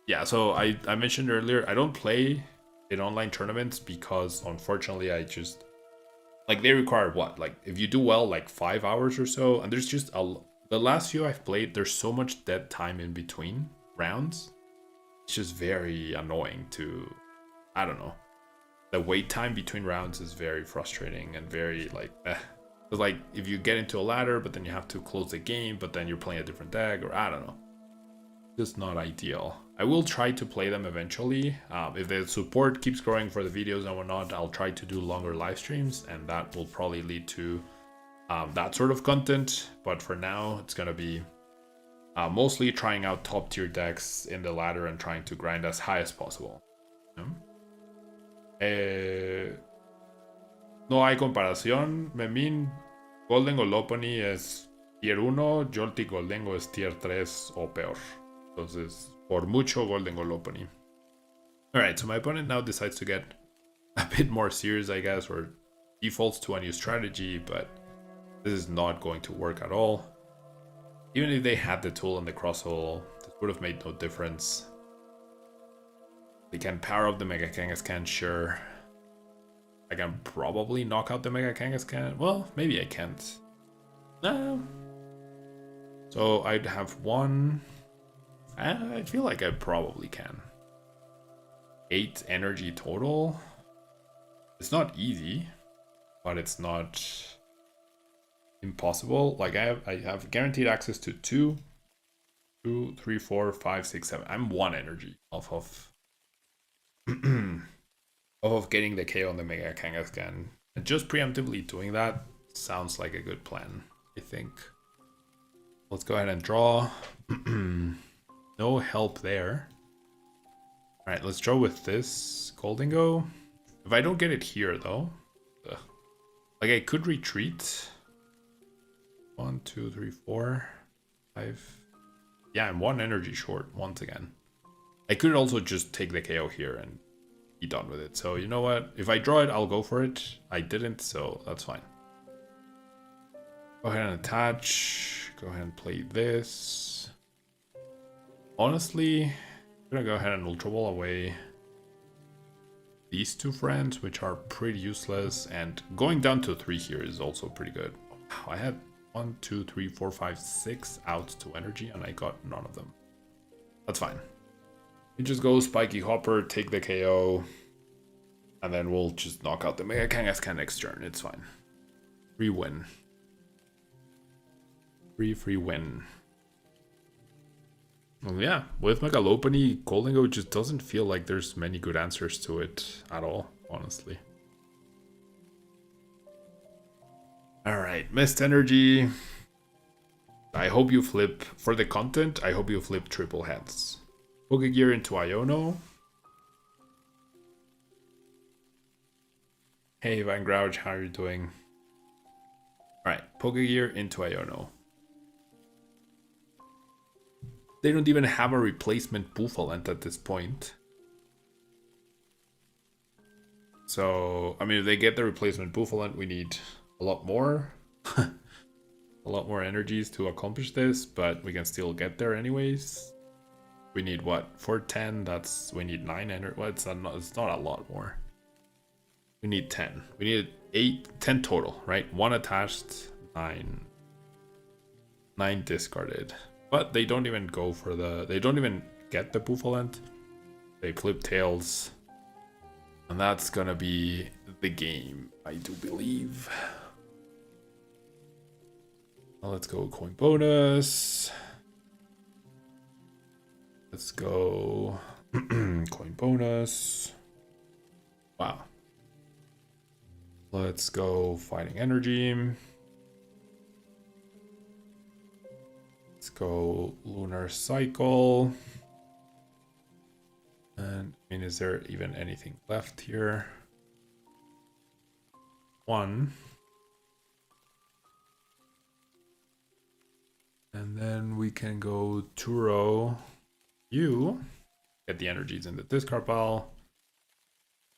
Yeah, so I mentioned earlier, I don't play in online tournaments because unfortunately I just, like, they require what? Like, if you do well, like 5 hours or so, and there's just the last few I've played, there's so much dead time in between rounds. It's just very annoying to, I don't know. The wait time between rounds is very frustrating and very like, It's like if you get into a ladder, but then you have to close the game, but then you're playing a different deck, or I don't know. Just not ideal. I will try to play them eventually. If the support keeps growing for the videos and whatnot, I'll try to do longer live streams, and that will probably lead to that sort of content. But for now, it's gonna be mostly trying out top tier decks in the ladder and trying to grind as high as possible. No hay comparación, Memin. Golden Golopony es tier 1, Joltik Goldengo es tier 3 o peor. Entonces, por mucho Golden Golopony. Alright, so my opponent now decides to get a bit more serious, I guess, or defaults to a new strategy, but this is not going to work at all. Even if they had the tool and the crosshole, this would have made no difference. They can power up the Mega Kangaskhan, sure. I can probably knock out the Mega Kangaskhan. Well, maybe I can't. No. So I'd have one. I feel like I probably can. 8 energy total. It's not easy, but it's not impossible. Like I have guaranteed access to 2, 3, 4, 5, 6, 7. I'm 1 energy off of of getting the KO on the Mega Kangaskhan. And just preemptively doing that sounds like a good plan, I think. Let's go ahead and draw. No help there. Alright, let's draw with this Goldingo. If I don't get it here, though... Like, I could retreat. 1, 2, 3, 4, 5... Yeah, I'm 1 energy short, once again. I could also just take the KO here and be done with it. So, you know what? If I draw it, I'll go for it. I didn't, so that's fine. Go ahead and attach. Go ahead and play this. Honestly, I'm gonna go ahead and Ultra Ball away these 2 friends, which are pretty useless, and going down to 3 here is also pretty good. Wow, I had 1, 2, 3, 4, 5, 6 outs to energy, and I got none of them. That's fine. You just go Spiky Hopper, take the KO, and then we'll just knock out the Mega Kangaskhan next turn. It's fine. Free win. Free win. Well, yeah, with Megalopony, Goldingo just doesn't feel like there's many good answers to it at all, honestly. Alright, Mist Energy. I hope you flip, for the content, I hope you flip triple heads. Pokegear into Iono. Hey, Van Grouch, how are you doing? Alright, Pokegear into Iono. They don't even have a replacement Buffalant at this point. So, I mean, if they get the replacement Buffalant, we need a lot more. A lot more energies to accomplish this, but we can still get there anyways. We need what? For 10, we need 9 energy. Well, it's not a lot more. We need 10. We need 10 total, right? 1 attached, 9 discarded. But they don't even go for they don't even get the Buffalant. They flip tails. And that's gonna be the game, I do believe. Well, let's go coin bonus. Let's go coin bonus. Wow. Let's go fighting energy. Let's go lunar cycle. And I mean, is there even anything left here? 1. And then we can go Turo you. Get the energies in the discard pile.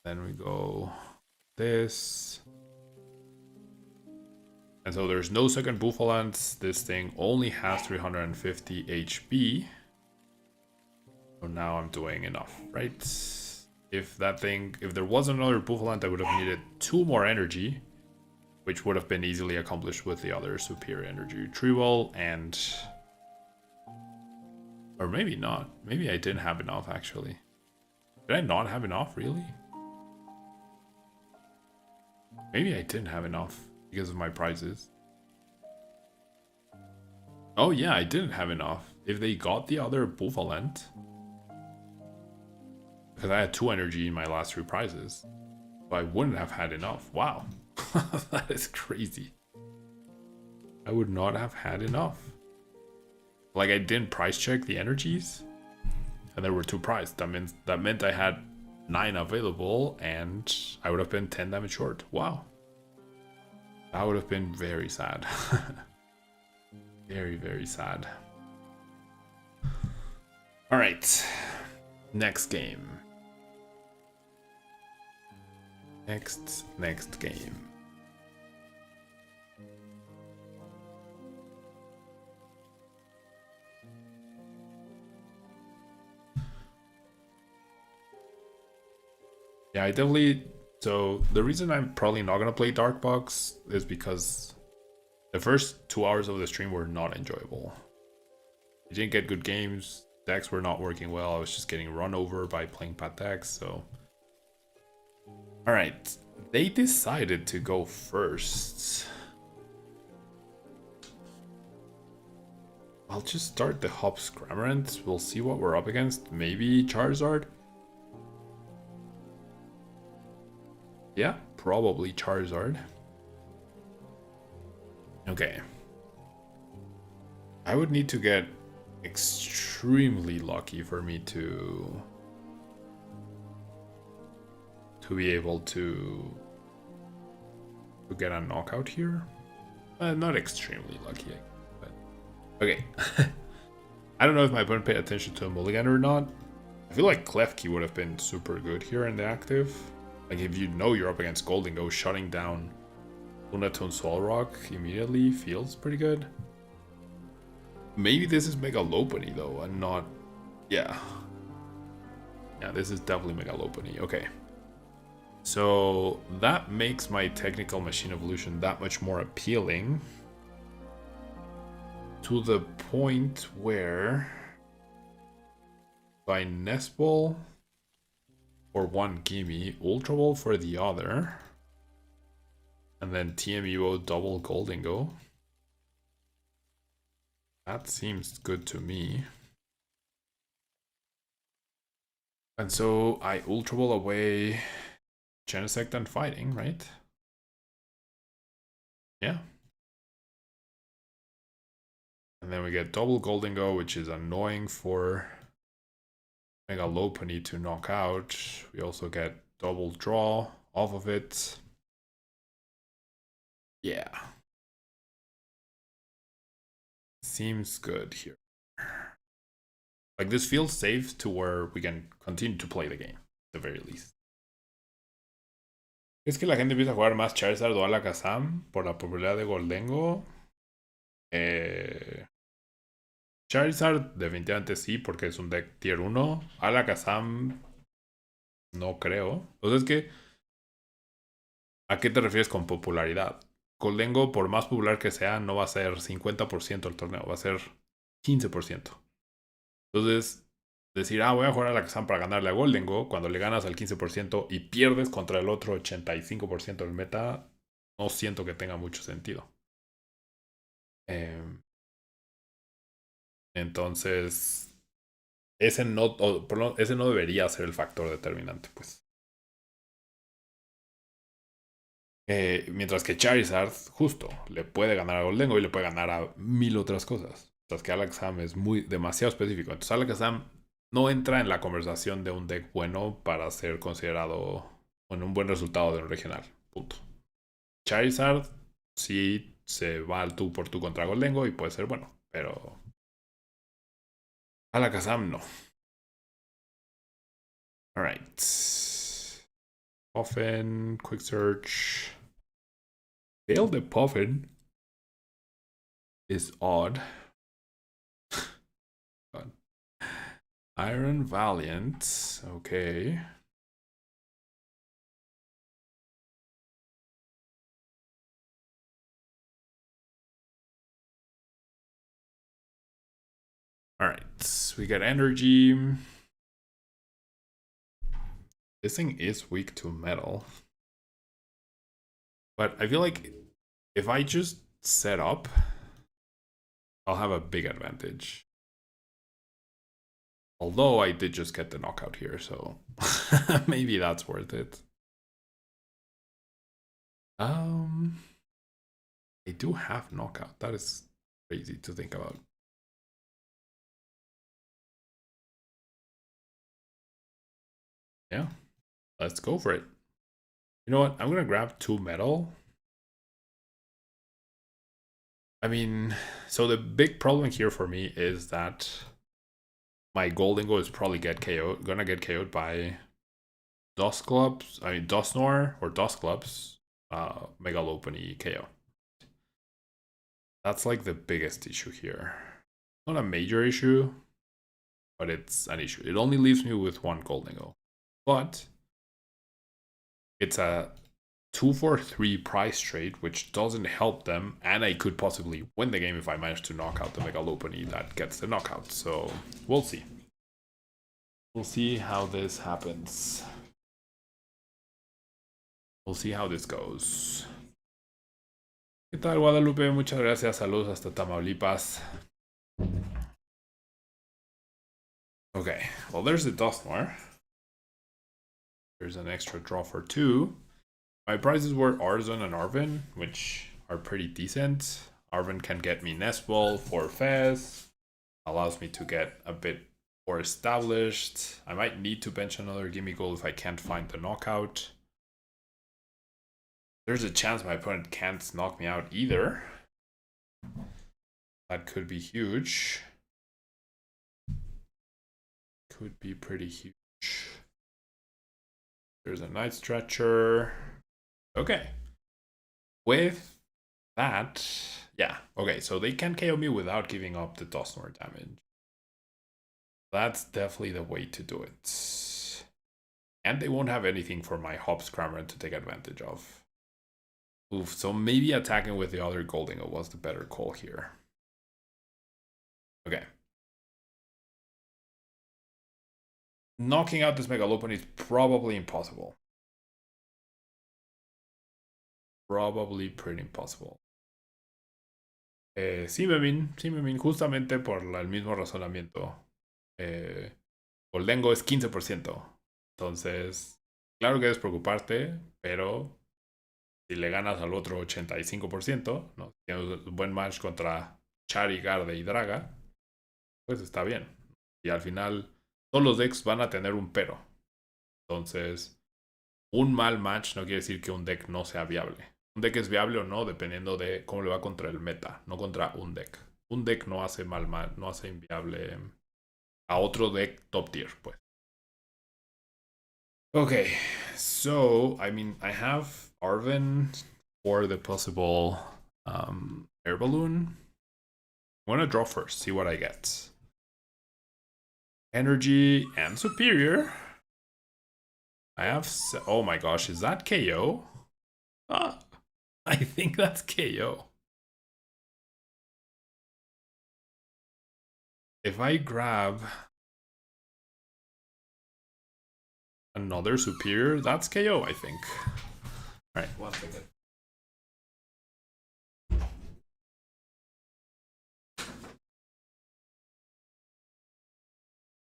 Then we go this. And so there's no second Buffalant. This thing only has 350 HP. So now I'm doing enough, right? If there was another Buffalant, I would have needed 2 more energy, which would have been easily accomplished with the other superior energy retrieval, and... Or maybe not. Maybe I didn't have enough, actually. Did I not have enough, really? Maybe I didn't have enough because of my prizes. Oh yeah, I didn't have enough. If they got the other Buffalant... Because I had 2 energy in my last 3 prizes. So I wouldn't have had enough. Wow. That is crazy. I would not have had enough. Like, I didn't price check the energies. And there were 2 prizes. That meant I had 9 available. And I would have been 10 damage short. Wow. That would have been very sad. Very, very sad. Alright. Next game. Next game. Yeah, I definitely... So, the reason I'm probably not gonna play Dark Box is because the first 2 hours of the stream were not enjoyable. I didn't get good games, decks were not working well, I was just getting run over by playing bad decks, so... Alright, they decided to go first. I'll just start the Hops Cramorant. We'll see what we're up against. Maybe Charizard? Yeah, probably Charizard. Okay. I would need to get extremely lucky for me to be able to get a knockout here. Not extremely lucky, but okay. I don't know if my opponent paid attention to a mulligan or not. I feel like Klefki would have been super good here in the active. Like, if you know you're up against Goldingo, shutting down Lunatone Solrock immediately feels pretty good. Maybe this is Mega Lopunny though, and not... Yeah. Yeah, this is definitely Mega Lopunny. Okay. So that makes my technical machine evolution that much more appealing. To the point where... By Nestball for one gimme, Ultra Ball for the other, and then TMUO double Goldingo. That seems good to me. And so I Ultra Ball away Genesect and Fighting, right? Yeah. And then we get double Goldingo, which is annoying for Mega Lopunny to knock out. We also get double draw off of it. Yeah. Seems good here. Like, this feels safe to where we can continue to play the game, at the very least. ¿Es que la gente empieza a jugar más Charizard o Alakazam por la popularidad de Goldengo? Charizard definitivamente sí, porque es un deck tier 1. Alakazam no creo. Entonces, ¿a qué te refieres con popularidad? Goldengo, por más popular que sea, no va a ser 50% del torneo, va a ser 15%. Entonces, decir, voy a jugar a Alakazam para ganarle a Goldengo, cuando le ganas al 15% y pierdes contra el otro 85% del meta, no siento que tenga mucho sentido. Entonces, ese no debería ser el factor determinante, pues. Mientras que Charizard, justo, le puede ganar a Goldengo y le puede ganar a 1000 otras cosas. Mientras que Alakazam es demasiado específico. Entonces Alakazam no entra en la conversación de un deck bueno para ser considerado con un buen resultado de un regional. Punto. Charizard sí se va al tú por tú contra Goldengo y puede ser bueno, pero Alakazam no. Alright. Puffin, quick search. Fail the Puffin is odd. Iron Valiant, okay. Alright, we got energy. This thing is weak to metal. But I feel like if I just set up, I'll have a big advantage. Although I did just get the knockout here, so maybe that's worth it. I do have knockout. That is crazy to think about. Yeah, let's go for it. You know what? I'm gonna grab 2 metal. I mean, so the big problem here for me is that my Goldingo is probably gonna get KO'd by Dusclops, I mean Dusknoir or Dusclops, Megalopony KO. That's like the biggest issue here. Not a major issue, but it's an issue. It only leaves me with 1 Goldingo. But it's a 2-for-3 price trade, which doesn't help them, and I could possibly win the game if I manage to knock out the Megalopony that gets the knockout. So we'll see. We'll see how this happens. We'll see how this goes. ¿Qué tal, Guadalupe? Muchas gracias. Saludos hasta Tamaulipas. Okay, well, there's the Dusknoir. There's an extra draw for 2. My prizes were Arzon and Arvin, which are pretty decent. Arvin can get me Nest Ball for Fez. Allows me to get a bit more established. I might need to bench another Gimme Goal if I can't find the knockout. There's a chance my opponent can't knock me out either. That could be huge. Could be pretty huge. There's a Night Stretcher. Okay. With that, yeah. Okay, so they can KO me without giving up the Dusknoir damage. That's definitely the way to do it. And they won't have anything for my Hops Cramorant to take advantage of. Oof, so maybe attacking with the other Goldingo was the better call here. Okay. Knocking out this Megalopony is probably impossible. Probably pretty impossible. Sí, Memin, justamente por el mismo razonamiento. Goldengo es 15%. Entonces, claro que debes preocuparte, pero si le ganas al otro 85%, ¿no? Tienes un buen match contra Chari, Garde y Draga, pues está bien. Y al final, todos los decks van a tener un pero. Entonces, un mal match no quiere decir que un deck no sea viable. Un deck es viable o no dependiendo de cómo le va contra el meta, no contra un deck. Un deck no hace no hace inviable a otro deck top tier, pues. Okay, so I mean I have Arvin for the possible air balloon. I'm gonna draw first, see what I get. Energy and superior. I have. Oh my gosh, is that KO? I think that's KO. If I grab another superior, that's KO, I think. Alright, 1 second.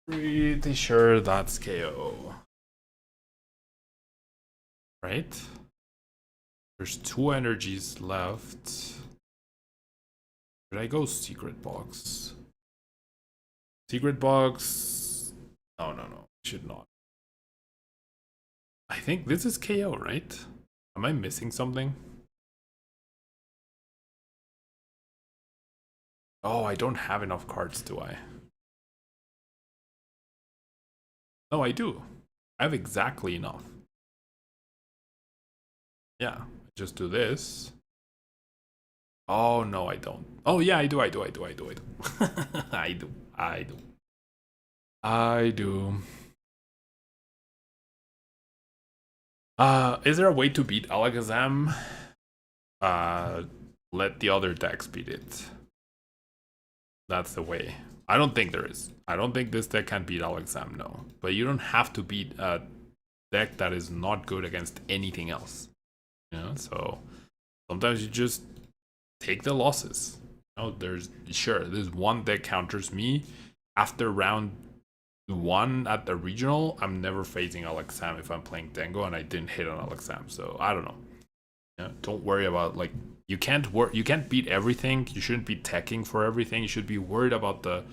Pretty sure that's KO. Right? There's 2 energies left. Should I go Secret Box? Secret Box. No. Should not. I think this is KO, right? Am I missing something? Oh, I don't have enough cards, do I? No, I do. I have exactly enough. Yeah, just do this. Oh, no, I don't. Oh, yeah, I do. I do. I do. I do. I do. Is there a way to beat Alakazam? Let the other decks beat it. That's the way. I don't think there is. I don't think this deck can beat Alakazam, no. But you don't have to beat a deck that is not good against anything else. You know, so sometimes you just take the losses. There's one deck counters me. After round 1 at the regional, I'm never facing Alakazam if I'm playing Dengo and I didn't hit on Alakazam. So I don't know. Don't worry about like you can't beat everything. You shouldn't be teching for everything. You should be worried about the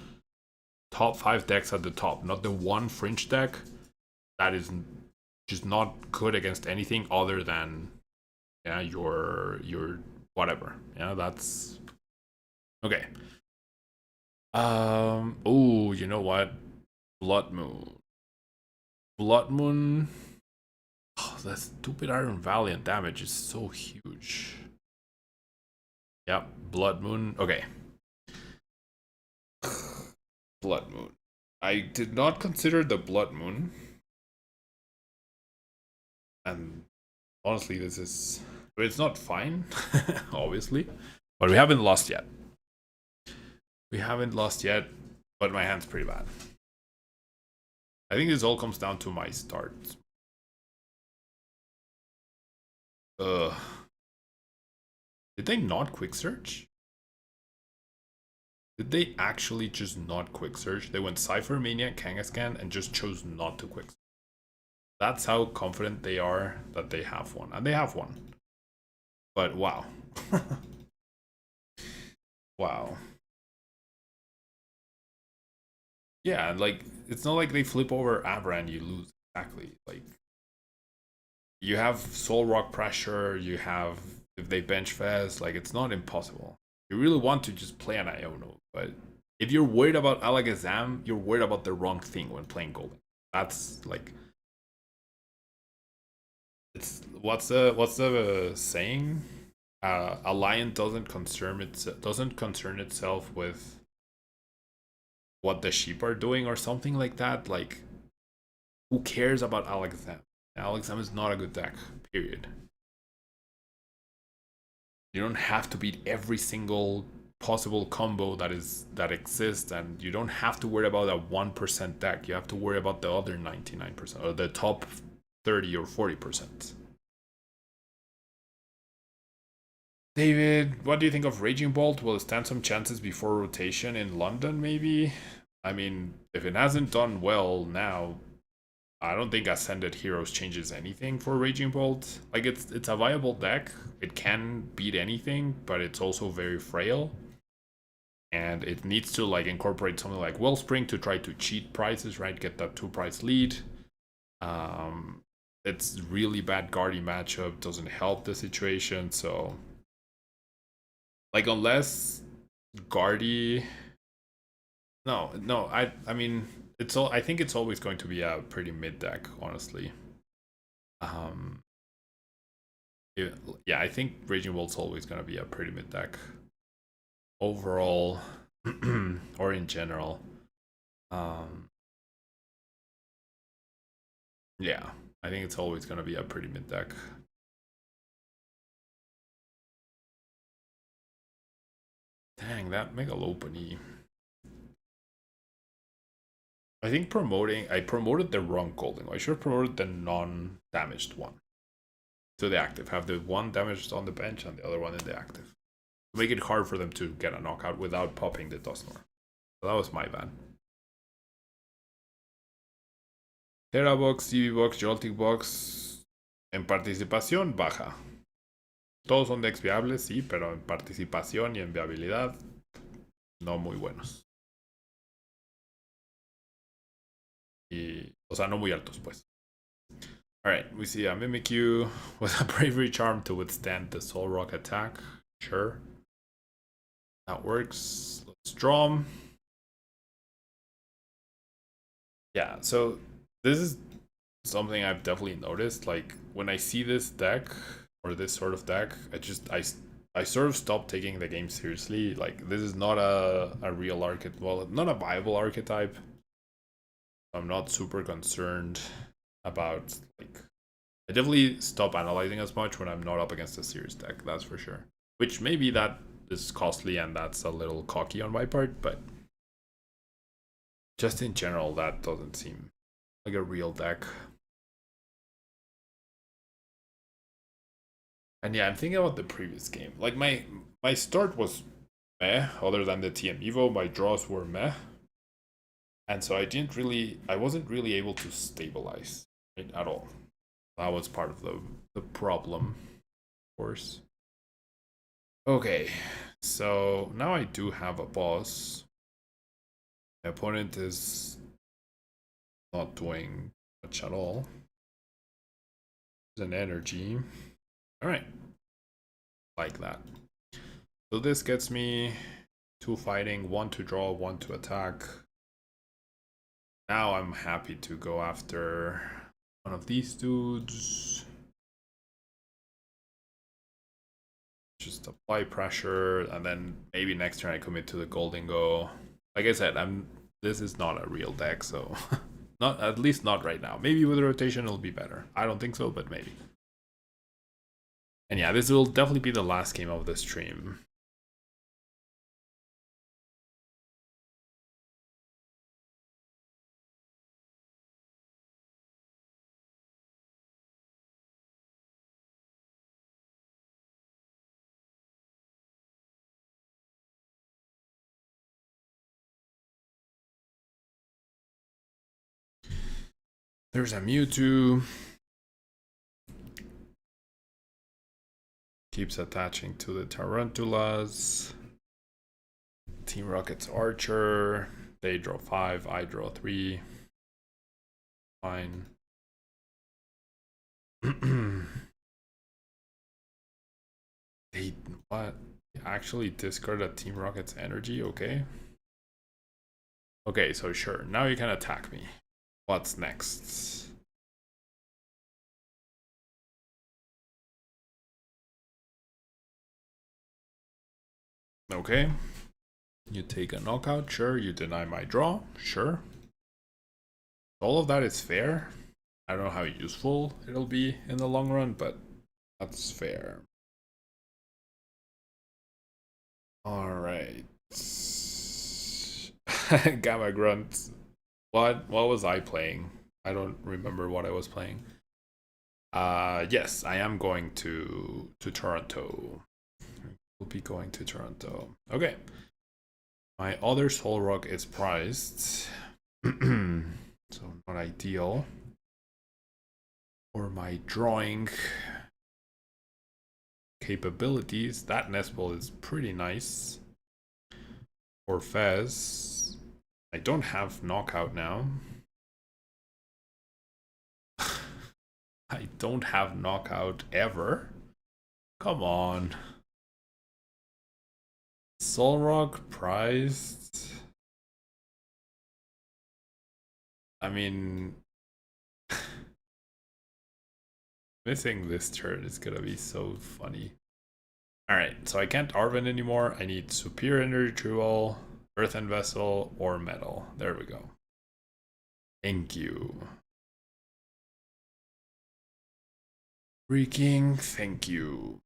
top 5 decks at the top, not the one fringe deck that is just not good against anything other than your whatever. That's okay. Oh, you know what? Blood Moon. Oh, that stupid Iron Valiant damage is so huge. Yep, Blood Moon. Okay. Blood Moon. I did not consider the Blood Moon. And honestly, it's not fine, obviously. But we haven't lost yet. But my hand's pretty bad. I think this all comes down to my start. Did they not quick search? Did they actually just not quick search? They went Cypher, Maniac, Kangaskhan, and just chose not to quick search. That's how confident they are that they have one. And they have one. But wow. Wow. Yeah, like, it's not like they flip over Abra and you lose. Exactly. Like, you have Soul Rock pressure, you have, if they bench fast, like, it's not impossible. You really want to just play an Iono, but if you're worried about Alakazam, you're worried about the wrong thing when playing Golden. That's like, it's what's the saying? A lion doesn't concern itself with what the sheep are doing or something like that. Like, who cares about Alakazam? Alakazam is not a good deck. Period. You don't have to beat every single possible combo that exists, and you don't have to worry about a 1% deck. You have to worry about the other 99% or the top 30 or 40%. David, what do you think of Raging Bolt? Will it stand some chances before rotation in London, maybe? I mean, if it hasn't done well now, I don't think Ascended Heroes changes anything for Raging Bolt. Like, it's a viable deck. It can beat anything, but it's also very frail. And it needs to like incorporate something like Wellspring to try to cheat prices, right? Get that 2-price lead. It's really bad Guardy matchup, doesn't help the situation, so like unless Guardy no, I mean I think it's always going to be a pretty mid deck, honestly. Yeah, I think Raging Bolt's always gonna be a pretty mid deck. Overall or in general. Yeah, I think it's always gonna be a pretty mid deck. Dang, that Megalopony. I think I promoted the wrong Golden. I should have promoted the non-damaged one to the active. Have the one damaged on the bench and the other one in the active. To make it hard for them to get a knockout without popping the Dusknoir. So that was my bad. Terra Box, TV Box, Joltic Box. En participación baja. Todos son decks viables, sí, pero en participación y en viabilidad no muy buenos. Y, o sea, no muy altos, pues. Alright, we see a Mimikyu with a Bravery Charm to withstand the Soul Rock attack. Sure. That works. Strom. Yeah, so this is something I've definitely noticed. Like when I see this deck or this sort of deck, I sort of stop taking the game seriously. Like this is not a real archetype, well, not a viable archetype. I'm not super concerned about like I definitely stop analyzing as much when I'm not up against a serious deck, that's for sure. Which maybe that is costly and that's a little cocky on my part, but just in general, that doesn't seem like a real deck. And yeah, I'm thinking about the previous game. Like my start was meh, other than the TM Evo, my draws were meh. And so I wasn't really able to stabilize it at all. That was part of the problem, of course. Okay, so now I do have a boss. My opponent is not doing much at all. There's an energy. Alright. Like that. So this gets me 2 fighting, 1 to draw, 1 to attack. Now I'm happy to go after one of these dudes. Just apply pressure, and then maybe next turn I commit to the Golden Go. Like I said, this is not a real deck, so not at least not right now. Maybe with a rotation it'll be better. I don't think so, but maybe. And yeah, this will definitely be the last game of the stream. There's a Mewtwo. Keeps attaching to the Tarantulas. Team Rocket's Archer. They draw 5, I draw 3. Fine. They what? Actually discard a Team Rocket's energy, okay. Okay, so sure. Now you can attack me. What's next? Okay. You take a knockout, sure. You deny my draw, sure. All of that is fair. I don't know how useful it'll be in the long run, but that's fair. Alright. Gamma Grunt. What was I playing? I don't remember what I was playing. Yes, I am going to Toronto. We'll be going to Toronto. Okay. My other Soul Rock is priced. So not ideal. For my drawing capabilities, that Nespel is pretty nice. For Fez, I don't have knockout now. I don't have knockout ever. Come on. Solrock priced. I mean, missing this turn is gonna be so funny. Alright, so I can't Arven anymore. I need Superior Energy Jewel, Earthen Vessel, or Metal. There we go. Thank you. Freaking thank you.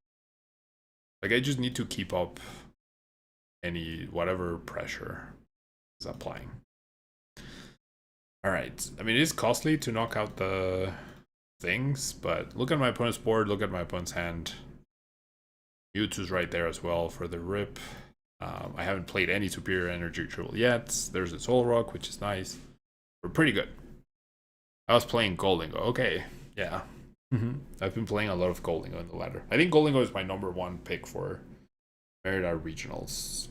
Like, I just need to keep up any whatever pressure is applying. Alright, I mean, it is costly to knock out the things, but look at my opponent's board, look at my opponent's hand. Mewtwo's right there as well for the rip. I haven't played any Superior Energy Jewel yet. There's a Soul Rock, which is nice. We're pretty good. I was playing Goldingo. Okay, yeah. I've been playing a lot of Goldingo in the ladder. I think Goldingo is my #1 pick for Merida Regionals.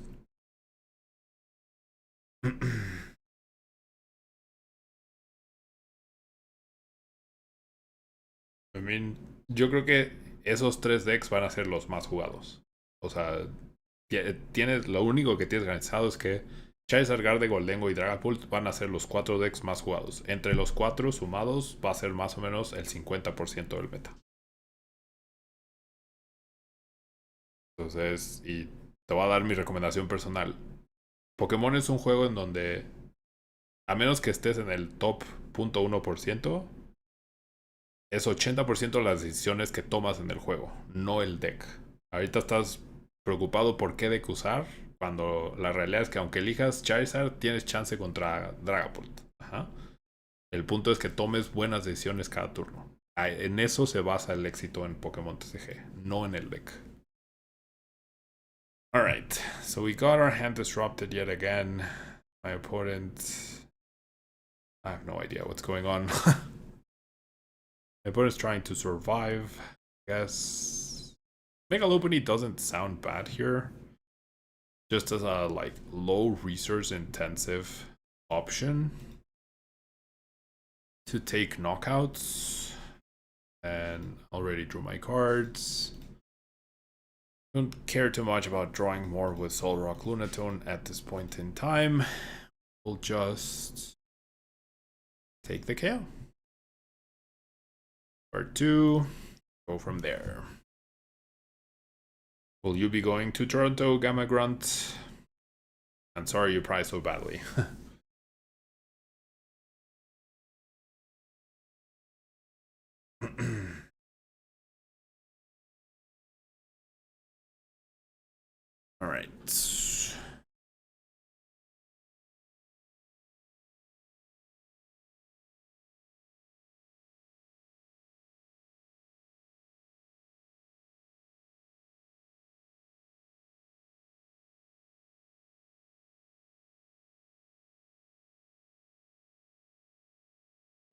I mean, yo creo que esos 3 decks van a ser los más jugados. O sea, lo único que tienes garantizado es que Charizard, Gardevoir, Goldengo y Dragapult van a ser los 4 decks más jugados. Entre los 4 sumados va a ser más o menos el 50% del meta. Entonces, y te voy a dar mi recomendación personal. Pokémon es un juego en donde, a menos que estés en el top 0.1%, es 80% de las decisiones que tomas en el juego, no el deck. Ahorita estás preocupado por qué deck usar, cuando la realidad es que aunque elijas Charizard, tienes chance contra Dragapult. Ajá. El punto es que tomes buenas decisiones cada turno. En eso se basa el éxito en Pokémon TCG, no en el deck. Alright, so we got our hand disrupted yet again. My opponent... I have no idea what's going on. My opponent's trying to survive, I guess. Mega Lopunny doesn't sound bad here. Just as a like low resource intensive option to take knockouts. And already drew my cards. Don't care too much about drawing more with Solrock Lunatone at this point in time. We'll just take the KO. Part 2, go from there. Will you be going to Toronto, Gamma Grunt? I'm sorry you prize so badly. Alright.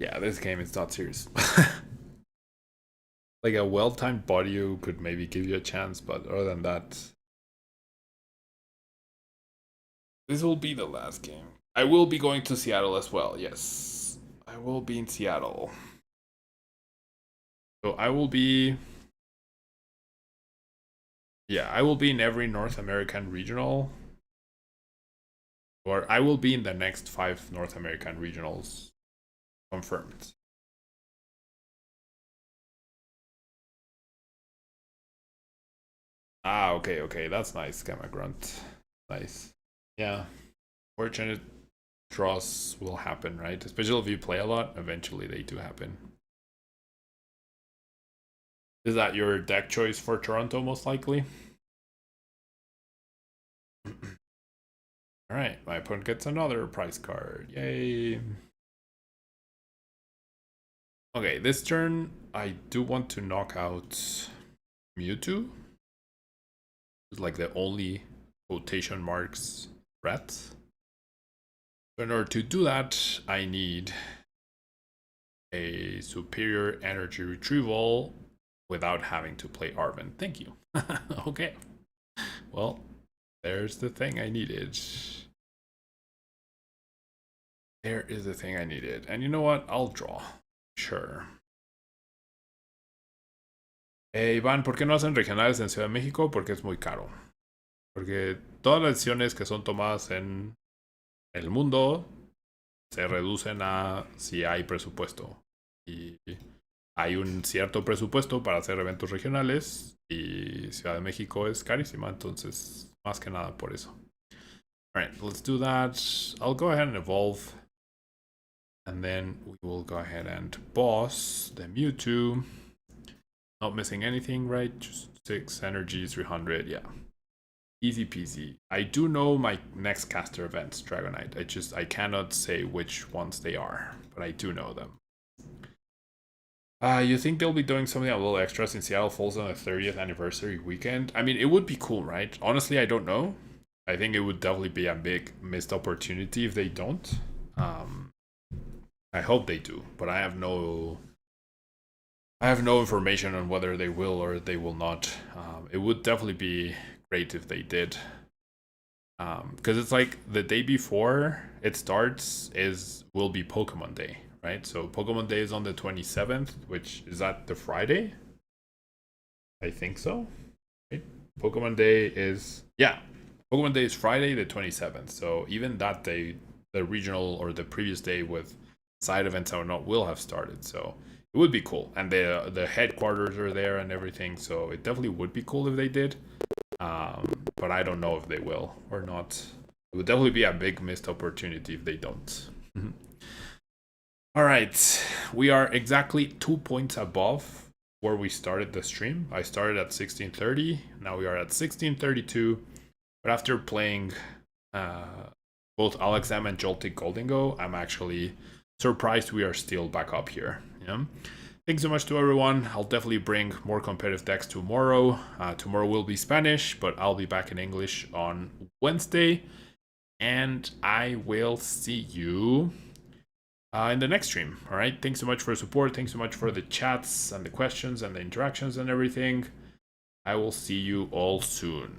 Yeah, this game is not serious. Like a well-timed body could maybe give you a chance, but other than that, this will be the last game. I will be going to Seattle as well, yes. I will be in Seattle. So I will be... Yeah, I will be in every North American regional. Or I will be in the next 5 North American regionals. Confirmed. Ah, okay, that's nice, Gamma Grunt. Nice. Yeah. Fortunate draws will happen, right? Especially if you play a lot, eventually they do happen. Is that your deck choice for Toronto, most likely? Alright, my opponent gets another prize card. Yay! Okay, this turn, I do want to knock out Mewtwo. It's like the only quotation marks threat. So in order to do that, I need a superior energy retrieval without having to play Arven. Thank you. Okay. Well, there's the thing I needed. There is the thing I needed. And you know what? I'll draw. Sure. Iván, ¿por qué no hacen regionales en Ciudad de México? Porque es muy caro. Porque todas las decisiones que son tomadas en el mundo se reducen a si hay presupuesto. Y hay un cierto presupuesto para hacer eventos regionales y Ciudad de México es carísima, entonces más que nada por eso. Alright, let's do that. I'll go ahead and evolve. And then we will go ahead and boss the Mewtwo. Not missing anything, right? Just 6 energy, 300, yeah. Easy peasy. I do know my next caster events, Dragonite. I cannot say which ones they are, but I do know them. You think they'll be doing something a little extra since Seattle falls on the 30th anniversary weekend? I mean, it would be cool, right? Honestly, I don't know. I think it would definitely be a big missed opportunity if they don't. I hope they do, but I have no information on whether they will or they will not. It would definitely be great if they did. Because it's like the day before it starts will be Pokemon Day, right? So Pokemon Day is on the 27th, which is that the Friday? I think so. Right? Pokemon Day is, yeah, Pokemon Day is Friday the 27th, so even that day, the regional or the previous day with side events or not will have started. So it would be cool, and the headquarters are there and everything. So it definitely would be cool if they did, but I don't know if they will or not. It would definitely be a big missed opportunity if they don't. All right, we are exactly 2 points above where we started the stream. I started at 16:30. Now we are at 16:32. But after playing both Alakazam and Joltik Goldingo, I'm actually surprised we are still back up here. Yeah. Thanks so much to everyone. I'll definitely bring more competitive decks tomorrow. Tomorrow will be Spanish, but I'll be back in English on Wednesday. And I will see you in the next stream. All right. Thanks so much for the support. Thanks so much for the chats and the questions and the interactions and everything. I will see you all soon.